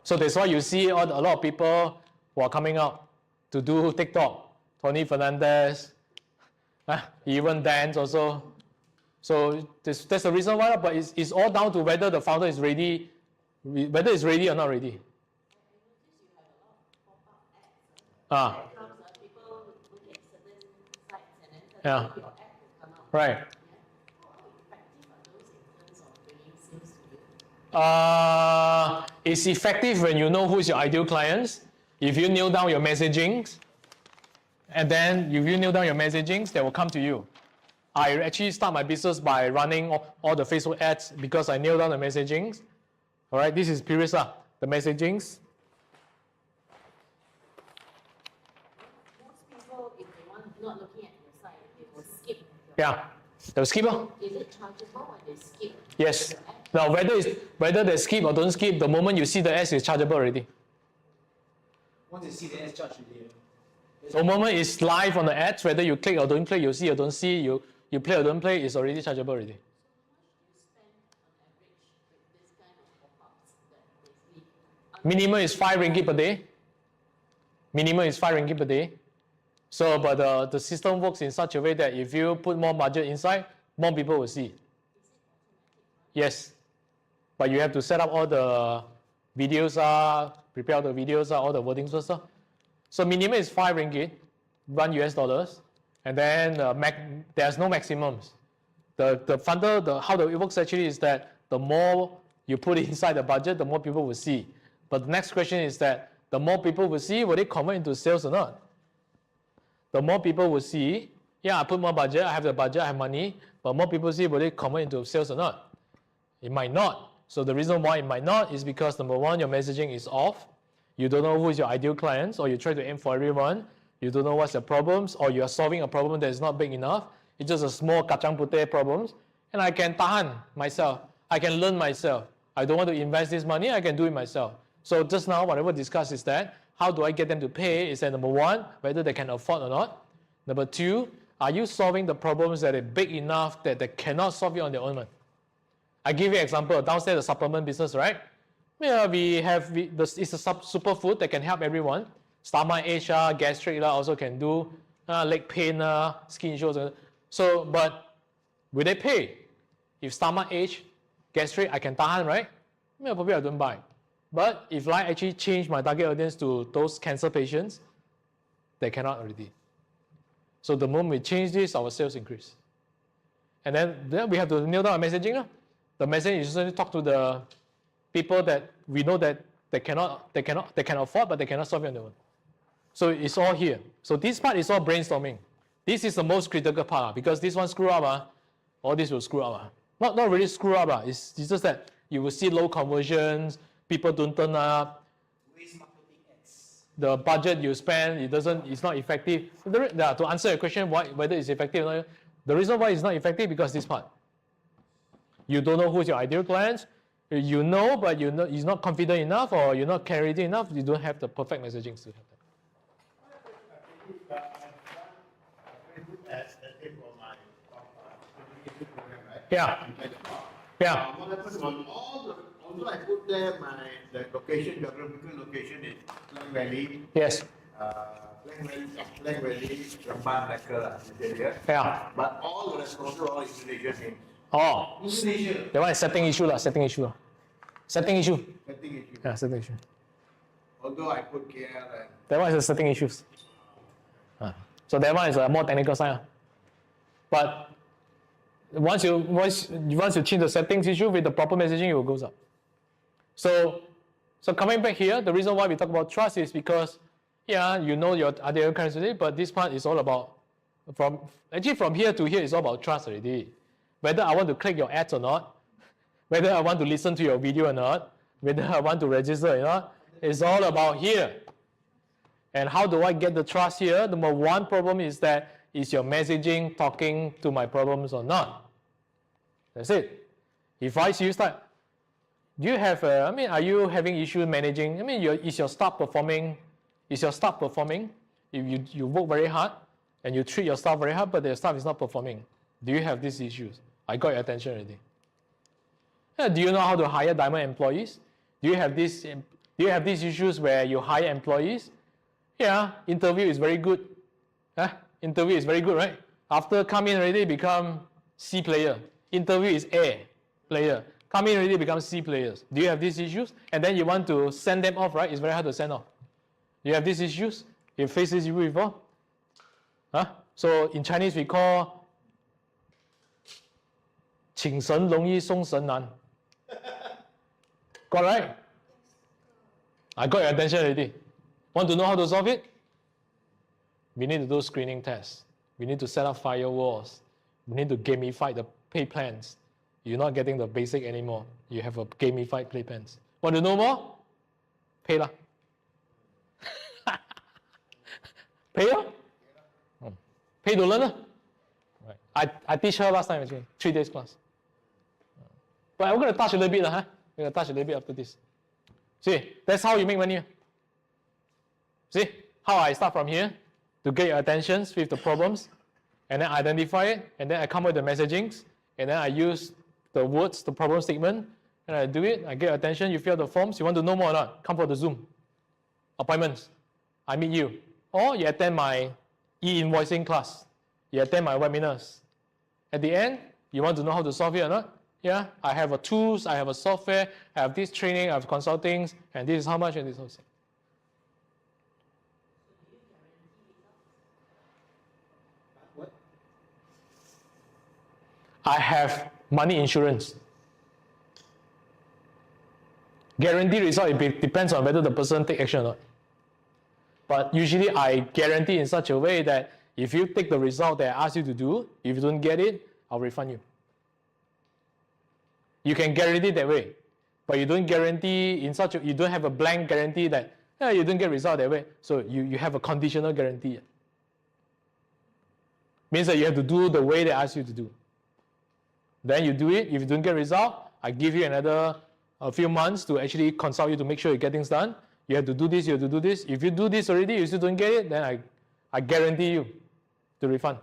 So that's why you see a lot of people who are coming out to do TikTok. Tony Fernandez, even dance also. So that's the reason why, but it's all down to whether the founder is ready, whether it's ready or not ready. People look at certain sites and then Yeah. your ad will come out. Right. How effective are those in terms of bringing sales to you? It's effective when you know who's your ideal clients. If you nail down your messagings, and then if you nail down your messagings, they will come to you. I actually start my business by running all the Facebook ads because I nailed down the messagings. All right, this is previous the messagings. Most people, if they want not looking at your site, they will skip. Yeah, they'll skip. Is it chargeable when they skip? Yes. your ad? Now whether they skip or don't skip, the moment you see the ads, it's chargeable already. Once you see the ads charge you The moment it's live on the ads, whether you click or don't click, you see or don't see, you play or don't play, it's already chargeable already. You spend on average with this kind of pop-ups that basically Minimum is 5 ringgit per day. Minimum is 5 ringgit per day. So, but the system works in such a way that if you put more budget inside, more people will see. Yes. But you have to set up all the videos, prepare all the videos, all the wordings first. So minimum is 5 ringgit, $1, and then there's no maximums. The funder, how it works actually is that the more you put inside the budget, the more people will see. But the next question is that the more people will see, will they convert into sales or not? The more people will see, yeah, I put more budget, I have the budget, I have money, but more people see, will they convert into sales or not? It might not. So the reason why it might not is because number one, your messaging is off. You don't know who is your ideal clients, or you try to aim for everyone. You don't know what's your problems, or you are solving a problem that is not big enough. It's just a small kacang putih problems. And I can tahan myself. I can learn myself. I don't want to invest this money, I can do it myself. So just now, whatever discussed is that, how do I get them to pay? Is that number one, whether they can afford or not. Number two, are you solving the problems that are big enough that they cannot solve it on their own? I give you an example, downstairs the supplement business, right? Yeah, it's a superfood that can help everyone. Stomach ache, gastric also can do, leg pain, skin issues. So, but will they pay? If stomach ache, gastric, I can tahan, right? Probably I don't buy. But if I actually change my target audience to those cancer patients, they cannot already. So the moment we change this, our sales increase. And then we have to nail down our messaging. The message is usually talk to the people that we know that they can afford, but they cannot solve it on their own. So it's all here. So this part is all brainstorming. This is the most critical part because this one screw up, all this will screw up. Not really screw up. It's just that you will see low conversions, people don't turn up. Waste marketing ads. The budget you spend, it's not effective. To answer your question, whether it's effective or not, the reason why it's not effective because this part. You don't know who's your ideal clients. You know, but you're not confident enough, or you're not clarity enough. You don't have the perfect messaging to have that. Yeah. Yeah. What happened was although I put there the location, geographical location is Klang Valley. Yes. Klang Valley, Rembang, Malacca, this area. Yeah. But all the restaurants are all Indonesian names. Oh. Indonesia. That one is setting issue. Setting issue. Setting issue. Yeah, setting issue. Although I put KL and That one is the setting issues. So that one is a more technical side. But once you change the settings issue with the proper messaging, it will goes up. So coming back here, the reason why we talk about trust is because, yeah, you know your ideal characteristic, but this part is all about from here to here is all about trust already. Whether I want to click your ads or not, whether I want to listen to your video or not, whether I want to register or not, it's all about here. And how do I get the trust here? Number one problem is that, is your messaging talking to my problems or not? That's it. If I see you start, do you have, are you having issue managing? Is your staff performing? Is your staff performing? If you work very hard and you treat your staff very hard, but their staff is not performing, do you have these issues? I got your attention already. Do you know how to hire diamond employees? Do you have these issues where you hire employees? Yeah, interview is very good. Interview is very good, right? After come in already become C player. Interview is A player. Come in already become C players. Do you have these issues? And then you want to send them off, right? It's very hard to send off. You have these issues? You faced this issue before? So in Chinese we call 请神容易送神难. Got right? I got your attention already. Want to know how to solve it? We need to do screening tests. We need to set up firewalls. We need to gamify the pay plans. You're not getting the basic anymore. You have a gamified pay plans. Want to know more? Pay lah. Pay lah. Pay to learn lah. Right. I teach her last time actually, 3 days class. But I'm going to touch a little bit, We're going to touch a little bit after this. See, that's how you make money. See, how I start from here to get your attention with the problems, and then identify it, and then I come up with the messagings, and then I use the words, the problem statement, and I do it, I get your attention, you fill out the forms, you want to know more or not, come for the Zoom appointments. I meet you. Or you attend my e-invoicing class. You attend my webinars. At the end, you want to know how to solve it or not? Yeah, I have a tools, I have a software, I have this training, I have consultings, and this is how much, and this is how much. What? I have money insurance. Guarantee result, it depends on whether the person take action or not. But usually I guarantee in such a way that if you take the result that I ask you to do, if you don't get it, I'll refund you. You can guarantee that way, but you don't guarantee in such a, you don't have a blank guarantee that you don't get result that way. So you have a conditional guarantee. Means that you have to do the way they ask you to do. Then you do it. If you don't get result, I give you a few months to actually consult you to make sure you get things done. You have to do this, you have to do this. If you do this already, you still don't get it, then I guarantee you the refund.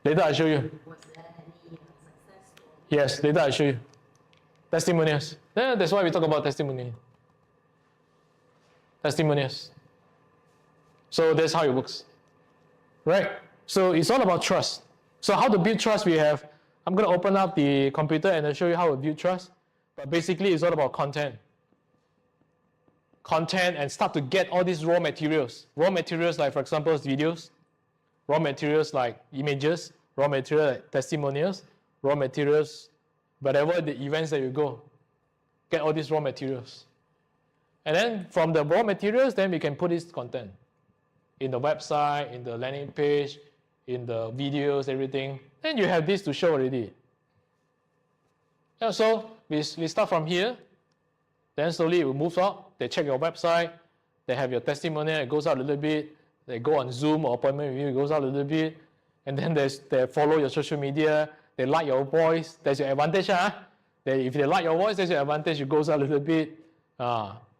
Later I'll show you. Was there any success? Yes, later I'll show you. Testimonials. Yeah, that's why we talk about testimony. Testimonials. So that's how it works. Right? So it's all about trust. So how to build trust we have, I'm going to open up the computer and I'll show you how to build trust. But basically it's all about content. Content and start to get all these raw materials. Raw materials like, for example, videos. Raw materials like images. Raw materials like testimonials. Raw materials, whatever the events that you go. Get all these raw materials. And then from the raw materials, then we can put this content. In the website, in the landing page, in the videos, everything. Then you have this to show already. Yeah, so we start from here. Then slowly it will move up. They check your website. They have your testimonial. It goes out a little bit. They go on Zoom or appointment with you. It goes out a little bit. And then they follow your social media. They like your voice. That's your advantage. If they like your voice, that's your advantage. It goes out a little bit.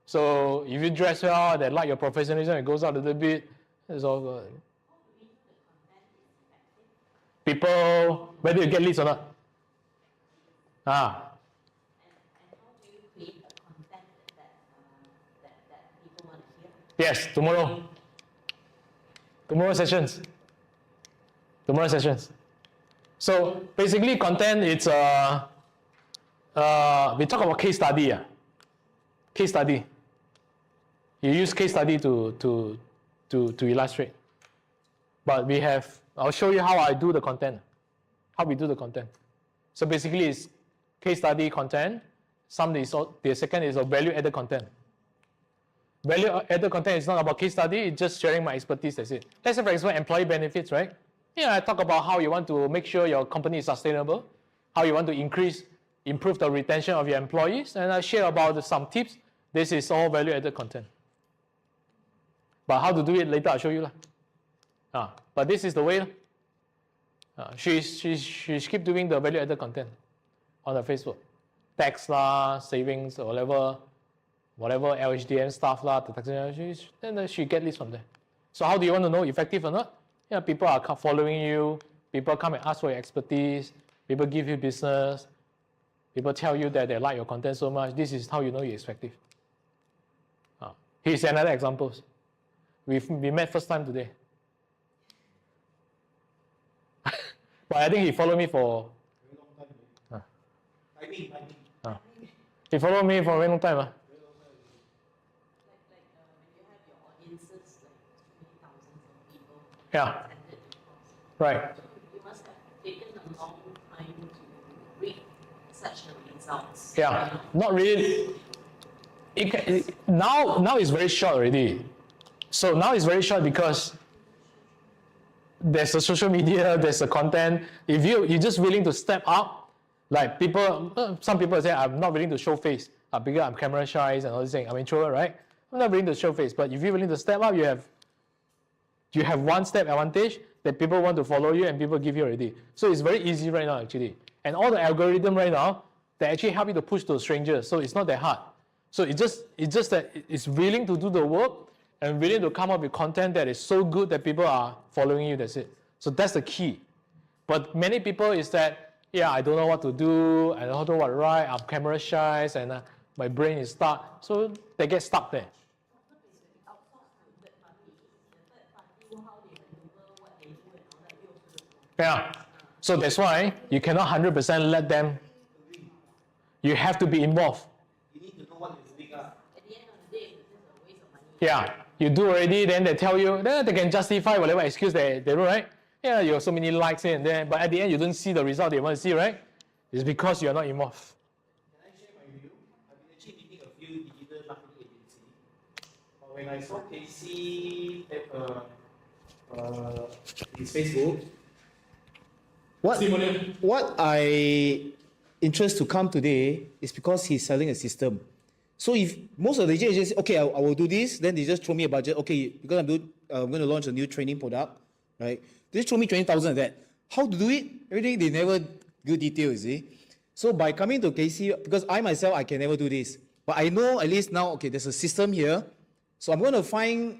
So if you dress well, they like your professionalism. It goes out a little bit. It's all good. People, whether you get leads or not. And how do you create a content that people want to hear? Yes, tomorrow. Tomorrow sessions. Tomorrow sessions. So basically content, it's we talk about case study. Case study. You use case study to illustrate. But we have, I'll show you how I do the content. How we do the content. So basically it's case study content. The second is a value-added content. Value-added content is not about case study, it's just sharing my expertise, that's it. Let's say for example, employee benefits, right? Yeah, I talk about how you want to make sure your company is sustainable, how you want to improve the retention of your employees, and I share about some tips. This is all value-added content. But how to do it later, I'll show you. But this is the way. She keep doing the value-added content on the Facebook. Tax savings, or whatever LHDN stuff then she get leads from there. So how do you want to know effective or not? Yeah, people are following you. People come and ask for your expertise. People give you business. People tell you that they like your content so much. This is how you know you're effective. Here's another example. We met first time today. But I think he followed me for... He followed me for a very long time. Like when you have your audiences, like thousands of people Yeah. attended your course. Right. So you must have taken a long time to read such a results. Yeah, not really. Now it's very short already. So now it's very short because there's the social media, there's the content. If you're just willing to step up, like some people say, I'm not willing to show face because I'm camera shy and all this thing. I'm introvert, right? I'm not willing to show face. But if you're willing to step up, you have one step advantage that people want to follow you and people give you already. So it's very easy right now actually. And all the algorithm right now, they actually help you to push to strangers. So it's not that hard. So it's just that it's willing to do the work and willing to come up with content that is so good that people are following you, that's it. So that's the key. But many people is that, yeah, I don't know what to do, I don't know what to write, I'm camera shy, and my brain is stuck. So they get stuck there. Yeah. So that's why you cannot 100% let them. You have to be involved. You need to know what you're doing. At the end of the day, it's just a waste of money. Yeah. You do already, then they tell you, then they can justify whatever excuse they do, right? Yeah, you have so many likes here and there, but at the end you don't see the result they want to see, right? It's because you're not involved. Can I share my view? I've been actually meeting a few digital marketing agencies. But when I saw Casey his Facebook, what I interest to come today is because he's selling a system. So if most of the agencies say, okay, I will do this, then they just throw me a budget. Okay, because I'm going to launch a new training product, right? They just throw me 20,000 of that. How to do it? Everything they never give details, you see. So by coming to Casey, because I myself, I can never do this. But I know at least now, okay, there's a system here. So I'm going to find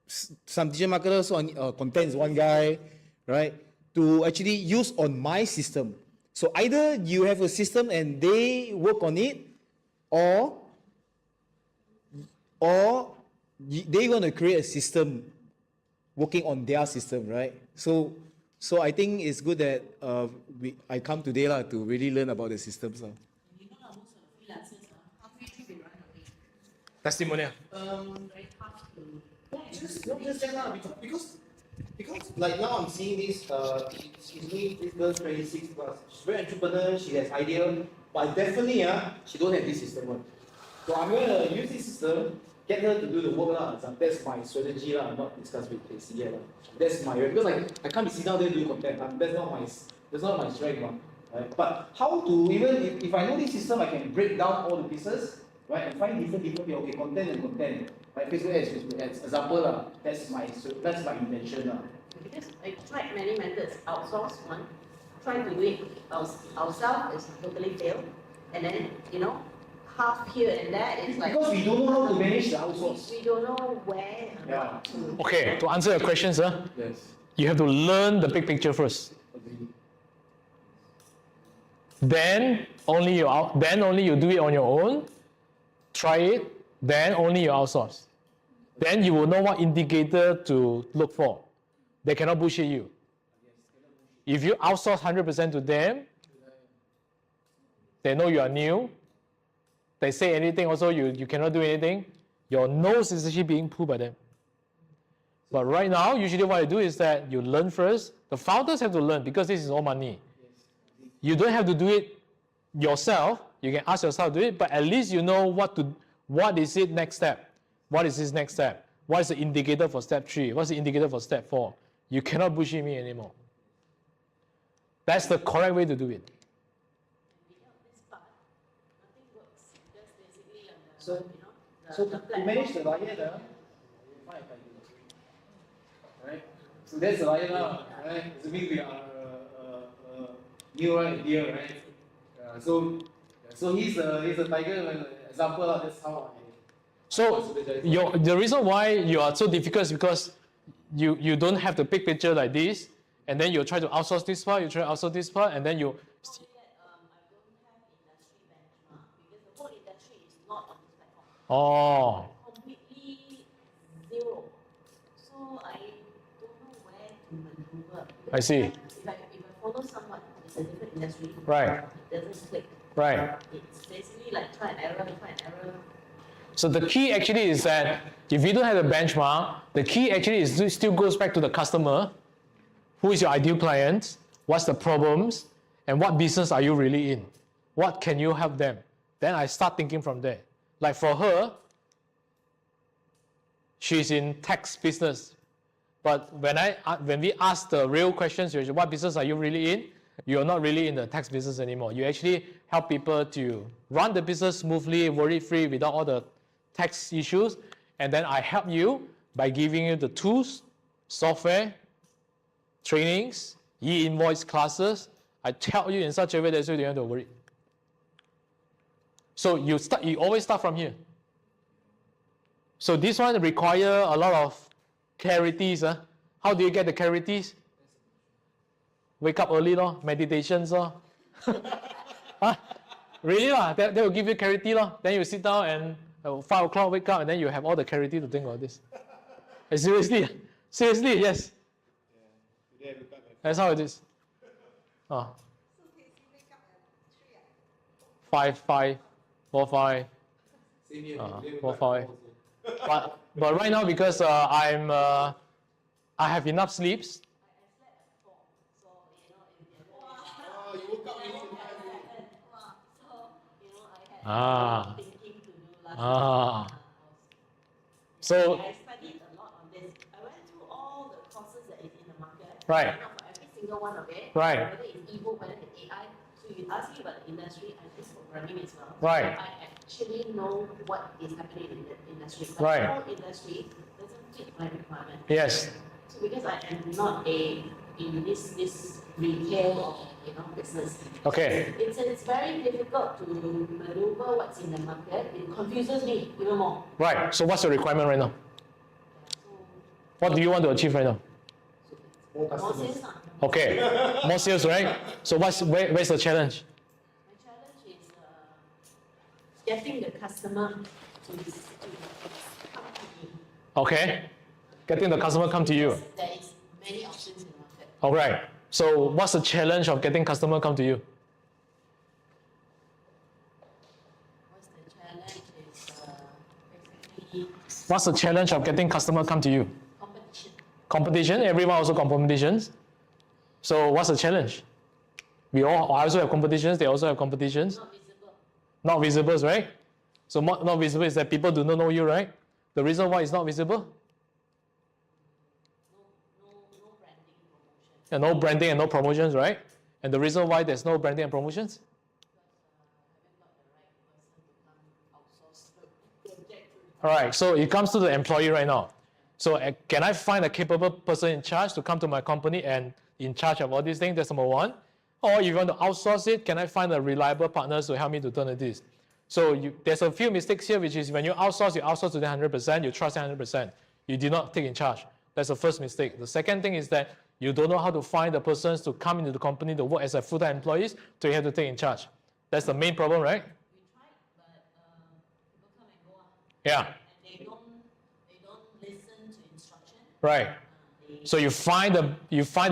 some digital marketers on content is one guy, right? To actually use on my system. So either you have a system and they work on it, or they're going to create a system working on their system, right? So I think it's good that I come today to really learn about the systems. You know, most of the freelancers, halfway through they run away. Testimonial. Very tough to. Not just that, because like now I'm seeing this, she's doing this girl 26 plus. She's very entrepreneur, she has idea, but definitely she don't have this system one. So I'm going to use this system, get her to do the work. That's my strategy. I'm not discuss with Casey yet. That's my, because I can't be sitting down there doing content. That's not my strength. Right? But how to, even if I know this system, I can break down all the pieces, right? And find different people, okay, content and content. Like Facebook ads, example, that's my intention. Because I tried many methods, outsource one, trying to do it ourselves is totally failed. And then, half here and there is like. Because we don't know how to manage the outsource. We don't know where and what to. Okay, to answer your question, sir, Yes. you have to learn the big picture first. Then only you do it on your own, try it, then only you outsource. Then you will know what indicator to look for. They cannot bullshit you. If you outsource 100% to them, they know you are new. They say anything also, you cannot do anything. Your nose is actually being pulled by them. But right now, usually what I do is that you learn first. The founders have to learn because this is all money. You don't have to do it yourself. You can ask yourself to do it, but at least you know what is it next step. What is his next step? What is the indicator for step 3? What's the indicator for step 4? You cannot bullshit me anymore. That's the correct way to do it. This part, nothing works. Just basically on the, So the to manage the lion, right? So that's the lion now, right? Assuming we are new right here, right? So he's a tiger example. That's how I. So the reason why you are so difficult is because you don't have the big picture like this, and then you try to outsource this part, you try to outsource this part, and then you. I don't have industry benchmark because the whole industry is not on this platform. Oh. Completely zero. So I don't know where to maneuver. I see. If I follow someone, it's a different industry. Right. It doesn't click. Right. It's basically like try and error. So the key actually is that if you don't have a benchmark, the key actually is still goes back to the customer. Who is your ideal client? What's the problems? And what business are you really in? What can you help them? Then I start thinking from there. Like for her, she's in tax business. But when we ask the real questions, what business are you really in? You're not really in the tax business anymore. You actually help people to run the business smoothly, worry-free, without all the tax issues. And then I help you by giving you the tools, software, trainings, e-invoice classes. I tell you in such a way that you don't have to worry. So you always start from here. So this one require a lot of clarities. How do you get the clarities? Wake up early, meditations. Really? That will give you clarity. Then you sit down and 5 o'clock wake up and then you have all the clarity to think about this. Seriously, yes. That's how it is. So Casey wake up at 3 5, 4, 5. Same here. 4, 5. But right now because I have enough sleeps. Ah. thinking to do last Ah. time. So, I studied a lot on this. I went through all the courses that is in the market. Right. Not for every single one of it. Right. Whether it's ebook, whether it's AI. So you ask me about the industry, I did programming as well. Right. I actually know what is happening in the industry. But Right. the whole industry doesn't fit my requirement. yes. So because I am not in this retail or business. Okay. It's very difficult to maneuver what's in the market. It confuses me even more. Right. So what's your requirement right now? So What do you want to achieve right now? more sales lah. Okay. More sales, right? So where's the challenge? My challenge is getting the customer to come to me. Okay. Getting the customer come to you. There is many options in the market. All right. So what's the challenge of getting customer come to you? What's the challenge is basically What's the challenge of getting customer come to you? competition. Competition. Everyone also got competitions. So what's the challenge? I also have competitions. They also have competitions. Not visible. Not visible, right? So not visible is that people do not know you, right? The reason why it's not visible? No branding promotion. And no branding and no promotions, right? And the reason why there's no branding and promotions? All right, so it comes to the employee right now. So can I find a capable person in charge to come to my company and in charge of all these things? That's number one. Or if you want to outsource it, can I find a reliable partners to help me to turn this? So there's a few mistakes here, which is when you outsource to them 100%, you trust 100%. You did not take in charge. That's the first mistake. The second thing is that you don't know how to find the persons to come into the company to work as a full-time employees, so you have to take in charge. That's the main problem, right? We tried, but people come and go. Yeah. And they don't listen to instruction. Right. So you find the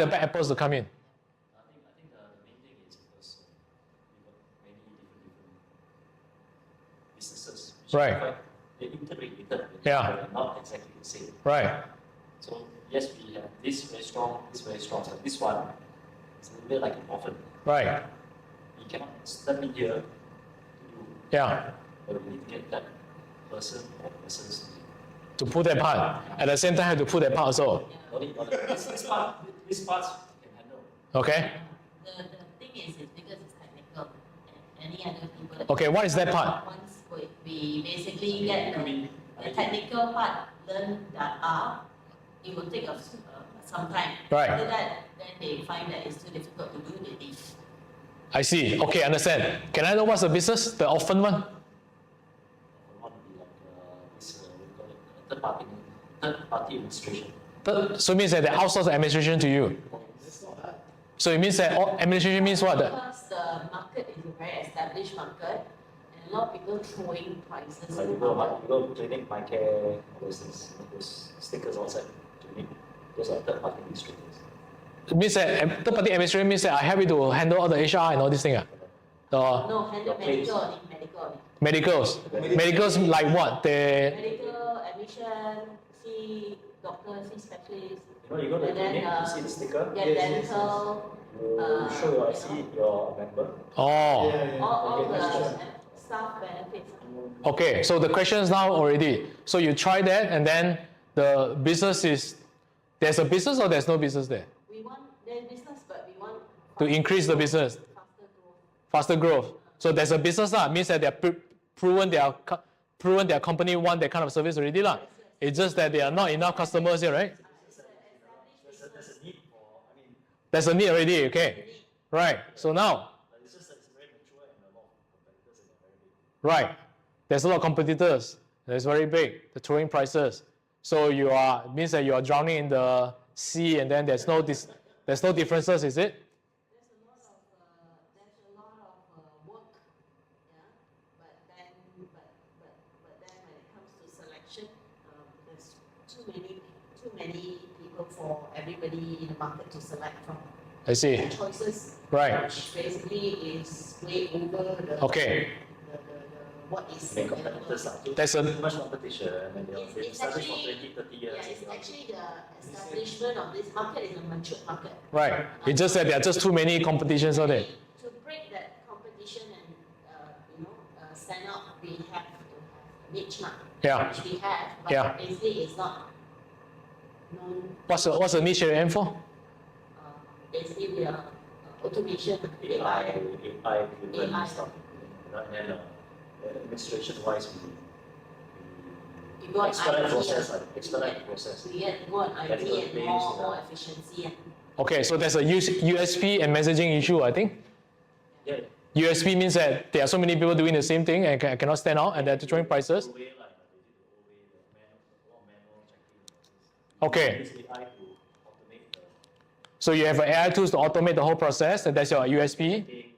bad apples to come in. I think the main thing is because we got many different businesses. Which Right. are quite, they're interrelated. Yeah. But not exactly the same. Right. So yes, we have this very strong, but this one is a little bit like an orphan. Right. We cannot step in here to do, Yeah. but we need to get that person or persons To pull that part. At the same time, have to pull that part also. this part you can handle. Okay. The thing is because it's technical. And any other people that Okay, what is that part? once we basically get the technical part learn that it will take us some time. Right. After that, then they find that it's too difficult to do, they leave. I see. Okay, understand. Can I know what's the business? The orphan one? One would be like this, we call it third party administration. So it means that they outsource the administration to you. So it means that administration means what? Because the market is a very established market, and a lot of people throwing prices. Like you go clinic, my care, all those things, those stickers outside to me. Those are third party administrators. It means that third party administration means that I have to handle all the HR and all these things. No, handle medical only. Medicals. Medicals like what? Medical, admission, see doctor, see specialist. You go to the And then, clinic, you see the sticker, Yeah, dental. you show your IC, you're a member. Oh. All the staff benefits. Okay, so the question is now already. So you try that and then the business is, there's a business or there's no business there? We want their business, but we want To increase the business, faster growth. faster growth. So there's a business means that they're proven their company want that kind of service already lah. It's just that there are not enough customers here, right? There's a need for, There's a need already, okay. Right, so now, it's just that it's very mature and a lot of competitors and they're very big. right, there's a lot of competitors. It's very big, the throwing prices. So means that you are drowning in the sea and then there's no differences, is it? There's a lot of work, yeah. But then when it comes to selection, there's too many people for everybody in the market to select from. I see. Choices. Right. Which basically is way over the. Okay. What is Many competitors are too There's a- much competition and they've It's established for actually- 20, 30 years. Yeah, it's actually the establishment of this market is a mature market. Right. It's just that there are just too many competitions out there. To break that competition and send out, we have to have a niche mark. Yeah. Which we have, but Yeah. basically it's not known. What's the niche you aim for? Basically we are automation, AI driven AI. stuff. And then administration wise, We go on expedite IT, process, expedite the process. we get go on IT Medical and claims, more efficiency. Okay, so there's a USP and messaging issue, I think. Yeah. USP means that there are so many people doing the same thing and cannot stand out, and they're throwing prices. Okay. So you have AI tools to automate the whole process, and that's your USP.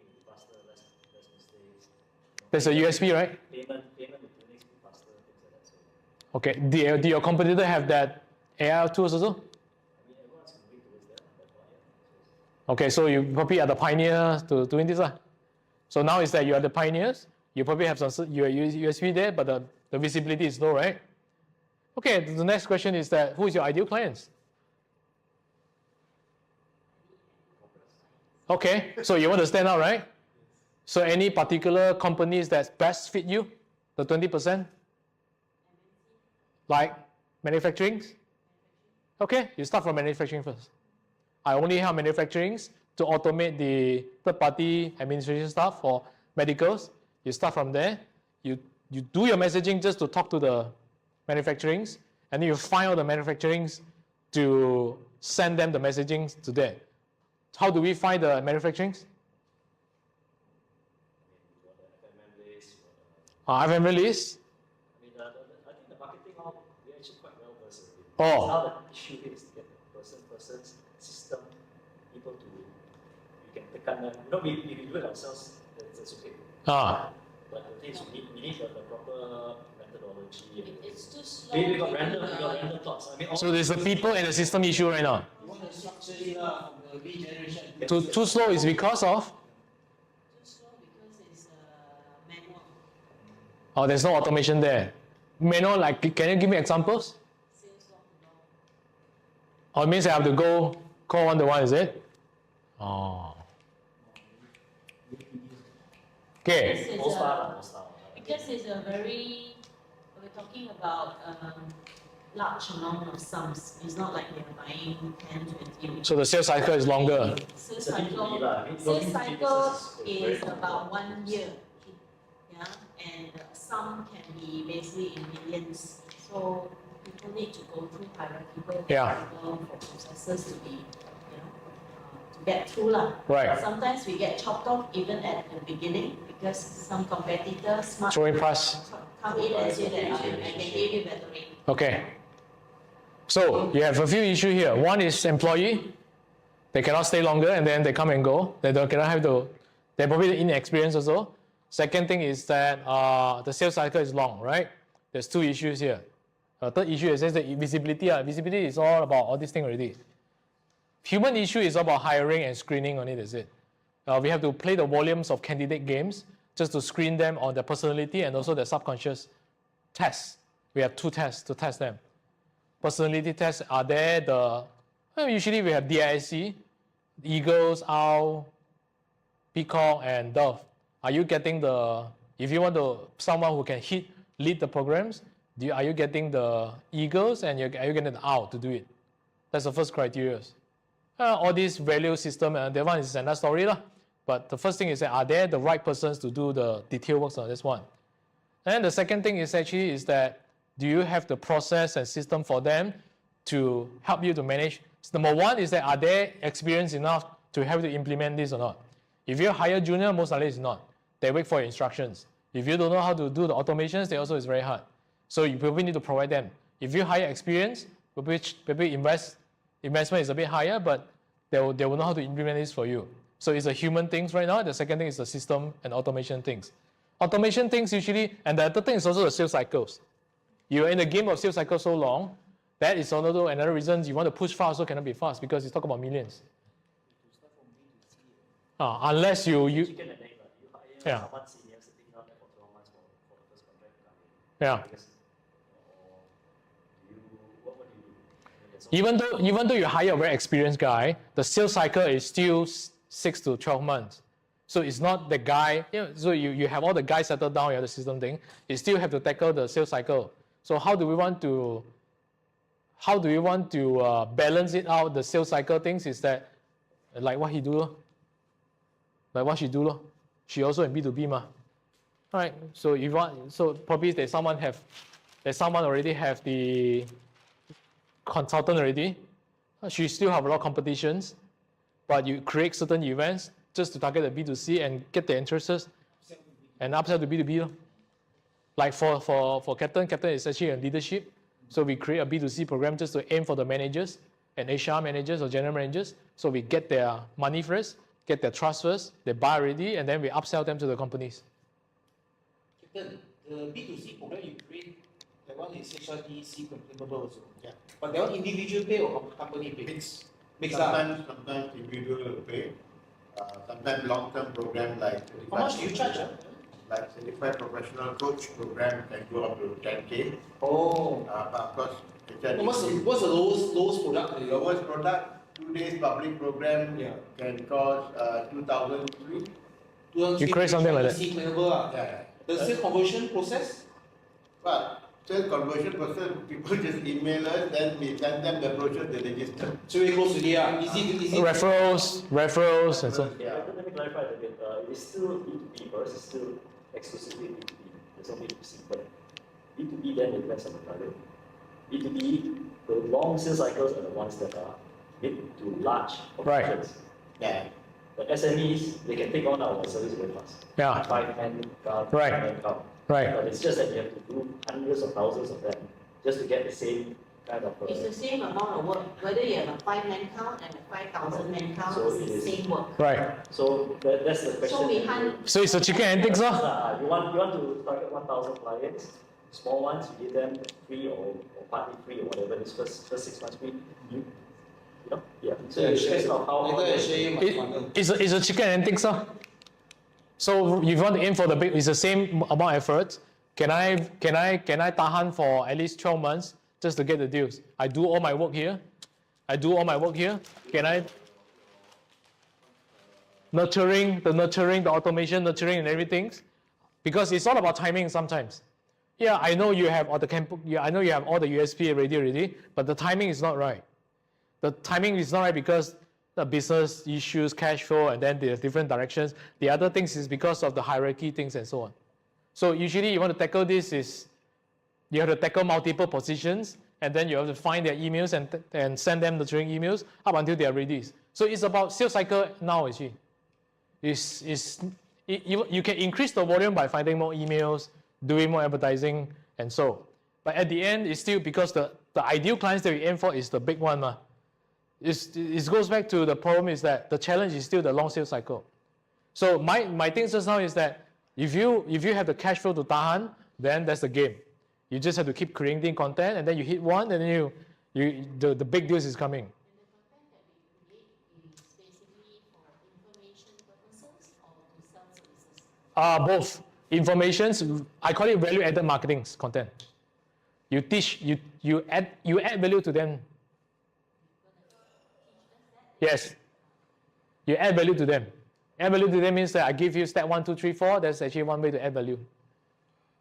There's a USP, right? Payment mechanics be faster, things like that. So, Okay. Do your competitor have that AI tools also? I mean, everyone's moving towards that. That's why, yeah. Okay, so you probably are the pioneer to doing this. So now it's that you are the pioneers. You probably have some USP there, but the visibility is low, right? Okay, the next question is that who is your ideal clients? Okay, so you want to stand out, right? So any particular companies that best fit you, the 20%? Like manufacturing? Okay, you start from manufacturing first. I only help manufacturing to automate the third-party administration stuff for medicals. You start from there. You do your messaging just to talk to the manufacturings, and then you find out the manufacturings to send them the messaging to there. How do we find the manufacturings? FML list. I mean, I think the marketing now, we're actually quite well versed already. Oh. Now the issue is to get the person's system, people to, we can pick up, if we do it ourselves, that's okay. But the thing is, we need the proper methodology. It's too slow. We got random thoughts. I mean, So there's the people and the system issue right now. You want to structure it from the lead generation. Too slow is because of? Too slow because it's manual. Oh, there's no automation there. Manual, like, can you give me examples? Sales law. Oh, it means I have to go call one-to-one, is it? Oh. Okay. most style. Because it's a very, we're talking about large amount of sums. It's not like we're buying 10, 20. So the sales cycle is longer. Sales It's a B2B cycle, lah. I mean, sales B2B cycle business is very is about 1 year. Yeah, and some can be basically in millions. So people need to go through hierarchical Yeah. for processes to be, to get through lah. Right. Sometimes we get chopped off even at the beginning because some competitors smart Throwing price. come in and say that I can give you better rate. Okay. So you have a few issues here. One is employee. They cannot stay longer and then they come and go. They cannot have the, they're probably inexperienced also. Second thing is that the sales cycle is long, right? There's two issues here. Third issue is the visibility. Visibility is all about all these things already. Human issue is about hiring and screening on it, is it? We have to play the volumes of candidate games just to screen them on their personality and also their subconscious tests. We have 2 tests to test them. Personality tests are there. Usually we have DISC, eagles, owl, peacock, and dove. Are you getting if you want someone who can lead the programs, are you getting the eagles and are you getting the owl to do it? That's the first criteria. All these value system, that one is another story lah. But the first thing is that are there the right persons to do the detail works on this one? And the second thing is that do you have the process and system for them to help you to manage? So number one is that are they experienced enough to help you to implement this or not? If you hire junior, most likely it's not. They wait for your instructions. If you don't know how to do the automations, they also is very hard. So you probably need to provide them. If you hire experience, maybe investment is a bit higher, but they will know how to implement this for you. So it's a human things right now. The second thing is the system and automation things. Automation things usually, and the third thing is also the sales cycles. You're in the game of sales cycle so long, that is another reason you want to push fast also cannot be fast because you talk about millions. Unless you Chicken and egg, you hire someone senior sitting down there for 12 months for the first contract to come in. yeah. Because, what do you do? Even though you hire a very experienced guy, the sales cycle is still 6 to 12 months. So it's not the guy, so you have all the guys settled down, you have the system thing, you still have to tackle the sales cycle. So how do we want to balance it out, the sales cycle things, is that like what he do, like what she do, she also in B2B ma. All right, so if you want, so probably there's someone already have the consultant already. She still have a lot of competitions, but you create certain events just to target the B2C and get the interests and upsell to B2B. Like for Captain is actually a leadership. So we create a B2C program just to aim for the managers and HR managers or general managers. So we get their money first, get their trust first, they buy already, and then we upsell them to the companies. Captain, the B2C program you create, that one is HRDC compatible also. Yeah. But that one individual pay or company pay? Sometimes individual will pay. Sometimes long-term program like How much do you charge? like certified professional coach program can go up to 10K. Oh. But of course, What's the lowest product? the lowest product, 2 days public program can cost 2,003. You create something like that. Yeah. The sales conversion process? But sales conversion process, people just email us, then we send them the brochure, they register. So we close today. Easy. Referrals, and so on. Yeah. Let me clarify a bit. It's still B2B first, it's still exclusively B2B. There's no B2C, but B2B then depends on the target. B2B, the long sales cycles are the ones that are mid to large operations. Yeah. The SMEs, they can take on our service very fast. Yeah. 5-man count, Right. 10-man count. Right. But it's just that you have to do hundreds of thousands of them just to get the same kind of. It's the same amount of work, whether you have a 5-man count and a 5,000 man count, So it's it the is. same work. Right. So that's the question. So we hunt, So it's a chicken and eggs, You want to target 1,000 clients, small ones, you give them free or partly free or whatever. This first 6 months free. You know, yeah. So it's a question of how. It's a chicken and eggs. So if you want to aim for the big, it's the same amount of effort. Can I tahan for at least 12 months just to get the deals? I do all my work here. Can I nurturing, the automation, and everything? Because it's all about timing sometimes. Yeah, I know you have all the USP already, but the timing is not right. The timing is not right because the business issues, cash flow, and then there's different directions. The other things is because of the hierarchy things and so on. So usually you want to tackle this is, you have to tackle multiple positions, and then you have to find their emails and send them nurturing emails up until they are ready. So it's about sales cycle now, actually. You can increase the volume by finding more emails, doing more advertising, and so. But at the end, it's still because the ideal clients that we aim for is the big one. It goes back to the problem is that the challenge is still the long sales cycle. So my thing just now is that if you have the cash flow to tahan, then that's the game. You just have to keep creating content, and then you hit one, and then the big deals is coming. and the content that we create is basically for information purposes or to sell services? Both. Informations, I call it value-added marketing content. You teach, you add value to them. Yes. You add value to them. Add value to them means that I give you step 1, 2, 3, 4. That's actually one way to add value.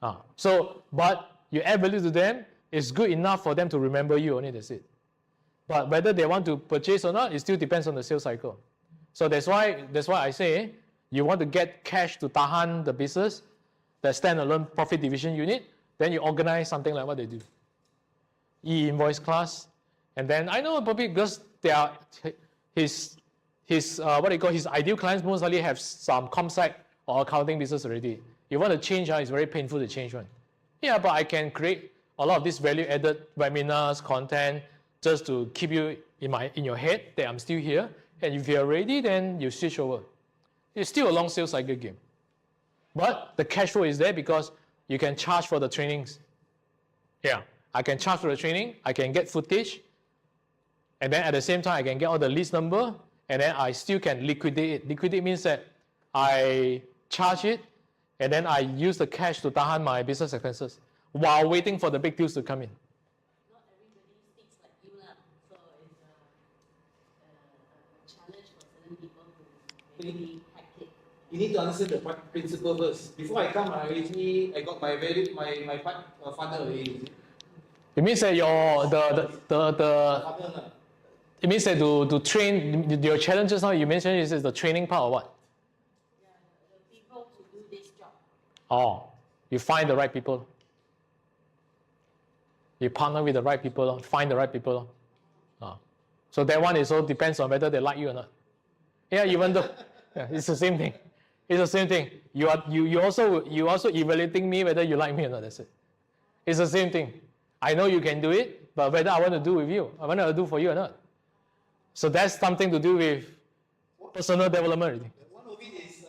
But you add value to them, it's good enough for them to remember you, only that's it. But whether they want to purchase or not, it still depends on the sales cycle. So that's why I say, you want to get cash to tahan the business, the standalone profit division unit, then you organize something like what they do. E-invoice class, and then I know probably because they are his ideal clients most likely have some ComSci or accounting business already. You want to change, it's very painful to change one. Yeah, but I can create a lot of this value-added webinars, content, just to keep you in your head that I'm still here. And if you're ready, then you switch over. It's still a long sales cycle game. But the cash flow is there because you can charge for the trainings. Yeah, I can charge for the training, I can get footage, and then at the same time, I can get all the leads number, and then I still can liquidate it. Liquidate means that I charge it, and then I use the cash to tahan my business expenses while waiting for the big deals to come in. Not everybody thinks like you lah, so it's a challenge for certain people to really hack it. you need to understand the principle first. Before I come, I got my father already. It means that Father, it means that to train your challenges now you mentioned is the training part or what? Yeah, the people to do this job. Oh, you find the right people. You partner with the right people, find the right people. So that one is all depends on whether they like you or not. Yeah, even though it's the same thing. It's the same thing. You also evaluating me whether you like me or not. That's it. It's the same thing. I know you can do it, but whether I want to do with you, I want to do for you or not. So that's something to do with personal development. Really. one of it is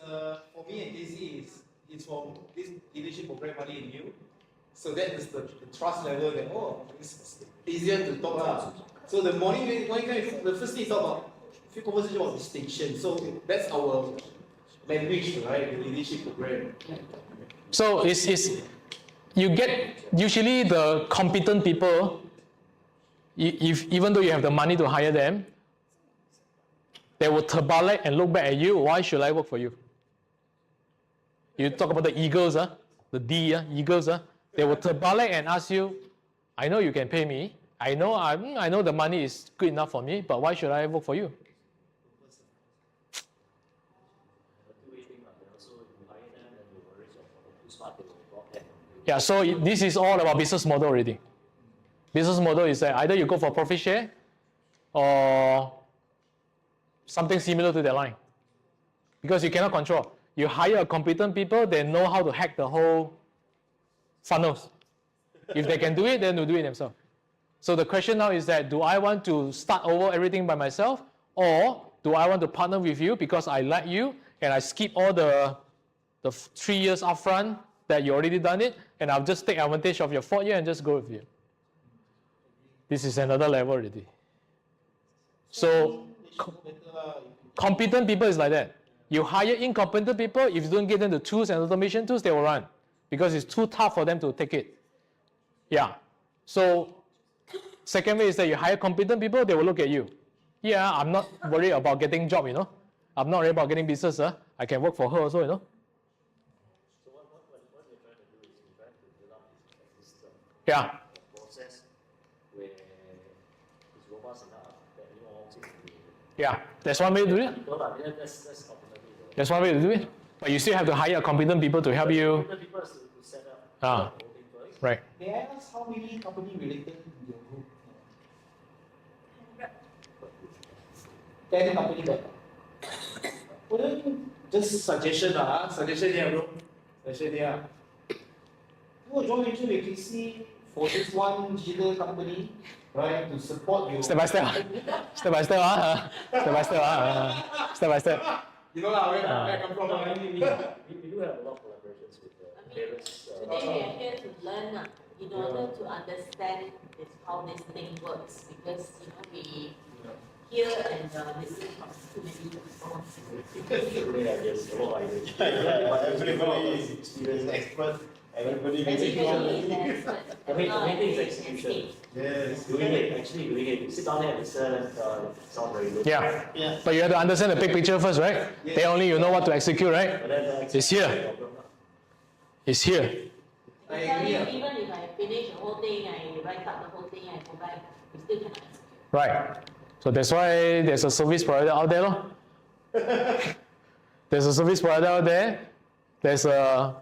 for me and Daisy is from this leadership program Money in You. So that is the trust level that it's easier to talk about. So the morning the first thing is about few conversation about distinction. So that's our language, right? The leadership program. So it's you get usually the competent people. Even though you have the money to hire them, they will terbalik and look back at you. Why should I work for you? You talk about the eagles, the D, eagles. They will terbalik and ask you, I know you can pay me. I know the money is good enough for me, but why should I work for you? Yeah, so this is all about business model already. Business model is that either you go for profit share or something similar to that line. Because you cannot control. You hire a competent people, they know how to hack the whole funnels. If they can do it, then they'll do it themselves. So the question now is that, do I want to start over everything by myself, or do I want to partner with you because I like you and I skip all the 3 years upfront that you already done it, and I'll just take advantage of your 4th year and just go with you. This is another level already. So competent people is like that. You hire incompetent people, if you don't give them the tools and automation tools, they will run because it's too tough for them to take it. Yeah. So second way is that you hire competent people, they will look at you. Yeah, I'm not worried about getting job, I'm not worried about getting business. I can work for her also, So what you're trying to do is you're trying to build up a system, Yeah. a process where it's robust enough that you all take to do it. Yeah. That's one way to do it. That's ultimately That's one way to do it. But you still have to hire competent people to help you. the people has to set up Ah. the whole thing first. Right. May I ask how many company related to your group? 10 company that. Well, just suggestion suggestion here, bro. Suggestion here. You join venture with KC for this one digital company, right, to support you. Step by step. Step by step. Step by step. Step by step. You know where I come from. We do have a lot of collaborations with the various. Today we are here to learn in order to understand how this thing works, because we hear and listen from too many people. Yeah, there's a lot of ideas. Everybody is expert. Everybody Everybody is is an expert. The main thing is Everyone execution. Yes. Doing it. You sit down there and listen, sounds very good. Yeah. Yeah. But you have to understand the big picture first, right? Then only you know what to execute, right? But then It's here. It's here. I tell you, even if I finish the whole thing, I write up the whole thing, I go back, we still cannot execute. Right. So that's why there's a service provider out there. There's a service provider out there. There's a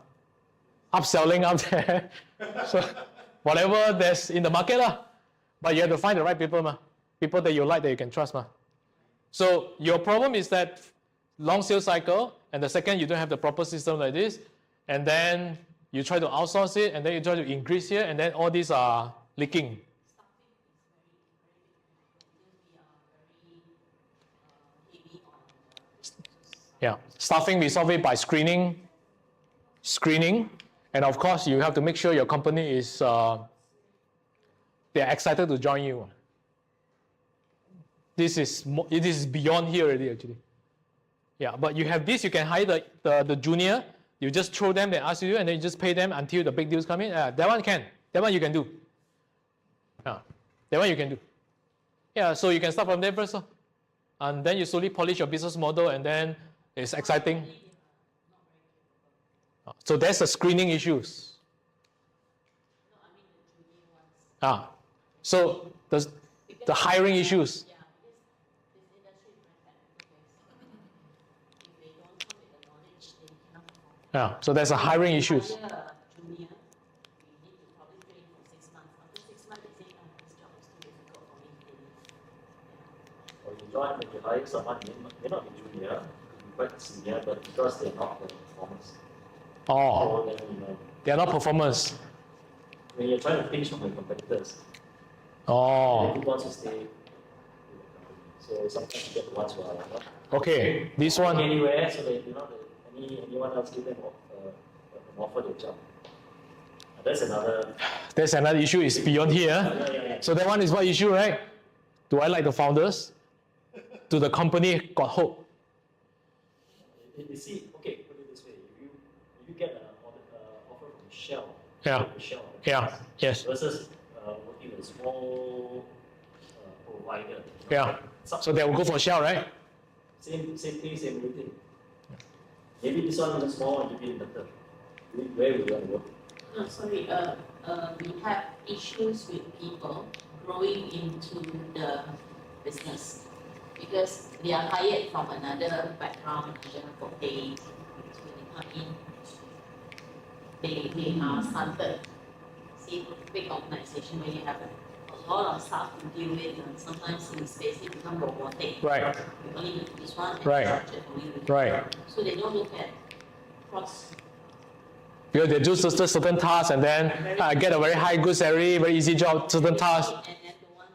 upselling out there. So whatever there's in the market. But you have to find the right people. People that you like, that you can trust. So your problem is that long sales cycle, and the second you don't have the proper system like this, and then you try to outsource it, and then you try to increase here, and then all these are leaking. Yeah, staffing we solve it by screening, and of course you have to make sure your company is they're excited to join you. This is beyond here already actually. Yeah, but you have this, you can hire the junior, you just throw them, they ask you, and then you just pay them until the big deals come in. That one you can do. Yeah, that one you can do. Yeah, so you can start from there first, and then you slowly polish your business model, and then it's exciting. So that's the screening issues. No, I mean the junior ones. So the hiring issues. Yeah, because this industry is very technical based. If they don't come with the knowledge, they cannot perform. So there's a hiring issues. Hire a junior, we need to probably train for 6 months. After 6 months, they say, this job is too difficult for me to do. Or you join, when you hire someone, may not be junior, could be quite senior, but because they're not the performance. Oh, So then, you know, they are not performers. when you're trying to pinch from your competitors, Oh, who wants to stay with the company. So sometimes you get the ones who are not okay. This one. anywhere, so that you know that anyone else give them an offer to jump. That's another issue is beyond here. Yeah. So that one is what issue, right? Do I like the founders? Do the company got hope? You see, okay, put it this way: if you get an offer from Shell, Yeah. Shell, Yes. versus working with a small provider. Yeah. So they will go for Shell, right? Same thing, same everything. Maybe this one is small and maybe better. Where will you want to work? No, sorry, we have issues with people growing into the business because they are hired from another background, for pay. So when they come in, they are started. See, big organization where you have a lot of staff to deal with, and sometimes in space they become robotic. Right. You only do this one, and Right. structured only with Right. So they don't look at cross. Because they do certain tasks and then get a very high good salary, very easy job, certain tasks. And then don't want to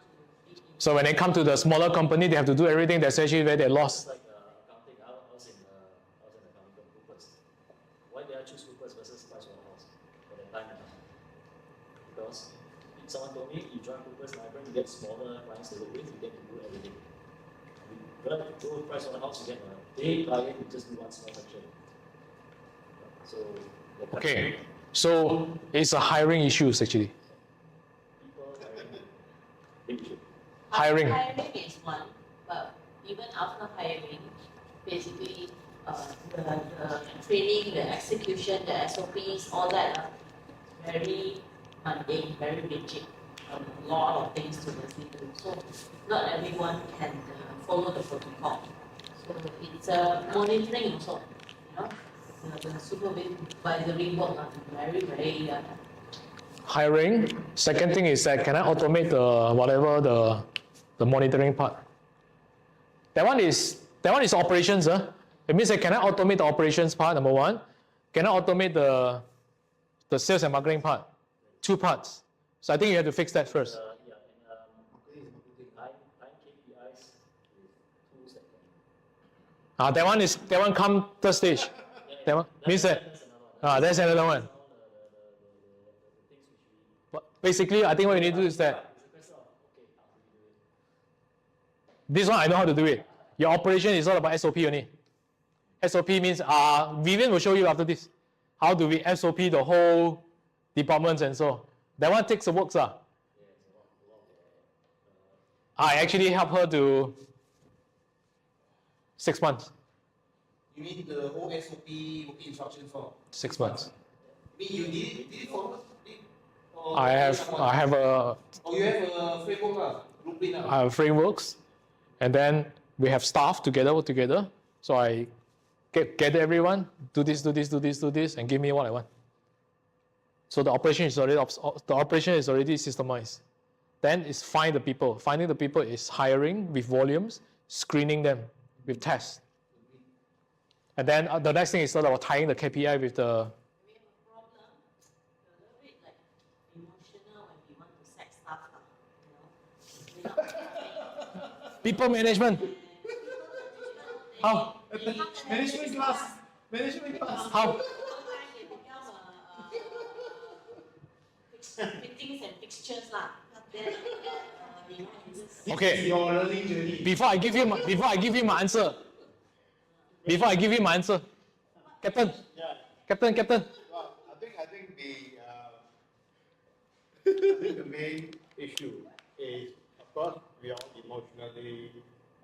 be in. So when they come to the smaller company, they have to do everything. That's actually where they It's lost. like accounting. I was in accounting Coopers. Why did I choose Coopers versus Clients On Autopilot at that time? Because if someone told me you join Coopers, now you're going to get smaller clients to work with, you get to do everything. When you go Clients On Autopilot, you get a big client, you just do one small section. So Okay. So it's a hiring issues actually. people big issue. Hiring. Hiring is one, but even after hiring, basically, the training, the execution, the SOPs, all that are very mundane, very rigid. A lot of things to listen to. So not everyone can follow the protocol. So it's monitoring also, you know. The supervisory work are very Hiring. Second thing is that can I automate the monitoring part? That one is operations. It means that can I automate the operations part, number one? Can I automate the sales and marketing part? 2 parts. So I think you have to fix that first. Yeah, and time KPIs with tools that can. That one come third stage. That one means that that's another one. But basically, I think what you need to do is that this one I know how to do it. Your operation is all about SOP only. SOP means Vivian will show you after this how do we SOP the whole departments and so. That one takes the works. I actually help her to 6 months. You mean the whole SOP working instructions for? 6 months. You mean you did it for? I have a Oh, you have a framework, blueprint. I have frameworks, and then we have staff work together. So I gather everyone, do this, and give me what I want. So the operation is already systemized. Then it's find the people. Finding the people is hiring with volumes, screening them with tests. And then the next thing is sort of tying the KPI with the. We have a problem. We're a little bit like emotional when we want to sack staff, you know. We're not People management. How? Management class. How? sometimes they become fittings and fixtures lah. Then you know, it's just Okay. Your learning journey. Before I give you my answer. Captain. Well, I think the main issue is, of course, we are emotionally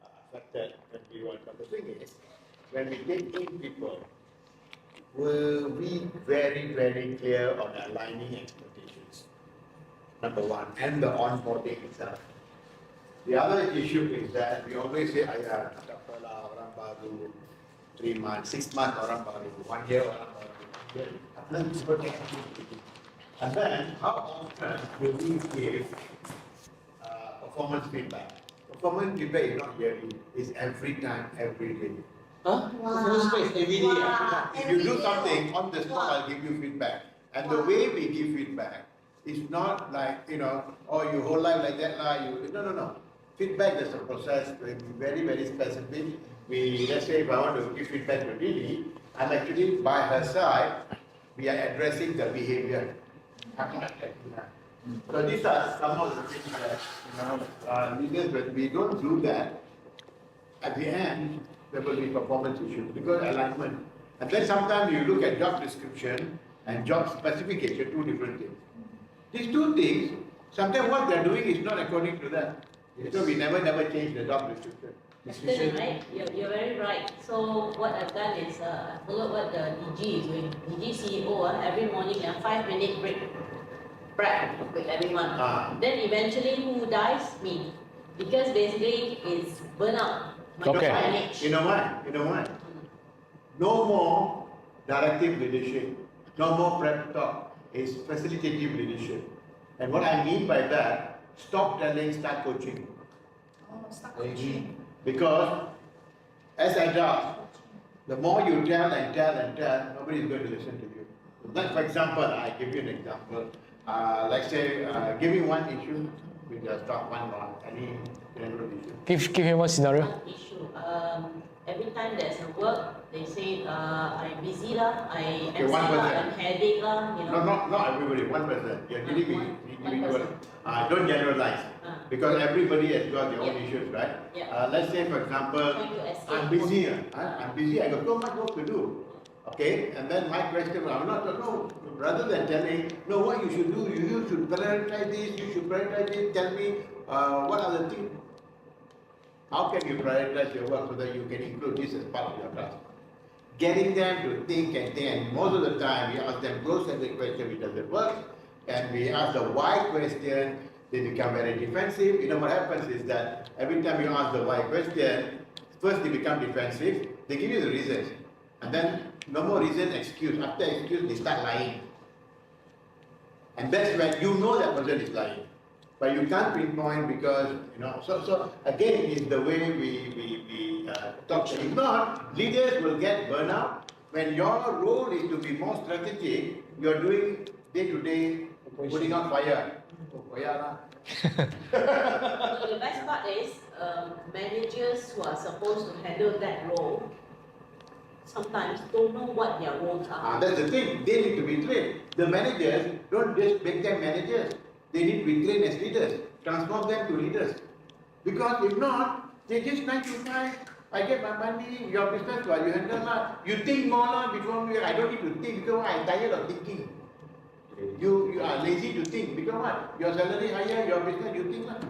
affected when we want. But the thing is, when we take in people, will be very, very clear on aligning expectations. Number one, and the onboarding itself. The other issue is that we always say, ayah, tak apalah, orang baru, 3 months, 6 months, orang baru, 1 year, orang baru. And then people take activity. And then, how often will we give performance feedback? Performance feedback is not yearly, it's every time, every day. Huh? Wow. Every day. Wow. If you do something on the spot, I'll give you feedback. And the way we give feedback is not like, oh, you whole life like that, no. Feedback is a process, very, very specific. Let's say if I want to give feedback to Lily, I'm actually by her side, we are addressing the behavior. So these are some of the things that, leaders, when we don't do that, at the end, there will be performance issues because alignment. And then sometimes you look at job description and job specification, two different things. These two things, sometimes what they're doing is not according to that. So we never change the job description. That's right, you're very right. So what I've done is, I followed what the DG is doing. DG CEO, every morning, 5-minute break, prep with everyone. Then eventually, who dies? Me. Because basically, it's burnout. Okay. You know what? No more directive leadership. No more prep talk. It's facilitative leadership. And what I mean by that, stop telling, start coaching. Oh, start coaching. Because as adults, the more you tell and tell, nobody is going to listen to you. Like for example, I give you an example. Let's say, give me one issue with the stock one on any general issue. Give him one scenario. One issue. Every time there's a work, they say, I'm busy lah, I MC lah, I'm headache lah, No, not everybody, one person. You're dealing with individual. Don't generalize. Because everybody has got their own issues, right? Let's say, for example, I'm busy. I got so much work to do. Okay, and then my question, I'm not, no, rather than telling, no, what you should do, you should prioritize this, tell me what are the things. How can you prioritize your work so that you can include this as part of your task? Getting them to think, and most of the time we ask them close-ended question which doesn't work, and we ask the why question, they become very defensive. What happens is that every time you ask the why question, first they become defensive, they give you the reasons, and then no more reason, excuse. After excuse, they start lying. And that's when you know that person is lying. But you can't pinpoint because, so again, it's the way we talk. If not, leaders will get burnout. When your role is to be more strategic, you're doing day-to-day, putting out fire. So the best part is, managers who are supposed to handle that role sometimes don't know what their roles are. That's the thing, they need to be trained. The managers, don't just make them managers. They need to be trained as leaders, transform them to leaders. Because if not, they just 9 to 5, I get my money, your business, you handle that. You think more before me, I don't need to think because I'm tired of thinking. You are lazy to think because what? Your salary higher, your business, you think that.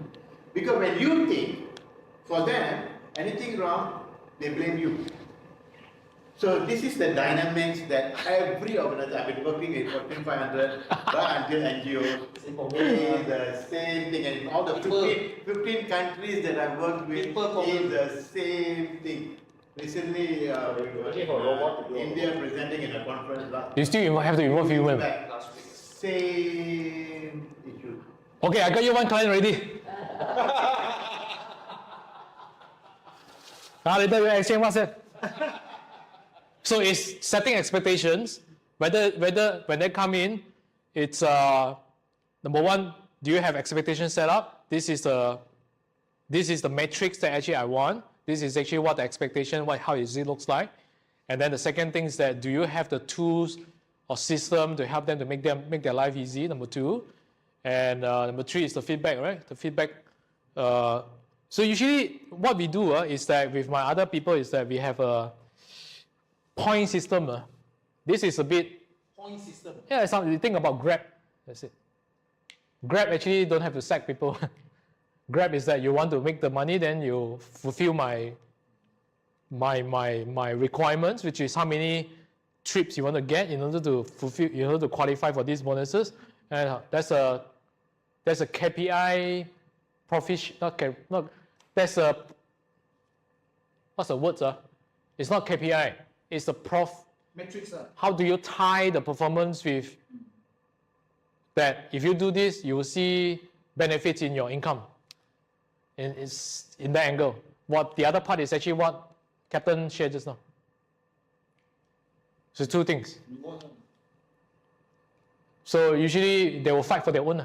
Because when you think, for them, anything wrong, they blame you. So this is the dynamics that every organization, I've been working with Fortune 500, right until NGOs, is the same thing. And all the 15 countries that I've worked with is the same thing. Recently, we were in India presenting in a conference last You still have to involve human. Same issue. Okay, I got you one client already. Later we exchange WhatsApp. So it's setting expectations. Whether when they come in, it's number one. Do you have expectations set up? This is the matrix that actually I want. This is actually what the expectation, how it looks like. And then the second thing is that do you have the tools or system to help them to make their life easy? Number two, and number three is the feedback, right? The feedback. So usually what we do is that with my other people is that we have a point system. This is a bit Point system. Yeah, it's something you think about Grab. That's it. Grab actually don't have to sack people. Grab is that you want to make the money, then you fulfill my requirements, which is how many trips you want to get in order to fulfill, in order to qualify for these bonuses. And that's a KPI profit, that's a, what's the word, sir? It's not KPI, it's the Metrics. How do you tie the performance with that? If you do this, you will see benefits in your income. And it's in that angle. What the other part is actually what Captain shared just now. So two things. So usually they will fight for their own.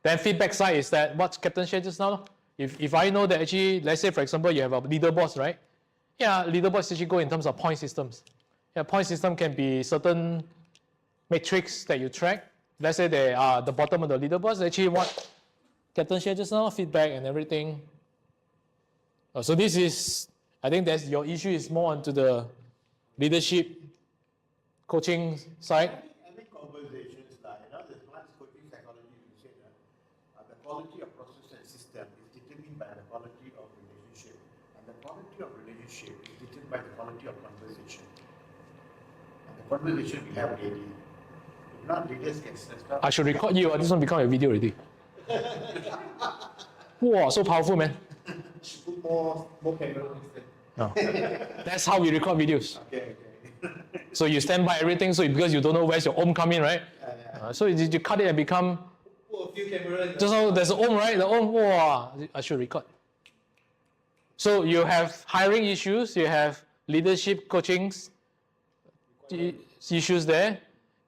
Then feedback side is that what Captain shared just now. If I know that actually, let's say for example, you have a leaderboard, right? Yeah, leaderboards actually go in terms of point systems. Yeah, point system can be certain metrics that you track. Let's say they are the bottom of the leaderboards. Actually, what Captain shared just now, feedback and everything. So this is, I think that's your issue is more onto the leadership coaching side. Any conversations like, there's one coaching psychology you said the quality of process and system is determined by the quality of relationship, and the quality of relationship is determined by the quality of conversation. And the conversation we have daily. If not, leaders can start. I should record you. This one become a video already. Wow, so powerful, man. Put more camera instead. No. That's how we record videos. Okay. So you stand by everything, so because you don't know where's your ohm coming, right? So you cut it and become. Put a few cameras. Just now there's an ohm, right? The ohm, wow, I should record. So you have hiring issues, you have leadership coachings issues there,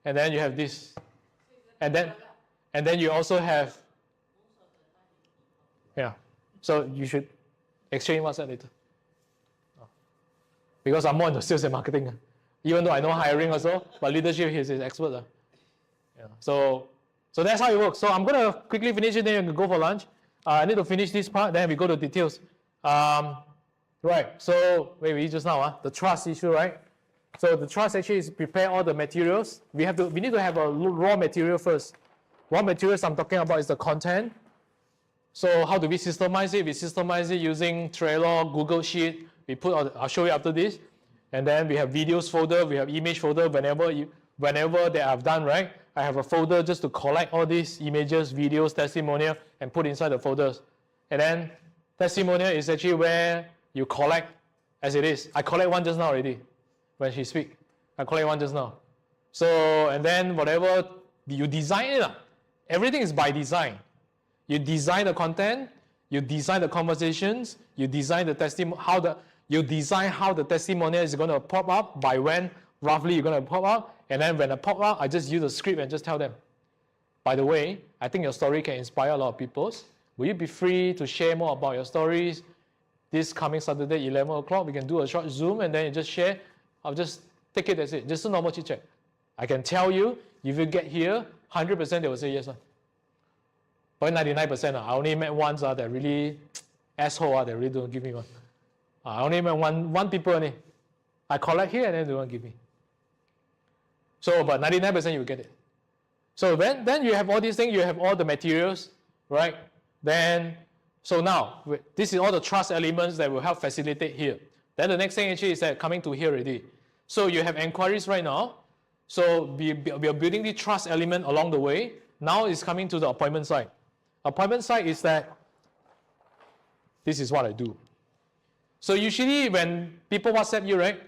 and then you have this, and then you also have, yeah. So you should exchange WhatsApp later. Because I'm more into sales and marketing. Even though I know hiring also, but leadership is expert. Yeah. So that's how it works. So I'm going to quickly finish it, then you can go for lunch. I need to finish this part, then we go to details. Right, so we just now, the trust issue, right? So the trust actually is prepare all the materials. We need to have a raw material first. Raw materials I'm talking about is the content. So how do we systemize it? We systemize it using Trello, Google Sheet. I'll show you after this. And then we have videos folder, we have image folder. Whenever that I've done, right, I have a folder just to collect all these images, videos, testimonial, and put inside the folders. And then testimonial is actually where you collect as it is. I collect one just now already when she speak. I collect one just now. So, and then whatever you design it, everything is by design. You design the content, you design the conversations, you design the testimonial, you design how the testimonial is going to pop up, by when roughly you're going to pop up, and then when it pop up, I just use a script and just tell them. By the way, I think your story can inspire a lot of people. Will you be free to share more about your stories? This coming Saturday, 11 o'clock, we can do a short Zoom and then you just share. I'll just take it as it, just a normal chit chat. I can tell you, if you get here, 100% they will say yes. But 99%, I only met ones that really asshole, they really don't give me one. I only met one people only. I collect here and then they won't give me. So, but 99% you get it. So then you have all these things, you have all the materials, right? Then, so now, this is all the trust elements that will help facilitate here. Then the next thing actually is that coming to here already. So you have inquiries right now. So we are building the trust element along the way. Now it's coming to the appointment side. Appointment side is that this is what I do. So usually when people WhatsApp you, right?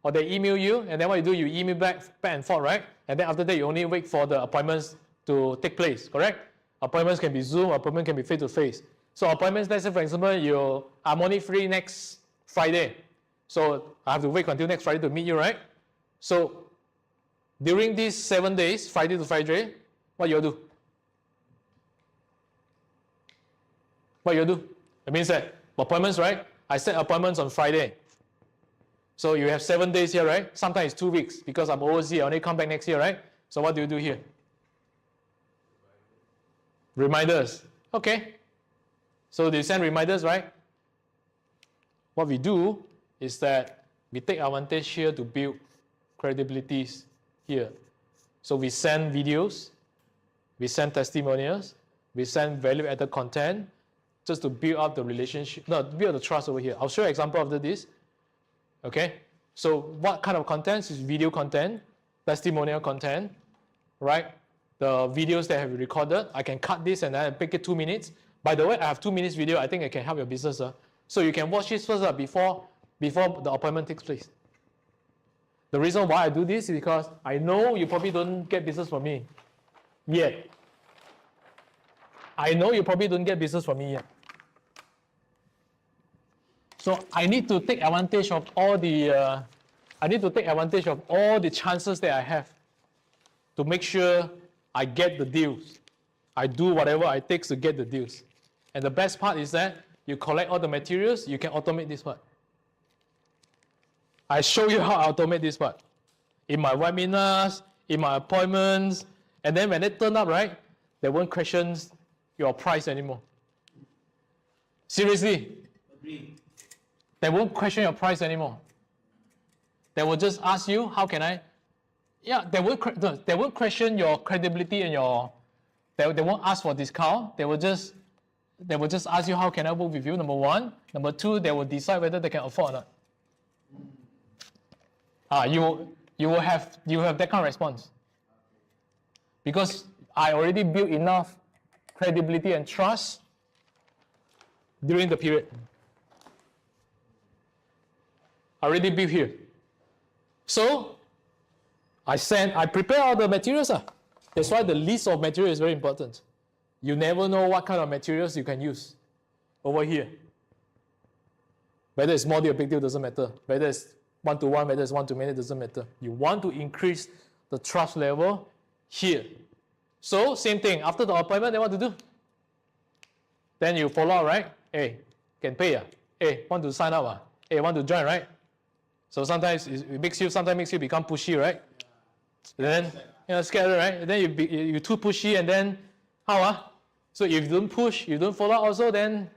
Or they email you, and then what you do, you email back and forth, right? And then after that, you only wait for the appointments to take place, correct? Appointments can be Zoom, appointment can be face-to-face. So appointments, let's say for example, I'm only free next Friday. So I have to wait until next Friday to meet you, right? So during these 7 days, Friday to Friday, what you'll do? What you'll do? It means that appointments, right? I set appointments on Friday. So you have 7 days here, right? Sometimes it's 2 weeks because I'm overseas. I only come back next year, right? So what do you do here? Reminders. Okay. So they send reminders, right? What we do is that we take advantage here to build credibilities here. So we send videos, we send testimonials, we send value-added content just to build up the relationship, build the trust over here. I'll show you an example after this. Okay? So what kind of content is video content, testimonial content, right? The videos that I have recorded, I can cut this and then I make it 2 minutes. By the way, I have 2 minutes video. I think it can help your business. So you can watch this first before the appointment takes place. The reason why I do this is because I know you probably don't get business from me yet. I know you probably don't get business from me yet. So I need to take advantage of all the chances that I have to make sure I get the deals. I do whatever it takes to get the deals. And the best part is that you collect all the materials, you can automate this part. I show you how I automate this part. In my webinars, in my appointments, and then when they turn up, right, they won't question your price anymore. Seriously. Agree. They won't question your price anymore. They will just ask you, how can I? Yeah, they won't question your credibility and they won't ask for discount. They will just ask you, how can I work with you? Number one. Number two, they will decide whether they can afford or not. You will have that kind of response. Because I already built enough credibility and trust during the period. I already built here. So I prepare all the materials. That's why the list of materials is very important. You never know what kind of materials you can use over here. Whether it's small deal or big deal doesn't matter. Whether it's one-to-one, whether it's one-to-many, doesn't matter. You want to increase the trust level here. So same thing, after the appointment, then what to do? Then you follow up, right? Hey, can pay. Hey, want to sign up? Hey, want to join, right? So sometimes it makes you become pushy, right? Then scared, right? And then you too pushy, and then how? So if you don't push, you don't follow up also, then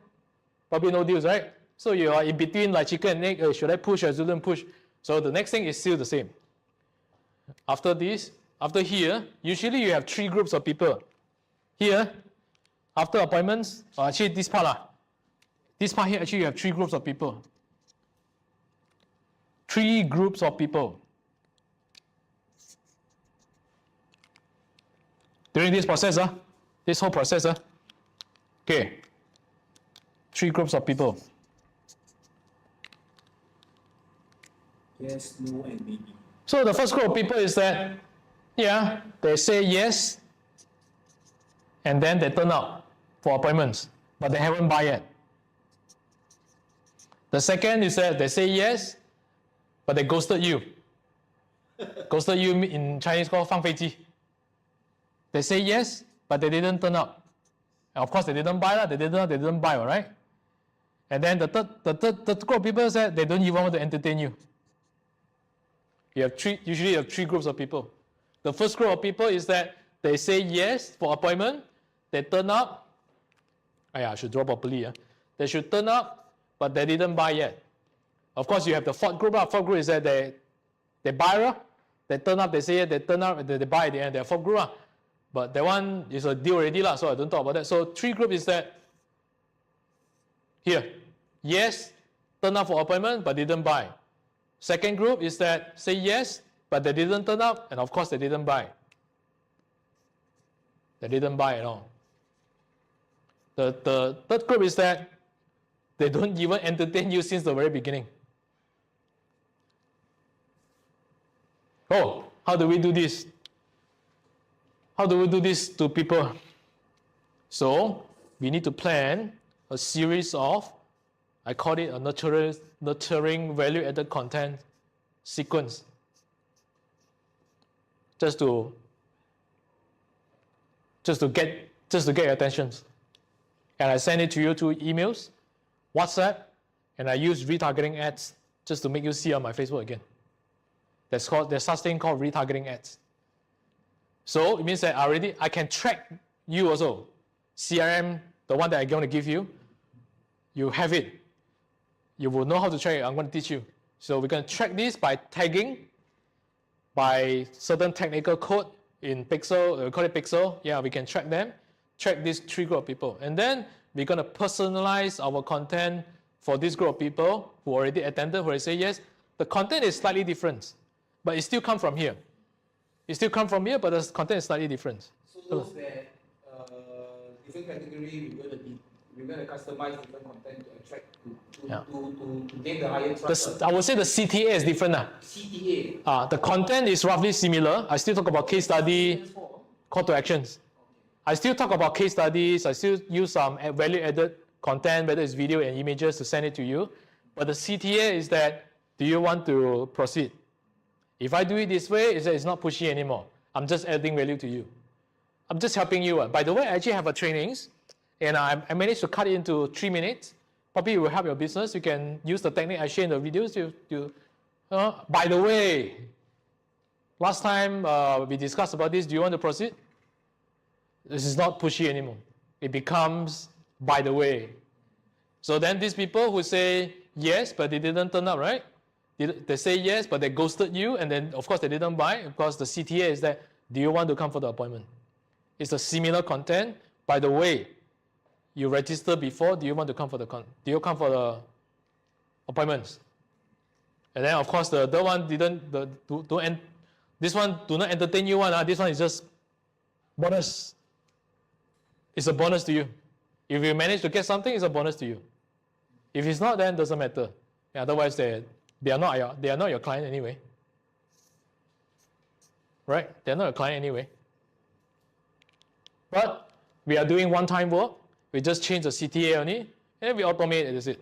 probably no deals, right? So you are in between like chicken and egg. Should I push or shouldn't push? So the next thing is still the same. After here, usually you have 3 groups of people. Here, after appointments, actually this part here, actually you have 3 groups of people. 3 groups of people. During this process, this whole process, okay, 3 groups of people. Yes, no, and maybe. So the first group of people is that, yeah, they say yes, and then they turn up for appointments, but they haven't buy yet. The second is that they say yes, but they ghosted you. Ghosted you in Chinese called 放飞机. They say yes, but they didn't turn up. And of course, they didn't buy. They didn't buy, all right? And then the third group of people said they don't even want to entertain you. Usually you have 3 groups of people. The first group of people is that they say yes for appointment, they turn up. I should draw properly. They should turn up, but they didn't buy yet. Of course, you have the fourth group. Fourth group is that they buy, they turn up, they say yes, they turn up, they buy at the end. They're fourth group. But that one is a deal already, so I don't talk about that. So 3 groups is that here, yes, turn up for appointment, but didn't buy. Second group is that say yes, but they didn't turn up, and of course they didn't buy. They didn't buy at all. The third group is that they don't even entertain you since the very beginning. Oh, how do we do this? How do we do this to people? So we need to plan a series of, I call it a nurturing value-added content sequence. Just to get your attention. And I send it to you through emails, WhatsApp, and I use retargeting ads just to make you see on my Facebook again. There's such thing called retargeting ads. So it means that I can track you also. CRM, the one that I'm going to give you, you have it. You will know how to track it. I'm going to teach you. So we're going to track this by tagging, by certain technical code in Pixel, we call it Pixel. Yeah, we can track them, track these 3 group of people. And then we're going to personalize our content for this group of people who already attended, who already say yes. The content is slightly different, but it still comes from here. It still comes from here, but the content is slightly different. So those that different category, we're going to customize different content to attract to gain the higher trust. I would say the CTA is different. CTA. The content is roughly similar. I still talk about case study, call to actions. I still talk about case studies. I still use some value-added content, whether it's video and images, to send it to you. But the CTA is that, do you want to proceed? If I do it this way, it's not pushy anymore. I'm just adding value to you. I'm just helping you. By the way, I actually have a trainings, and I managed to cut it into 3 minutes. Probably it will help your business. You can use the technique I share in the videos. By the way, last time we discussed about this. Do you want to proceed? This is not pushy anymore. It becomes by the way. So then these people who say yes, but they didn't turn up, right? They say yes, but they ghosted you, and then of course they didn't buy, because the CTA is that, do you want to come for the appointment? It's a similar content. By the way, you registered before, do you want to come for the appointments? And then of course the other one this one do not entertain you one. This one is just bonus. It's a bonus to you. If you manage to get something, it's a bonus to you. If it's not, then it doesn't matter. Otherwise, they are not your client anyway. Right? They're not your client anyway. But we are doing one-time work. We just change the CTA only, and we automate it. That's it.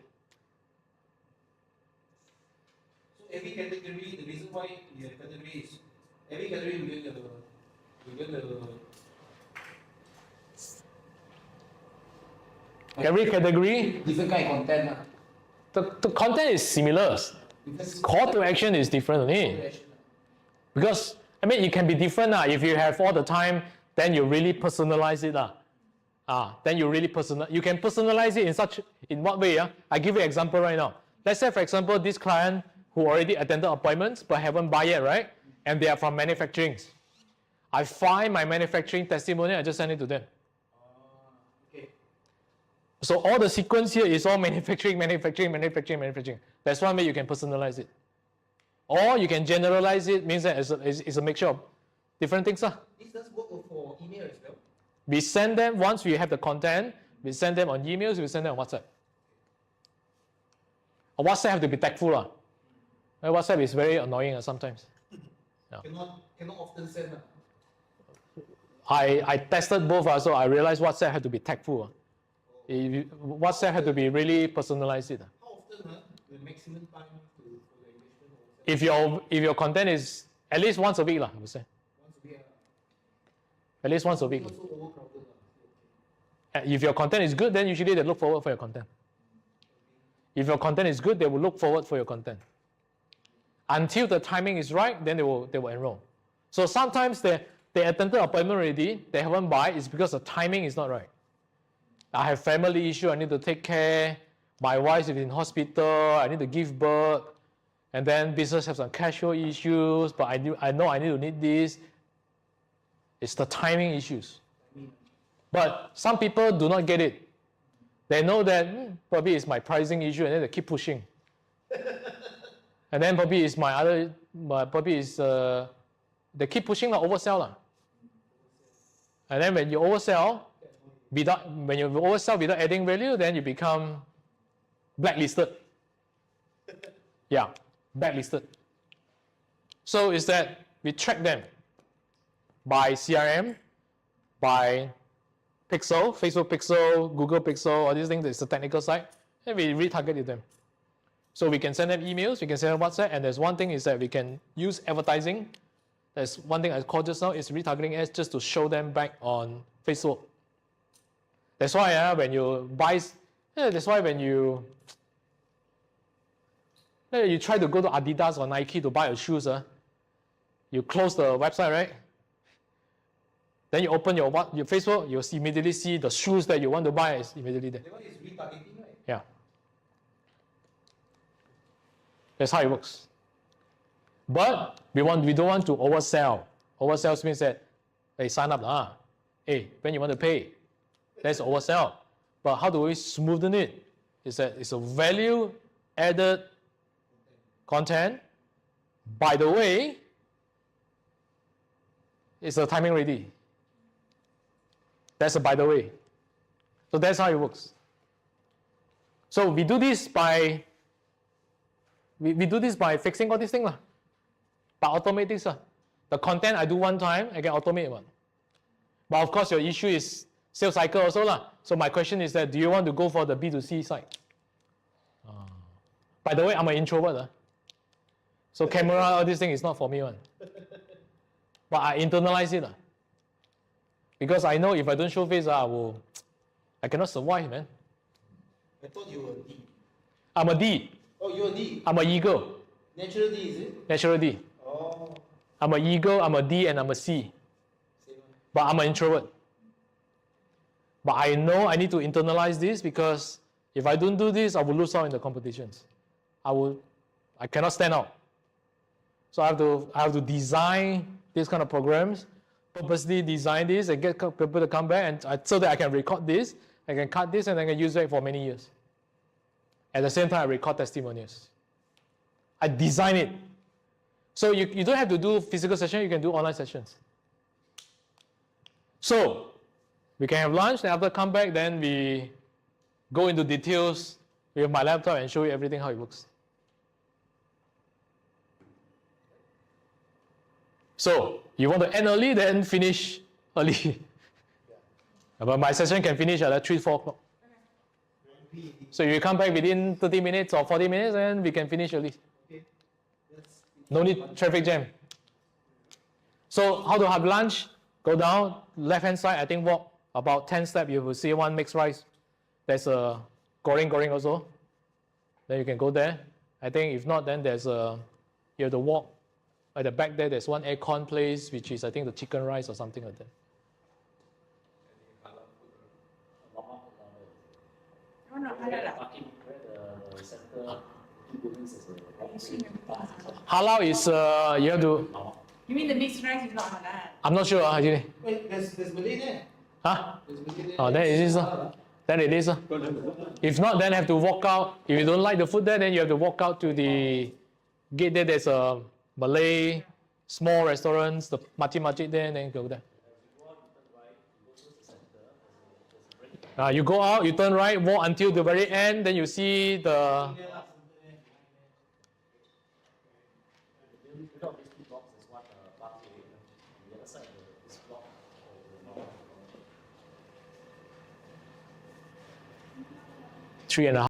So every category, the reason why we have categories, every category we're going to Every category, different kind of content. the content is similar. Call to action is different only. Because, it can be different. If you have all the time, then you really personalize it. Then you really you can personalize it in what way? I give you an example right now. Let's say, for example, this client who already attended appointments but haven't bought yet, right? And they are from manufacturing. I find my manufacturing testimony, I just send it to them. So all the sequence here is all manufacturing. That's one way you can personalize it. Or you can generalize it, means that it's a mixture of different things. This does work for email as well? We send them, once we have the content, we send them on emails, we send them on WhatsApp. WhatsApp have to be tactful. WhatsApp is very annoying sometimes. Cannot often send. I tested both, so I realized WhatsApp had to be tactful. WhatsApp had to be really personalized. How often the maximum time for the engagement? If your content is at least once a week, I would say. Once a week. At least once a week. Also overcrowded. If your content is good, then usually they look forward for your content. If your content is good, they will look forward for your content. Until the timing is right, then they will enroll. So sometimes they attended the appointment already, they haven't bought, it's because the timing is not right. I have family issue, I need to take care. My wife is in hospital, I need to give birth. And then business has some cash flow issues, but I know I need this. It's the timing issues. But some people do not get it. They know that probably it's my pricing issue, and then they keep pushing. And then probably it's they keep pushing the oversell. And then when you oversell without adding value, then you become blacklisted. Yeah, blacklisted. So is that we track them by CRM, by Pixel, Facebook Pixel, Google Pixel, all these things. It's the technical side, and we retarget them. So we can send them emails, we can send them WhatsApp, and there's one thing is that we can use advertising. There's one thing I called just now is retargeting ads, just to show them back on Facebook. That's why when you buy, that's why when you try to go to Adidas or Nike to buy your shoes, you close the website, right? Then you open your Facebook, you'll immediately see the shoes that you want to buy is immediately there. That one is retargeting, right? Yeah. That's how it works. But we don't want to oversell. Oversell means that, hey, sign up. Hey, when you want to pay, that's oversell. But how do we smoothen it? It's a value-added content By the way, it's a timing ready. That's a by the way. So that's how it works. So we do this by fixing all these things, by automate this. The content I do one time, I can automate one. But of course, your issue is sales cycle also. So my question is that, do you want to go for the B2C side? By the way, I'm an introvert. So camera, all these things is not for me one. But I internalize it. Because I know if I don't show face, I cannot survive, man. I thought you were D. I'm a D. Oh, you're a D. I'm an eagle. Natural D, is it? Natural D. Oh. I'm an eagle, I'm a D, and I'm a C. Same. But I'm an introvert. But I know I need to internalize this because if I don't do this, I will lose out in the competitions. I cannot stand out. So I have to design these kind of programs, purposely design this and get people to come back so that I can record this, I can cut this, and I can use it for many years. At the same time, I record testimonials. I design it. So you don't have to do physical sessions, you can do online sessions. So we can have lunch, and after come back, then we go into details with my laptop and show you everything how it works. So you want to end early, then finish early. But my session can finish at 3, 4 o'clock. So you come back within 30 minutes or 40 minutes, and we can finish early. No need traffic jam. So how to have lunch? Go down, left hand side, I think walk about 10 steps, you will see one mixed rice. There's a goreng also. Then you can go there. I think if not, then there's you have to walk. At the back there's one aircon place, which is I think the chicken rice or something like that. No, no, Halal is you have to. you mean the mixed rice is not halal? I'm not sure actually. Wait, there's Malay there. Huh? There's Malay there. Oh, then it is. Then it is. If not, then have to walk out. If you don't like the food there, then you have to walk out to the gate there. There's a Malay small restaurants, the Majid there, and then go there. You go out, you turn right, walk until the very end, then you see the. Three and a half.